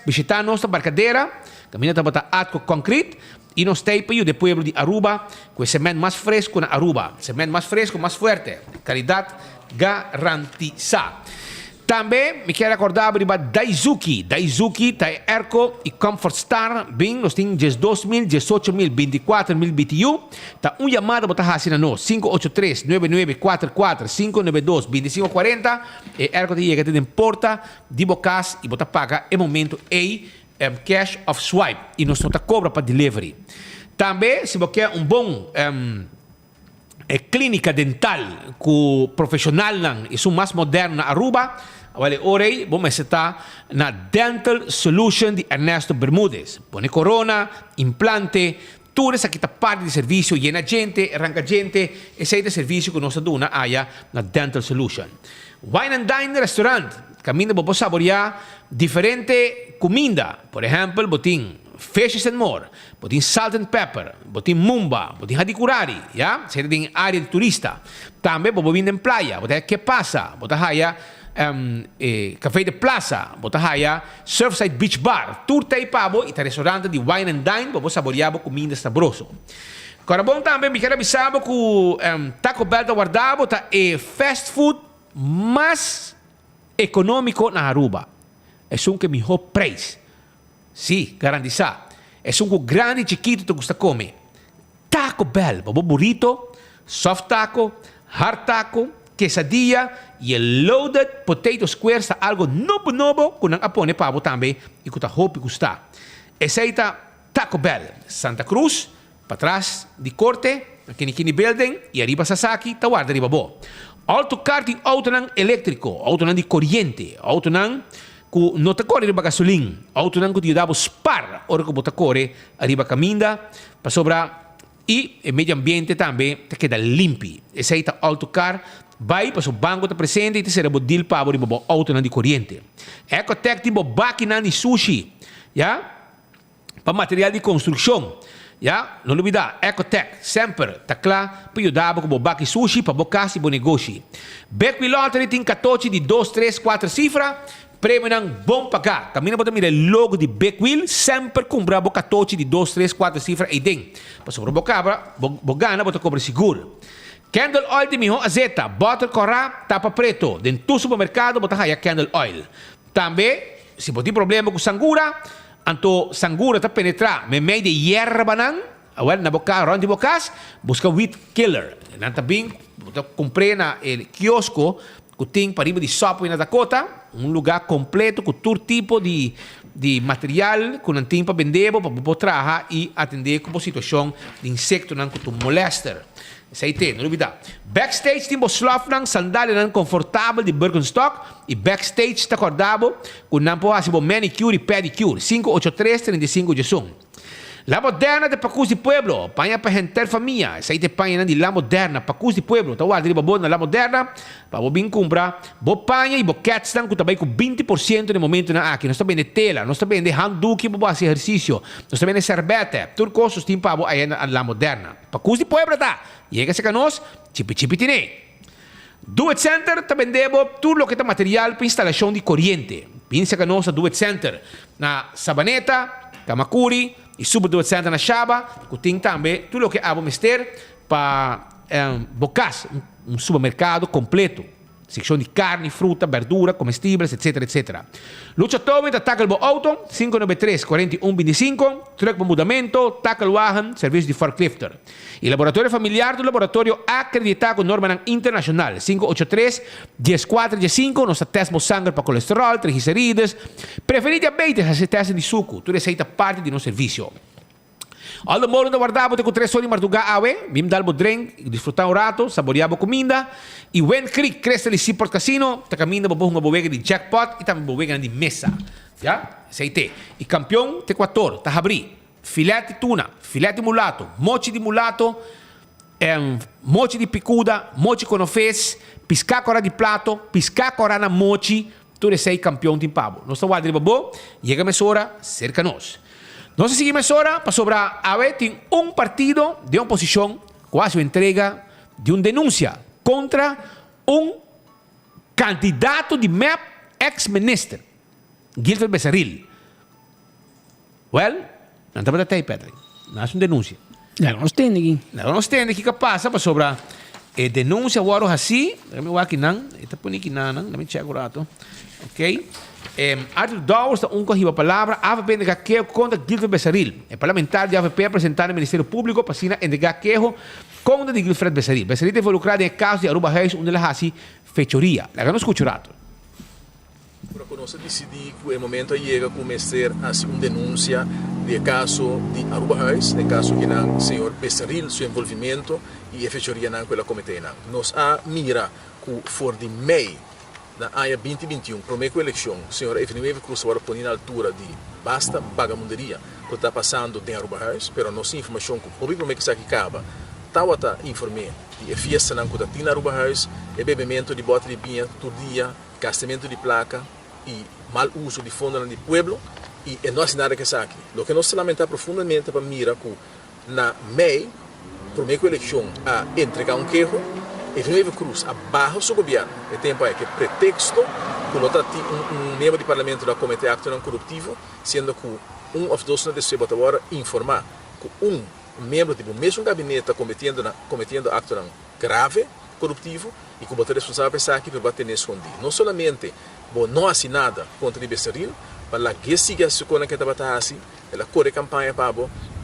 visita nossa barcadeira, caminha para botar atco concrete e nos tem para de pueblo de Aruba, com cement mais fresco na Aruba. Cement mais fresco, mais forte. Qualidade garantizada. Também me quero acordar de Daisuki. Daisuki tá Erco e Comfort Star. Bem, nós temos 12.000, 18.000, 24.000 BTU. Tá chamada para botar na nós. 583-9944, 592-2540. E Erco te chega de porta, de bocas e botar paga em momento cash of swipe. E nós não cobra para delivery. Também, se você quer bom clínica dental com profissional e são mais moderno na Aruba, orei, vamos estar na Dental Solution de Ernesto Bermúdez. Põe corona, implante, tudo isso aqui está parte de serviço, llena gente, arranca gente, esse é o serviço que nós damos na Dental Solution. Wine and Dine Restaurant, caminho para saborear diferente comida. Por exemplo, botim Fishes and More, botim Salt and Pepper, botim Mumba, botim Hadikurari, ya? Você tem área de turista. Também botim em praia, botim Que Pasa, botim Café de Plaza, botim Surfside Beach Bar, turta e pabo e restaurante de Wine and Dine, para saborear comida saboroso. Agora bom também me quero avisar que Taco Bell da guardado é fast food mais econômico na Aruba. É que melhor preço. Sim, garantizado. É grande e chiquito que você come. Taco Bell, burrito, soft taco, hard taco, quesadilla e loaded potato squares, algo novo que não apone pavo também e que hope custa. Esse aí Taco Bell, Santa Cruz, para trás de corte, aqui no building, e arriba Sasaki, tá guarda arriba bo. Autocar tem auto elétrico, auto de corrente, auto que não te corre arriba gasolina, auto que te dá spar, ora que você corre arriba caminda, para sobrar, e o meio ambiente também te queda limpo. Esse aí autocar, vai para o banco te presente e te será bodil para arriba bo auto de corrente. Ecotec tipo máquina de sushi, já? Para material de construção. Ja, não olvidar, Ecotec, sempre, tá claro, para ajudar com o baki sushi, para bocar e bom negócio. Beckwith Lottery tem 14 de 2, 3, 4 cifras, prêmio não bom pagar. Caminha para mirar logo de Beckwith, sempre comprar 14 de 2, 3, 4 cifras e tem. Para sobre bocar, bogana, você cobra seguro. Candle Oil de miho azeta, butter corá, tapa preto. Dentro do supermercado, você tem Candle Oil. Também, se você tem problema com sangura, anto sangura ta penetra me meio de hierba nan na boca ronde bocas busca weed killer nan também comprei na el kiosco que tem para de sopa na Dakota lugar completo com todo tipo de material que não tem para vender para poder trabalhar e atender com a situação de insecto nan que tu molester. Isso aí tem, não olvidar. Backstage tem slof ng sandália ng confortável de Birkenstock e backstage está acordado com não pode manicure e pedicure 583-35-11. La Moderna de Pacus de Pueblo, panha para gente família. Isso aí tem panha de La Moderna, Pacus de Pueblo. Tá guarda de babon na La Moderna, para o bem comprar, bo panha e bo cats estão com também com 20% no momento na aqui. Nós também de tela, nós também de handuk para fazer exercício, nós também de serbete, tudo coisas tem para aí na La Moderna. Pacus de Pueblo tá. Llega-se a nós, chipi tine. Do It Center também debo tudo o que é material para instalação de corrente. Pinsa que nós a Do It Center na Sabaneta, Kamakuri e sub Do It Center na Chaba, que tem também tudo o que é mister para bocas, supermercado completo. Secção de carne, fruta, verdura, comestíveis, etc, etc. Lucha Tobin, tackle bo auto, 593-4125, truck para mudamento, tackle wagen, serviço de forklifter. E laboratório familiar do laboratório acreditado com norma internacional, 583-14-15, nossa teste de sangue para colesterol, triglicerides, preferir diabetes, esse teste de suco, tudo aceita parte de nosso serviço. Al moro de guardar bote com 3 horas martuga awe, bim dal bo drink, disfrutar um rato, saborear bo comida, e when creek cresta de Seaport Casino, ta caminha bo uma bovega de jackpot e também bovega de mesa. Já? Seite. E campeão te 4, ta abri. Filete de tuna, filete de mulato, mochi de mulato, mochi de picuda, mochi com ofes, piscacora de plato, piscacora na mochi, tu sei campeão de pavo. Nós estamos guardando babo, chega a mesora, cerca nós. Nós seguimos agora para sobrar a ver tem partido de oposição quase entrega de uma denúncia contra candidato de MEP ex-minister, Gilbert Becerril. Well, não está para ter, Pedro. Não é uma denúncia. Não tem aqui. Não tem aqui que passa para sobrar denúncia agora assim. Eu vou aqui não, está por aqui não, me chegar agora, ok? Arthur Dawes, corriba a palavra, a AVP de queijo contra Gilbert Becerril. O parlamentar de AVP apresentar no Ministério Público para assinar em queijo contra de Gilbert Becerril. Becerril é involucrado em caso de Aruba Reis, onde ele faz fechoria. Lá não escuta o rato. Para nós decidir que o momento chega a começar a uma denúncia de caso de Aruba Reis, de caso que o senhor Becerril, seu envolvimento e a fechoria naquela comitê. Nós a mira que for de MEI na área 2021, promete a eleição, o senhor Efraim Cruz agora põe na altura de basta vagabunderia que está passando em Aruba Reis, mas nossa informação que o público promete que acaba, está informando de fiesta na que está na Aruba Reis, é bebimento de bota de vinha todo dia, gastamento de placa e mal uso de fundo do pueblo, e não é nada que está aqui. O que nós lamentamos profundamente para mira que na MEI, promete a eleição a entregar queijo, Efraim Cruz abarra o seu governo. O tempo é que pretexto colocar membro do parlamento da Comitê Acto Não Corruptivo, sendo que of dois não deve agora informar que membro do mesmo gabinete cometendo acto não grave, corruptivo, e que o responsável pensar aqui para bater nesse escondido. Não somente não assinada contra o Becerril, mas a que siga a sua que está assim, ela corre campanha para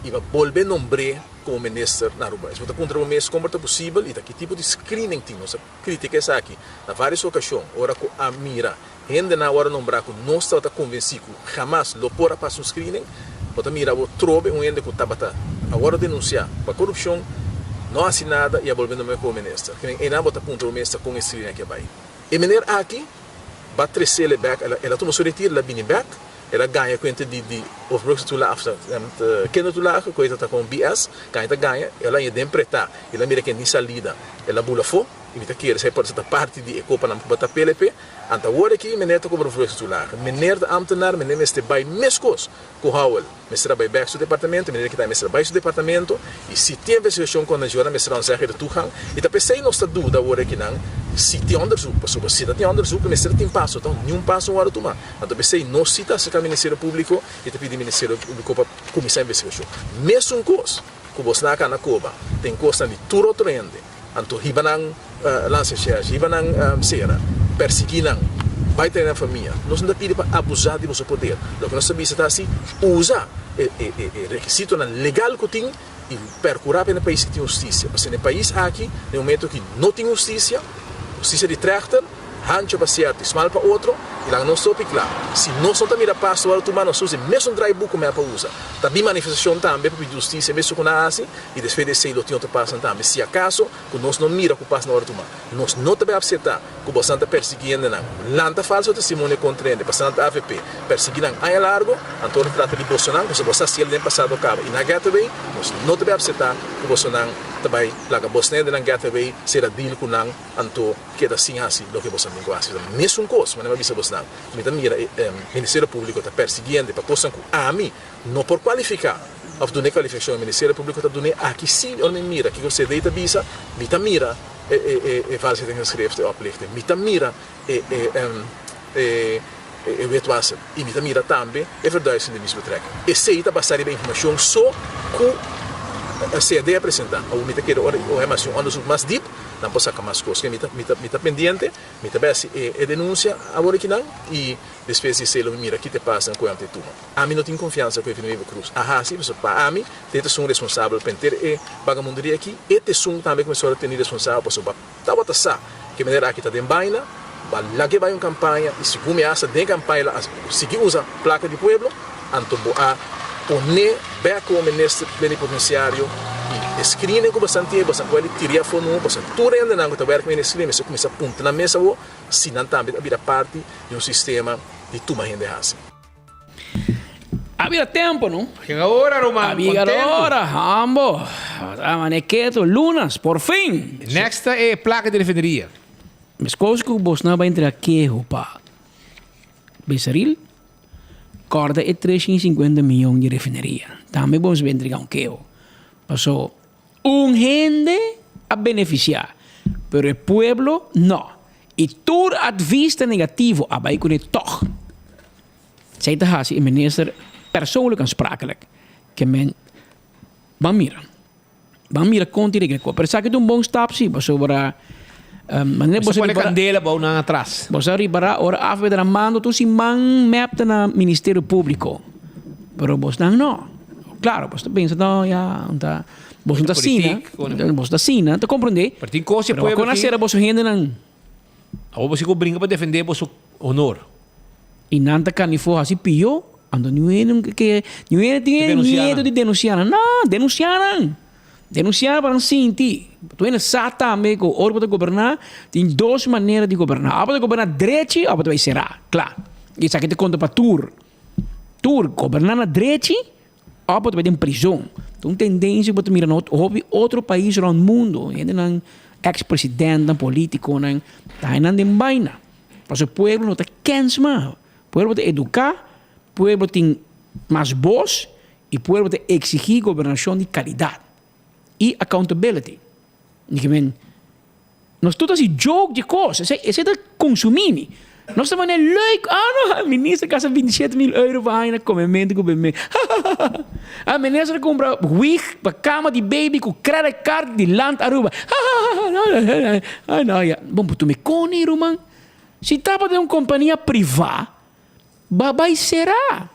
e vai volver nombre como ministro na Aruba. Isso está contra o mês como é possível e que tipo de screening tem. Nossa crítica é aqui. Na várias ocasiões, ora com a mira, ainda na hora nombrar que não está convencido que jamás lo porá para um screening, bota mira o trobe ainda que está agora denunciar para corrupção, não assinada e a volver nombre como ministro. Que não bota contra o mês com esse screening que vai. E maneira aqui, vai trazer ele back, ela toma seu retiro, ela vem back. Ela ganha conta de overbruggen tu lá, kendo tu lá, coisa tá com BS, ganha, ela ainda empretar, ela mira que nem salida, ela bula fo, e me tá querer sai por essa parte de ecopa na bata PLP, anta hora aqui meneta com overbruggen tu lá, meneta amtenar, meneta este by mescos, com Howell, mestra by back do departamento, meneta que tá mestra by do departamento, e se tem investigação com a jora mestra onzerre de tuhan, e tá pensei não está dúvida hora aqui não, se tem onderzoek, pessoal, se tem onderzoek, mestra tem passo, então nenhum passo hora tomar, então pensei não cita se o Ministério Público e te pedi Ministério Público para começar a investigação. Mesmo coisa que você na cana coba, tem coisa de tudo outro ende, então ribanang lanças, ribanang cera, perseguindo, vai ter na família. Nós não pedimos para abusar de seu poder. O que nós sabemos é assim, usa requisito legal que tem e percurar para o país que tem justiça. Porque no país aqui, no momento que não tem justiça de trachter, hancho para certo, esmal para outro, e lá não soube claro. Se nós não estamos a passo, o humano usa mesmo um drive-book como é para usar. Também manifestação também para pedir justiça, mesmo com a ASI, e depois de ser o que passa também. Se acaso, que nós não mira o que passa na hora do humano, nós não também aceitar que você está perseguindo, não. Lanta falso testemunho contra ele, passando a AVP, perseguindo a largo, então trata de Bolsonaro, que você se ele passado cabo. E na gateway, nós não também aceitar que Bolsonaro também, lá que Bolsonaro na gateway, será deal com não, então que assim assim, do que Bolsonaro não gosta. Mesmo coisa, mas não é vista Bolsonaro. Então, mira, o Ministério Público está perseguindo para coisa que a mim, não por qualificar, a do qualificação, o Ministério Público está dando aqui sim, olha mira, que você deita visa, vita mira, faz que tem que escrever, oplichten, vita mira, wetwassen, e vita mira também, é verdade, se mesmo treca. E se está passando a informação só que a CD apresentar, ou me quer ou é mais mais deep, não posso sacar mais coisas, que me tá pendente, me tá bem denúncia agora que não, e depois de ser mira que te passa com a turma. A mim não tenho confiança com o Efraim Cruz. Sim, para a mim, tem que ser um responsável para ter vagabunderia aqui, e ter também começou a ter responsável para tá bota sa, que maneira aqui tá de baina, lá que vai uma campanha, e se começa de campanha, se que usa placa de pueblo, então a poner back como ministro plenipotenciário e screening com bastante quali telefono bastante tudo ainda não está werk met screening mas começa a ponta na mesa o se não também a parte de sistema de tuma gente assim. Havia tempo, não? Chega a hora, Romano. Havia hora, ambo. Amanequeto, lunas, por fim. Next é placa de refineria. Mas coisas que você não vai entrar aqui, opa. Bezeril, corda é 350 milhões de refineria. Também vamos entregar um queijo. Passou gente a beneficiar, pero o pueblo não. E tudo a vista negativo, a vai kunnen toch. Zij te haast, minister, persoonlijk aansprakelijk. Que men, van mira conti de greco. Per sa que un bon stap si, baso bara. Maneira você pode candela bom na atrás. Você arribará ora afvedra mando tu si man map na Ministério Público. Pero vos não. Claro, vos pensa não, já, tá. Vos não tá sina, vos tá sina, tá compreender? Partim coisa pode. Quando a ser vos gente não. Ou você que brinca para defender vosso honor. E nanta canifo assim pio, ando ninguém que ninguém tem medo de denunciar. Não, denunciar para sentir. Tu ainda sabe também que o órgão de governar tem duas maneiras de governar. A para governar direito, a para vai será, claro. Isso aqui te conta para tur governar na direito, a para vai ter prisão. Então tendência para mirar outro país no mundo, ainda não ex-presidente, político, não tá ainda em vaina. Mas o povo não está quente mais. O povo tem educar, o povo tem mais voz e o povo tem exigir governação de qualidade e accountability. Nós todos assim jogo de coisas, esse é de consumir. Nós estamos leuk, não, ministro gasta 27 mil euro para ir comer com bebê. A ministra compra wig para cama de baby com credit card de land Aruba. Não, já. Bom, tu me conhe, Roman. Se estava de uma companhia privada, vai será.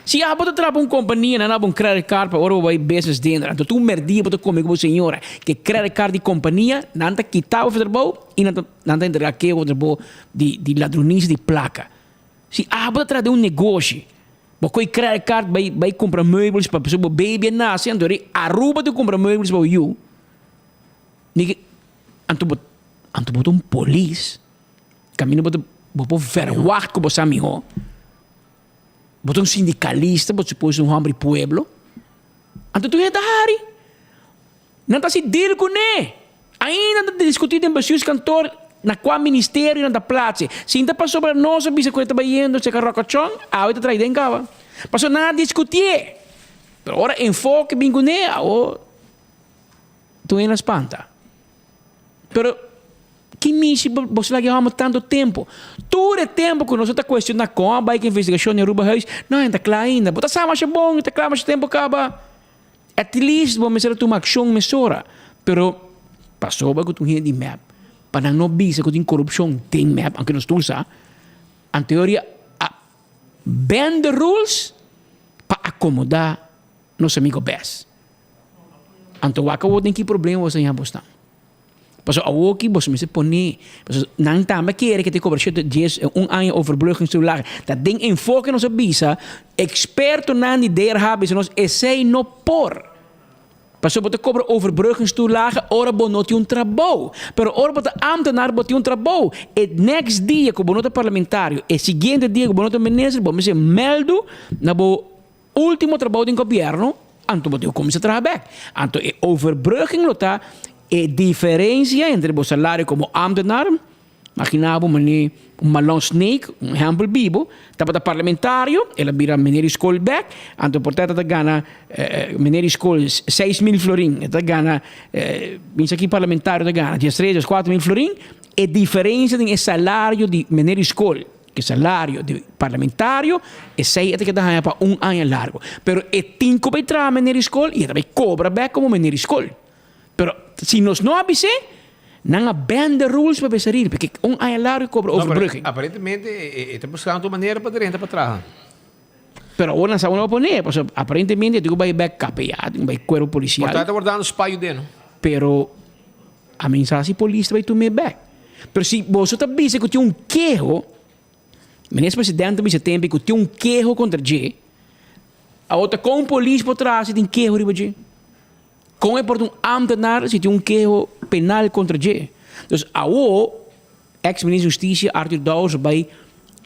Se a bota trabalha uma companhia, não há um credit card para o business dentro, então tu merdia para comer com a senhora que credit card de companhia não está quitado o trabalho e não está entregar aqui o trabalho de ladronice de placa. Se a bota trabalha um negócio, porque credit card vai comprar meubels para pessoa baby nasce, então a Aruba tu compra meubels para you. Anto bota um polícia caminho bota verwacht que você amigo. Bota um sindicalista, bota supôs um homem pueblo. Então tu está hari. Não está se dir com ele. Ainda está discutindo em Basius cantor na qual ministério não está place. Se ainda passou para nós, a bisa que está indo, se carrocachão, a outra trai dentro cava. Passou nada a discutir. Pero agora enfoque bem com ele, tu ainda espanta. Pero que misi você lá que tanto tempo. Todo o tempo que nós estamos questionando com a bike investigação em Aruba Reis, não, está claro ainda. Bota sabe mais bom, está claro mais tempo acaba. At least vamos fazer uma ação mesura. Pero passou para que tu de map. Para não bisa que tem corrupção tem map, aunque nós tu sa. Em teoria, bend the rules para acomodar nosso amigo best. Então, o tem que problema você já postar. Pas ook bos mensen pone. Pas nang tama keren que te cobra ano overbruggingstoelage. Dat ding in foco nos visa experto na die der hebben nos essay no por. Pas op te cobra overbruggingstoelage ora bonoti un trabalho. Pero ora bota ambtenaar boti un trabalho. Het next dia que bonota parlamentario, e seguinte dia que bonota ministro, bom se meldo na bo último trabalho do governo, anto boti começa a trabalhar. Anto e overbrugging lota e diferença entre o salário como ambtenaar, imaginava um malão snake, um exemplo vivo, estava parlamentário, ela vira meneer school back, então portanto ela ganha meneer school 6.000 florin, ela ganha, pensa aqui parlamentário ela ganha 4.000 florin, e diferença de salário de meneer school, que salário de parlamentário, e 6 que ganha para ano largo, pero e 5 vai entrar meneer school e ela vai cobrar back como meneer school. Pero se nós não avisamos, não há band de rules para sair, porque ano largo cobra overbrugging. Aparentemente, está buscando uma maneira para renta para trás. Pero agora não sabemos poner, porque aparentemente tu vai back capeado, vai cuero policial. Portanto, guardando o espalho dele. Pero a mensagem polícia vai tomar back. Pero se você está dizendo que tem queijo, o ministro presidente me tempo que tem queijo contra G, A outra com polícia por trás, tem que riba. Com é por um ambtenaar, se tem um queijo penal contra je. Dus o ex-ministro de Justiça, Arthur Douwers, vai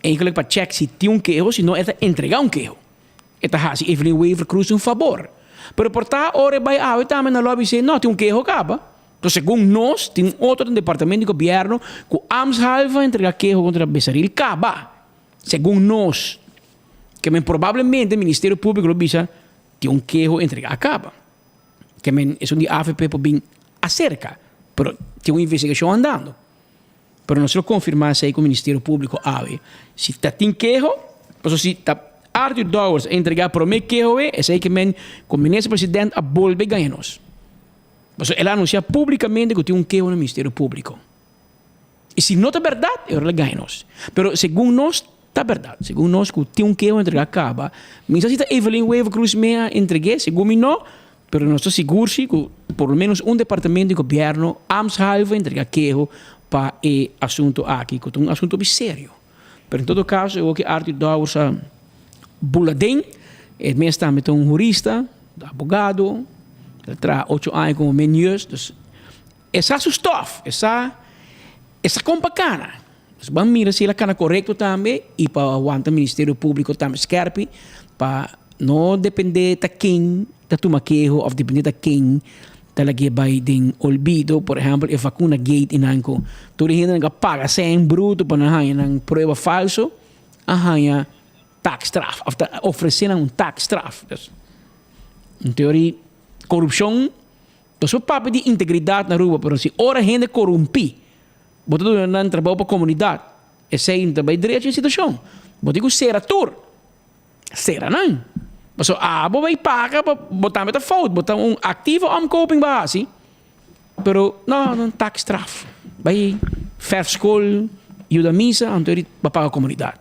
eigenlijk para check se tem um queijo, se não é entregar um queijo. É tá se Evelyn Weaver Cruz um favor. Pero por tá hora vai também na lobby se não tem um queijo acaba. Então, segundo nós, tem outro departamento de governo que ambtshalve entregar queijo contra Bessaril acaba. Segundo nós, que provavelmente o Ministério Público lo bisa tem um queijo entregar acaba. Que é um de AFP por bem acerca, pero tem uma investigação andando. Pero não se lo confirmar se o Ministério Público ave. Se tem queijo, pues se Arthur Douwers entregar para mim queijo é sei que o ministro-presidente a volve ganhar-nos. Ele anuncia publicamente que tem um queijo no Ministério Público. E se não é verdade, ele ganha-nos. Pero segundo nós, está verdade. Segundo nós, que tem um queijo entregar acaba. Mas se Evelyn Weaver Cruz meia entregue, segundo não, pero nós estamos seguros que por lo menos um departamento de governo ambtshalve entregar queijo para o assunto aqui, que é um assunto bem sério. Pero em todo caso, eu que Arthur Douwers buladem, ele mesmo está met um jurista, advogado, ele traz 8 anos como menus, dus essa stof, essa compacana. Dus vamos mirar se ela cana correto também e para aguentar o Ministério Público também scarpe para não depender de quem da toma queijo ou depender de quem talaga vai den olvido, por exemplo, a vacuna gate inanko. Tudo ainda não paga sem bruto para não há prova falso, há taxstraf, oferecendo um taxstraf. Em teoria, corrupção, então o papo de integridade na rua, mas se ora gente corrompe, botar tudo no trabalho para a comunidade, esse é também direito de situação. Botar que será tur, será não. Mas vai pagar para botar meta fout, botar um ativo omkoping base, pero não taxstraf. Vai verschool, ajuda missa, então para pagar a comunidade.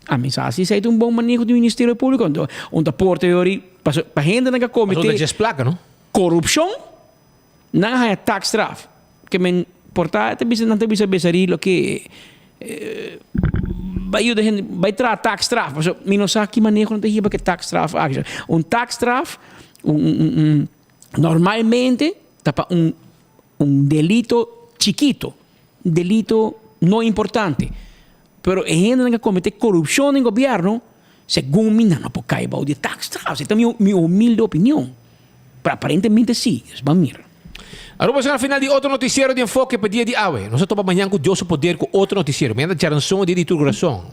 A mensagem é um bom manejo do Ministério Público, onde a porta para gente não cometer. Mas onde é placa, não? Corrupção, não há taxstraf. Que men porta não tem bisa besarilo que vai trazer taxstraf, mas não sabe que manejo não tem hiba que taxstraf. Taxstraf, normalmente tapa delito chiquito, delito não importante. Pero a gente não comete corrupção no governo, segundo mim, não pode cair de taxstraf. Essa é a minha humilde opinião. Aparentemente, sim. Vamos ver. Agora, no final de outro noticiero de enfoque para dia de hoje. Nós estamos amanhã com Deus poder com outro noticiero. Mas ainda já não são de divulgação.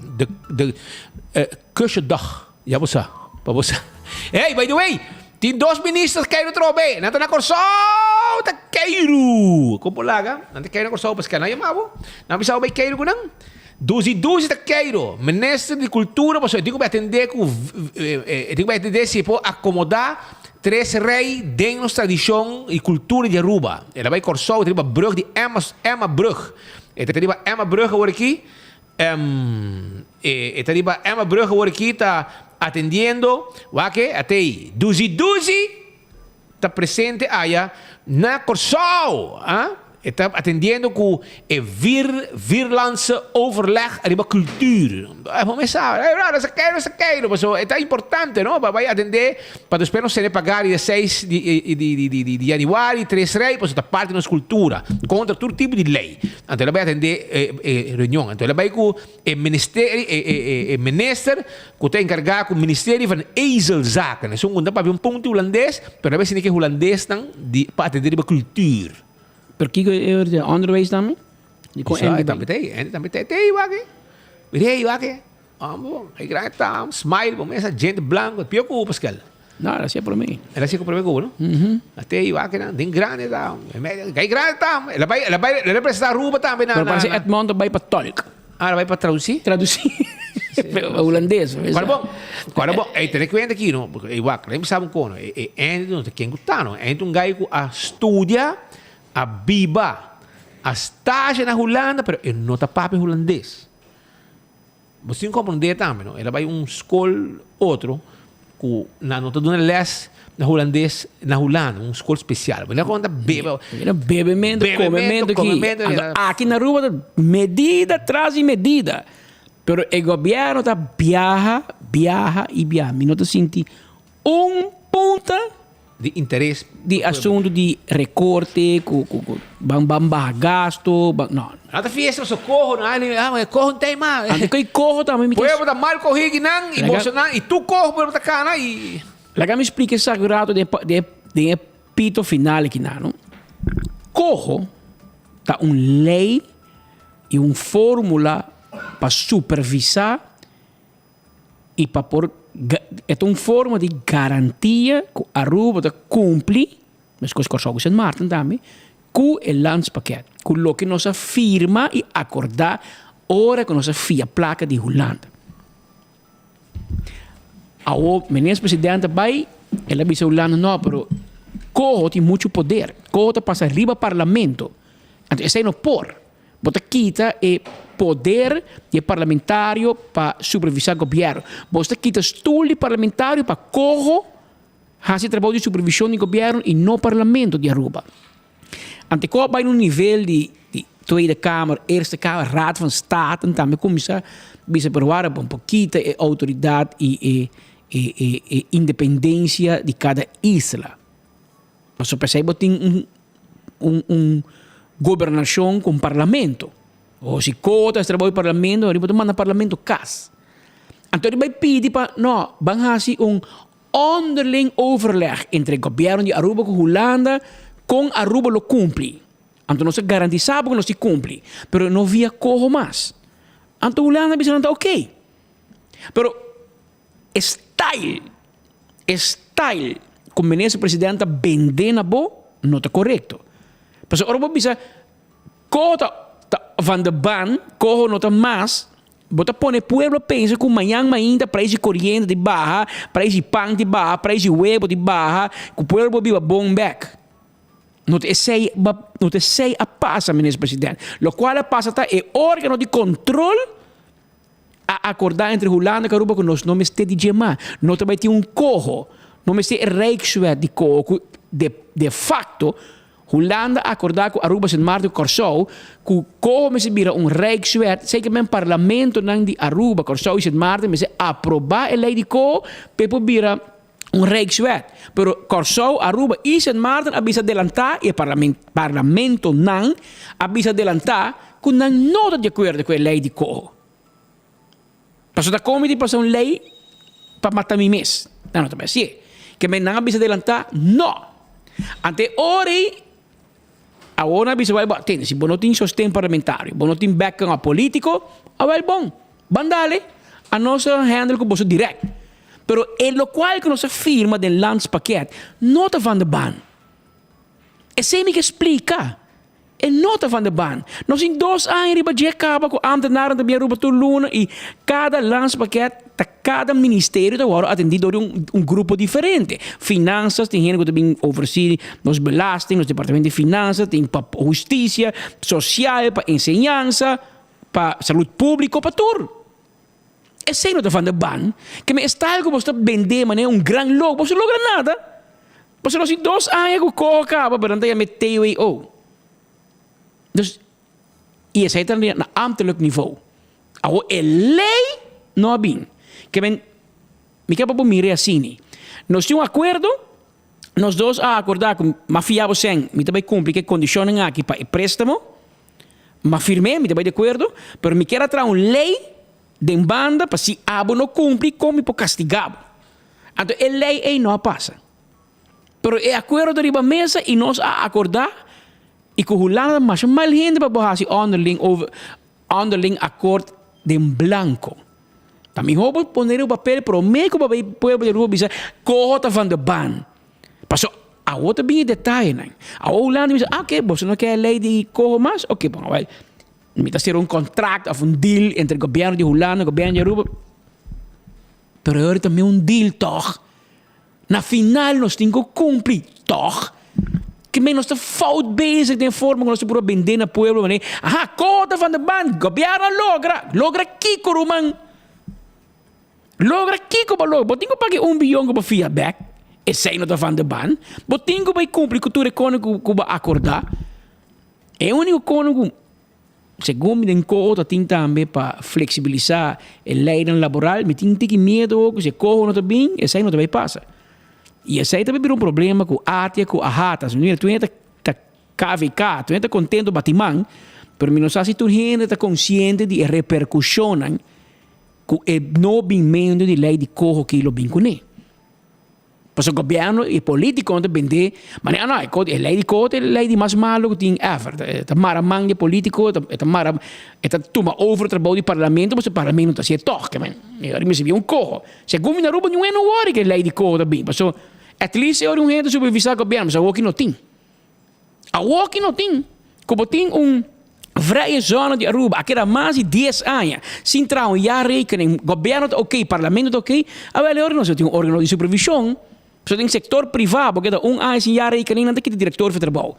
De Kushadag. Já você. Para você. Hey, by the way, tem 2 ministros que caíram trobe. Não está na Corsão. Está caíram. Como laga? Não está caíram na Corsão. Porque não é mau. Não precisa vai caíram com não. 12 está caíram. Ministro de Cultura. Você tem que atender com. Tem que atender se pode acomodar 3 reis dentro da tradição e cultura de Aruba. Ela vai Corsão, tem uma brug de Emma Brug. Tem uma Emma Brug agora aqui. Tem uma Emma Brug agora aqui está atendendo. Até aí. 12 está presente aí na Corsão. Está atendendo com Virlandse overleg arriba cultuur. Vamos saber, essa queiro, mas é importante, não? Vai atender para depois não ser pagar dia 6 de janeiro, 3 reis, pois está parte da nossa cultura, contra todo tipo de lei. Então ela vai atender reunião. Então ela vai com o ministério, que está encarregado com o ministério van Ezelzaken. Isso é um ponto holandês, mas ela vai ser que holandês para atender a cultura. Per que é onderwijs também? Também tem aqui. Virei aqui. Aí grande tá, smile, como essa gente branca, pior que o Pascal. Não, ela é para mim. Ela é para mim, não? Até aí aqui, não, tem grande tá. Aí grande tá. Ela vai representar a Aruba também na. Mas Edmond vai para tolk. Ela vai para traduzir? Traduzir. Holandês. Agora bom, aí tem que ver aqui, não? Porque igual, nem sabe como, é não tem quem gostar, não? É um gajo que estudia a Biba, a estágio na Holanda, mas ele não está papo holandês. Você não compreende também, não? Ela vai escola outro, que não está dando les na holandês, na Holanda, escola especial. Ele conta bebimento, comimento aqui na rua, medida atrás de medida. Pero o governo está viaja. Me não te senti punta de interesse de assunto de recorte, bamba gasto, não. Nada fiesta socorro, não, corro não tem mais. Ante que corro também me pueblo tá mal corrido não, e Bolsonaro e tu corro pueblo tá cana e Laga me explica sagrado de pito final aqui não. Corro tá lei e fórmula para supervisar e para pôr é uma forma de garantia que a Aruba cumpre, mas que os Corsair Martin também, com o landspakket, com o que nós firma e acordar hora que nós fia placa de Holanda. O ministro presidente vai, ele disse Holanda não, pero Corro tem muito poder, Corro passa arriba parlamento, então esse não por, bota quita e poder de parlamentário para supervisar o governo. Você quita stool de parlamentário para Corro fazer trabalho de supervisão do governo e no parlamento de Aruba. Ante Corro vai no nível de Tweede Kamer, Eerste Kamer, Raad van State, também começa a provar um pouquinho de autoridade e independência de cada isla. Mas eu pensei que tem governação com parlamento. Ou se cotas trabalho no parlamento, ele pode mandar parlamento cas. Então ele vai pedir para, não, vão fazer onderling overleg entre o governo de Aruba com Holanda, com Aruba lo cumpre. Então nós garantizamos que não se cumpre, mas não via corro mais. Então Holanda diz, ok. Pero style, como o ministro presidente vende na boa, não está correto. Mas Aruba diz, cota van de ban, corro nota mais, bota pone pueblo pensa que amanhã ainda preço de corriente de barra, preço de pão de barra, preço de huevo de barra, que o pueblo viva bom back. Não te sei a passa, ministro presidente. Lo qual a passa é órgão de controle a acordar entre Holanda e Aruba que nós não estamos de gemar. Não também tem corro, não estamos Rijkswet de corro, de facto, Holanda acordar com Aruba Sint Maarten Curaçao, que como se vira Rijkswet, sei que o parlamento de Aruba, Curaçao e Sint Maarten, mas aprovar a lei de co, pepo vira Rijkswet. Pero Curaçao, Aruba e Sint Maarten avisa adelantar e parlamento não avisa adelantar que não está de acordo com a lei de co. Passou da comida para uma lei para matar mim mesmo. Não também assim. Que me não avisa adelantar, não. Ante ore agora bisa vai bater, se não tem sostém parlamentar, não tem background político, é bom, bandale, a nossa handle com você direto. Pero o qual que nossa firma do landspakket, não está van de ban. É sem que explica. É não está van de ban. Nós em 2 anos riba de acaba com ambtenaren da Aruba Luna e cada landspakket, cada ministério agora atendido por grupo diferente. Finanças, tem gente que também oversee nos belasting, nos departamento de finanças, tem para justiça, social, para ensinança, para saúde pública, para tudo. É sem não está van de ban, que me está algo você vender, mas é grande logo, você logra nada. Você não se 2 anos que acaba, mas não me TWO. Dus je zei dan na ambtelijk niveau. A lei não bem. Que me quer para mire assim. Nós temos acordo, nós dois a acordar com mafia sem, me também cumpre que condicionam aqui para préstamo. Ma firme, me também de acordo, pero me quer atrás lei de banda para se abo não cumpre como para castigar. Então a lei não passa. Pero é acordo de mesa e nós a acordar e que Holanda mas mal gente para fazer underling acordo de blanco. Também vou poner o papel para o meio para o povo de Aruba dizer corta van de ban. Passou a outra bem detalhe, né? A Holanda diz, ok, você não quer a lei de corro mais? Ok, bom, vai. Me está ser contrato ou deal entre o governo de Holanda e o governo de Aruba. Pero agora também deal, toch? Na final nós temos que cumprir, toch? Que men nós está fout bezig de forma que nós podemos vender na pueblo, né? Aha, cota van de ban, governo logra kiko ruman. Logra kiko ba logra, botingo pague $1 bilhão para feedback. E sei não van de ban, botingo vai cumprir cultura econômica que vai acordar. É o único econômico, segundo me cota tem também para flexibilizar a lei laboral, me tem que medo que se corro não está bem, e sei não vai passar. E esse aí também virou um problema com a Atia, com a Hata. Tu ainda está KVK, tu ainda está contente do batimão, mas não sabe se tu ainda está consciente de repercussão com o movimento de lei de corro que ele vem com ele. Porque o governo e político não vender, mas não, a lei de corro é a lei de mais malo que tem ever. É maramang de político, é toma over o trabalho do parlamento, mas o parlamento está se toca, man. Agora me se viu corro. Se o governo Aruba não é no hora que a lei de corro também. Mas at least é um gente supervisar o governo, mas a walkie não tem. A walkie não tem. Como tem vrije zona de Aruba, aquela mais de 10 anos, sem entrar rekening, governo está ok, parlamento está ok, agora não se tem órgão de supervisão, se tem sector privado, porque ano sem rekening, não tem que ter diretor de trabalho.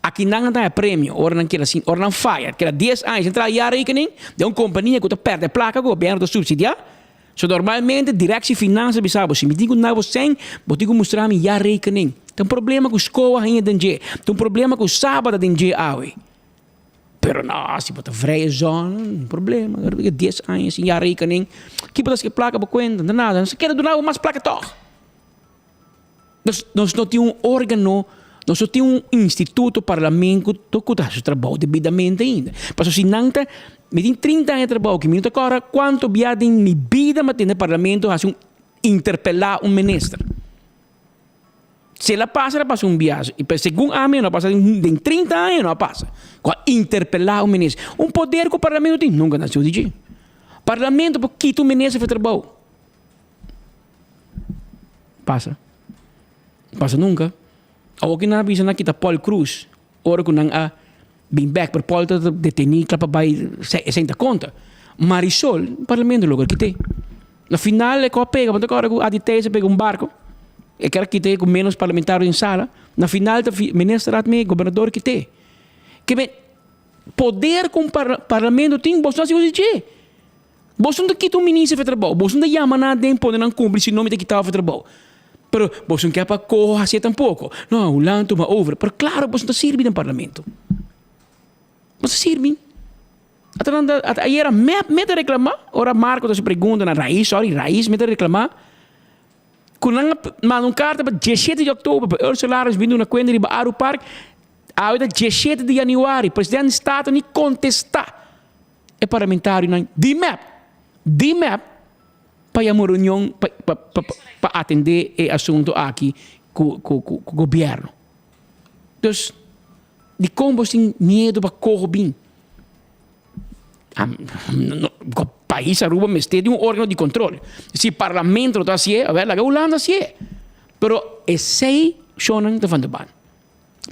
Aqui não tem prêmio, ora não fire, que era 10 anos, entrar rekening, de uma companhia que perde a placa, o governo está subsidiar. So normalmente, direção finança, bisabo, se me digo não sem, vou te mostrar me rekening. Tem um problema com a escola ainda dentro, tem um problema com o sábado dentro, pero não, se botar vrije zona, um problema. 10 anos, sem rekening. Que botas que placa para conta, não nada. Não se quer donar mais placa toch. Nós não temos órgão, nós não temos instituto, parlamento, que está trabalho devidamente ainda. Mas se não está, me tem 30 anos de trabalho, que me não agora, quanto viagem em minha vida, mas tem no parlamento, interpelar ministro. Se ela passa viagem. E segundo a mim, não passa em 30 anos, não passa. Interpelar o ministro. Um poder que o parlamento tem, nunca nasceu de dia. Parlamento, porque o ministro faz trabalho. Passa nunca. Ou que não avisa na kita Paul Cruz, ora que não há bem back, para Paul está detenido, para vai sem conta. Marisol, o parlamento logo que tem. No final, é que eu pego, mas agora a DTS pega barco. Eu quero que tenha com menos parlamentares em sala. Na final, o ministro o governador que tem. Que poder com o parlamento tem, você não se usa de. Você não quita o ministro de trabalho. Você não chama nada de poder não cumprir se o nome de quitar o trabalho. Pero você não quer para correr assim tampouco. Não, o land toma over. Pero claro, você não serve no parlamento. Você serve. Aí era meta reclamar. Ora Marco se pergunta na raiz, meta reclamar. Quando mandam carta para 17 de outubro, para Ursula vindo na conta de Baaro Park, a 17 de janeiro, o presidente do Estado nem contestar. É parlamentário, não. DMAP, para uma reunião, para atender o assunto aqui com o governo. Então, de como você tem medo para correr bem? O país Aruba mas tem um órgão de controle. Se o parlamento está assim, a ver, a Holanda assim. Pero esse shonan está falando bem.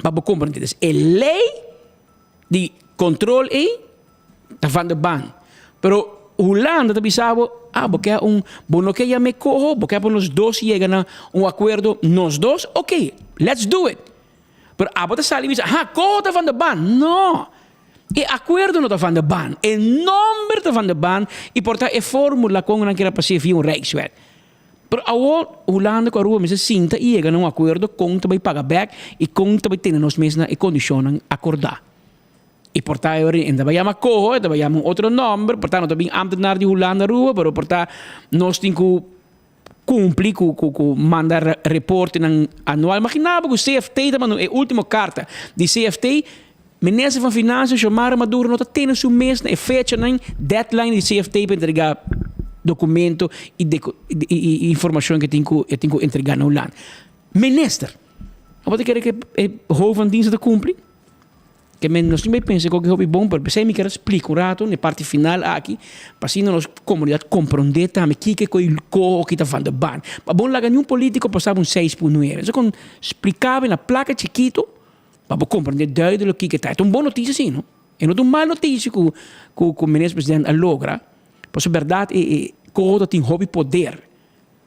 Para compreender isso, a lei de controle está falando bem. Pero Holanda também sabe, porque porque já me corro, porque nós dois chegamos a acordo, nós dois, ok, let's do it. Pero você sabe, corro está falando bem. Não. E acordo não está falando bem. E número está falando bem. E portanto, a fórmula com a que era para ser Rijkswet. Pero a Holanda com a rua, mas sinta e chega a um acordo com também paga back e com também tem nos mesmos condições acordar. E portanto, ainda vai chamar corro, ainda vai chamar outro nome, portanto, também ambtenaar de Holanda rua, pero portanto, nós temos que cumprir com mandar reporte anual. Imaginava que o CFT, também, a última carta de CFT, ministro van Financiën, Jomara Maduro, não está tendo seu mês, é fecha, deadline de CFT para entregar documento e informação que tem que entregar na Holanda. Ministro, você quer que o hoofd van dienst cumpre? Que nós também pensamos que é bom, porque você me quer explicar um rato, na parte final aqui, para assim nós comunidade compreender também que é o que está falando bem. Para bom lá nenhum político passava 6.9. Então, explicava na placa chiquito, para compreender duidelijk o que está. É uma boa notícia, sim, não? É uma má notícia que o ministro-presidente logra. Por verdade, que tem hobby poder.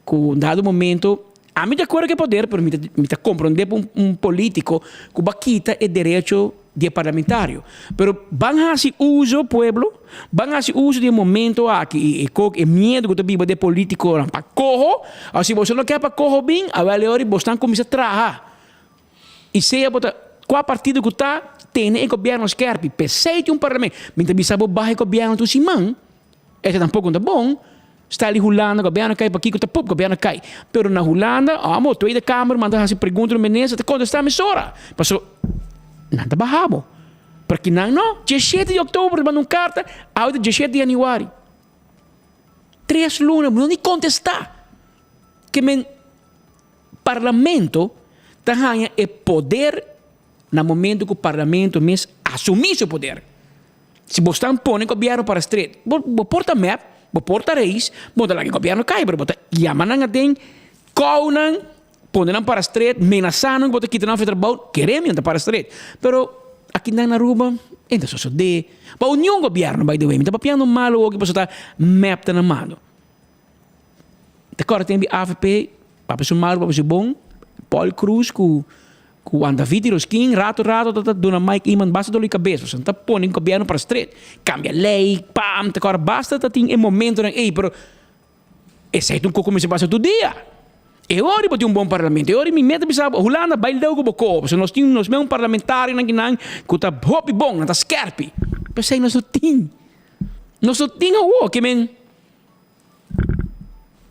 Que em dado momento, a mim de acordo que é poder, mas me compreender um político que baquita é direito de parlamentário. Pero van a se uso pueblo, van a se uso de momento aqui e medo que tu vive de político para corro, ou se você não quer para corro bem, a valor você está começando a trabalhar. E se é qual partido que está tem o governo esquerdo, pensei de parlamento, mas também sabe o governo do Simão, esse tampouco não é bom, Está ali Holanda, governo cai, para Kiko Tapup, governo cai. Pero na Holanda, Tweede Kamer, manda a pergunta no ministro, te contestar a mesora. Passou, nada barrabo. Porque não, 17 de outubro, manda carta, ao 17 de januário. 3 lunas, não nem contestar. Que men parlamento ganha é poder no momento que o parlamento mesmo assumir seu poder. Se você põe o governo para street, você porta map, você porta reis, você lá que o governo cai, você chama na tem, kaunan, põe para street, menaçando, você quita na federal, queremos para street. Pero aqui na Aruba, ainda só de, para o nenhum governo, by the way, está papiando malo o que você está map na mano. Agora tem a AFP, para ser malo, para ser bom, Paul Cruz, com David Roskin, rato, dona Mike Iman, basta dole cabeça. Você está pondo o governo para street. Cambia lei, pam, agora basta ter um momento, pero esse é um pouco como se passa todo dia. E ora para ter um bom parlamento. E ora me mete a Holanda, vai dar o boco. Nós temos um parlamentário que está hop bom, está scarpe. Mas aí nós não temos. Nós não temos que men.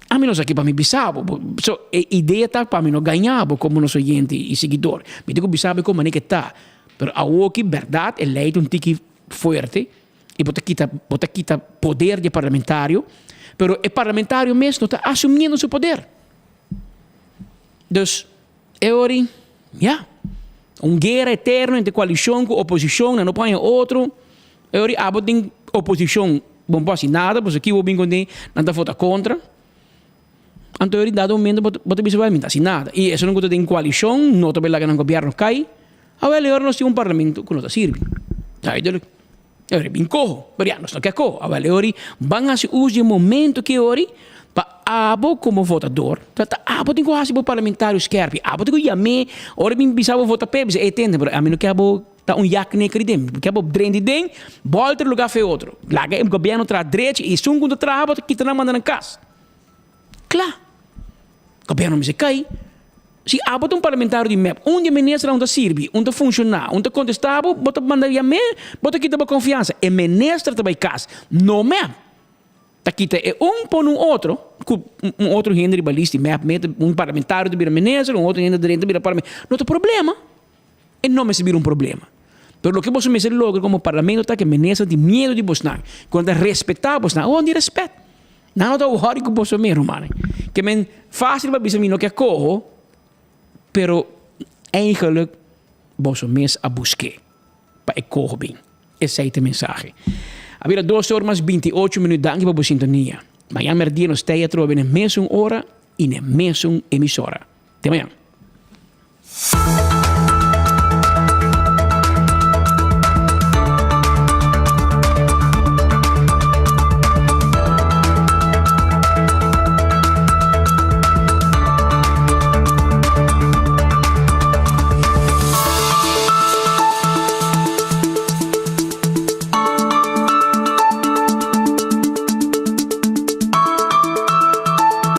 A mim, nós aqui para mim, bisabo. So, a ideia está para mim, não ganhava como nosso gente e seguidor. Me digo, bisabo como é que está. Mas a que verdade, é lei um tique forte. E bota quita poder de parlamentário. Mas o parlamentário mesmo está assumindo seu poder. Então, é hora, guerra eterna entre coalição com oposição, não põe outro. É hora, tem oposição, não pode nada, porque aqui o bem contém, nada vota contra. Então, ele dado um momento, bota visivelmente assim nada. E isso não tem coalição, não está bem lá que o governo cai. Agora, nós temos um parlamento que não está servindo. Agora, bem corro, mas nós não quer corro. Agora, vão a se usar o momento que para como votador, tem que fazer o parlamentário esquerdo, tem que chamar, ora bem bisava votar pebs, entende? A mim não quer tá yak nem acredem, quer drende den, volta lugar foi outro. Lá o governo traz direito e se quando trabalha, que está mandando em casa. Claro. O governo me cai. Se há um parlamentário de MEP, onde a ministra não serve, onde funciona, onde contestava, bota mandar a mim, bota aqui também confiança. E ministra também casa, não MEP. Aqui é por outro gênero balista, um parlamentário de ministra, outro gênero de parlamento. Não tem problema. E não me se vira problema. Pero o que você me logra como parlamento está que a ministra tem medo de Bolsonaro. Quando respeitar Bolsonaro, onde respeita. Não é o hora que você me romane. Que é fácil para você não que corro, pero eigenlijk você mesmo a buscar para correr bem. Essa é a mensagem. Havia 2 horas 28 minutos. Danke para a sintonia. Amanhã merdia nos teatro na mesma hora e na mesma emissora. Até amanhã.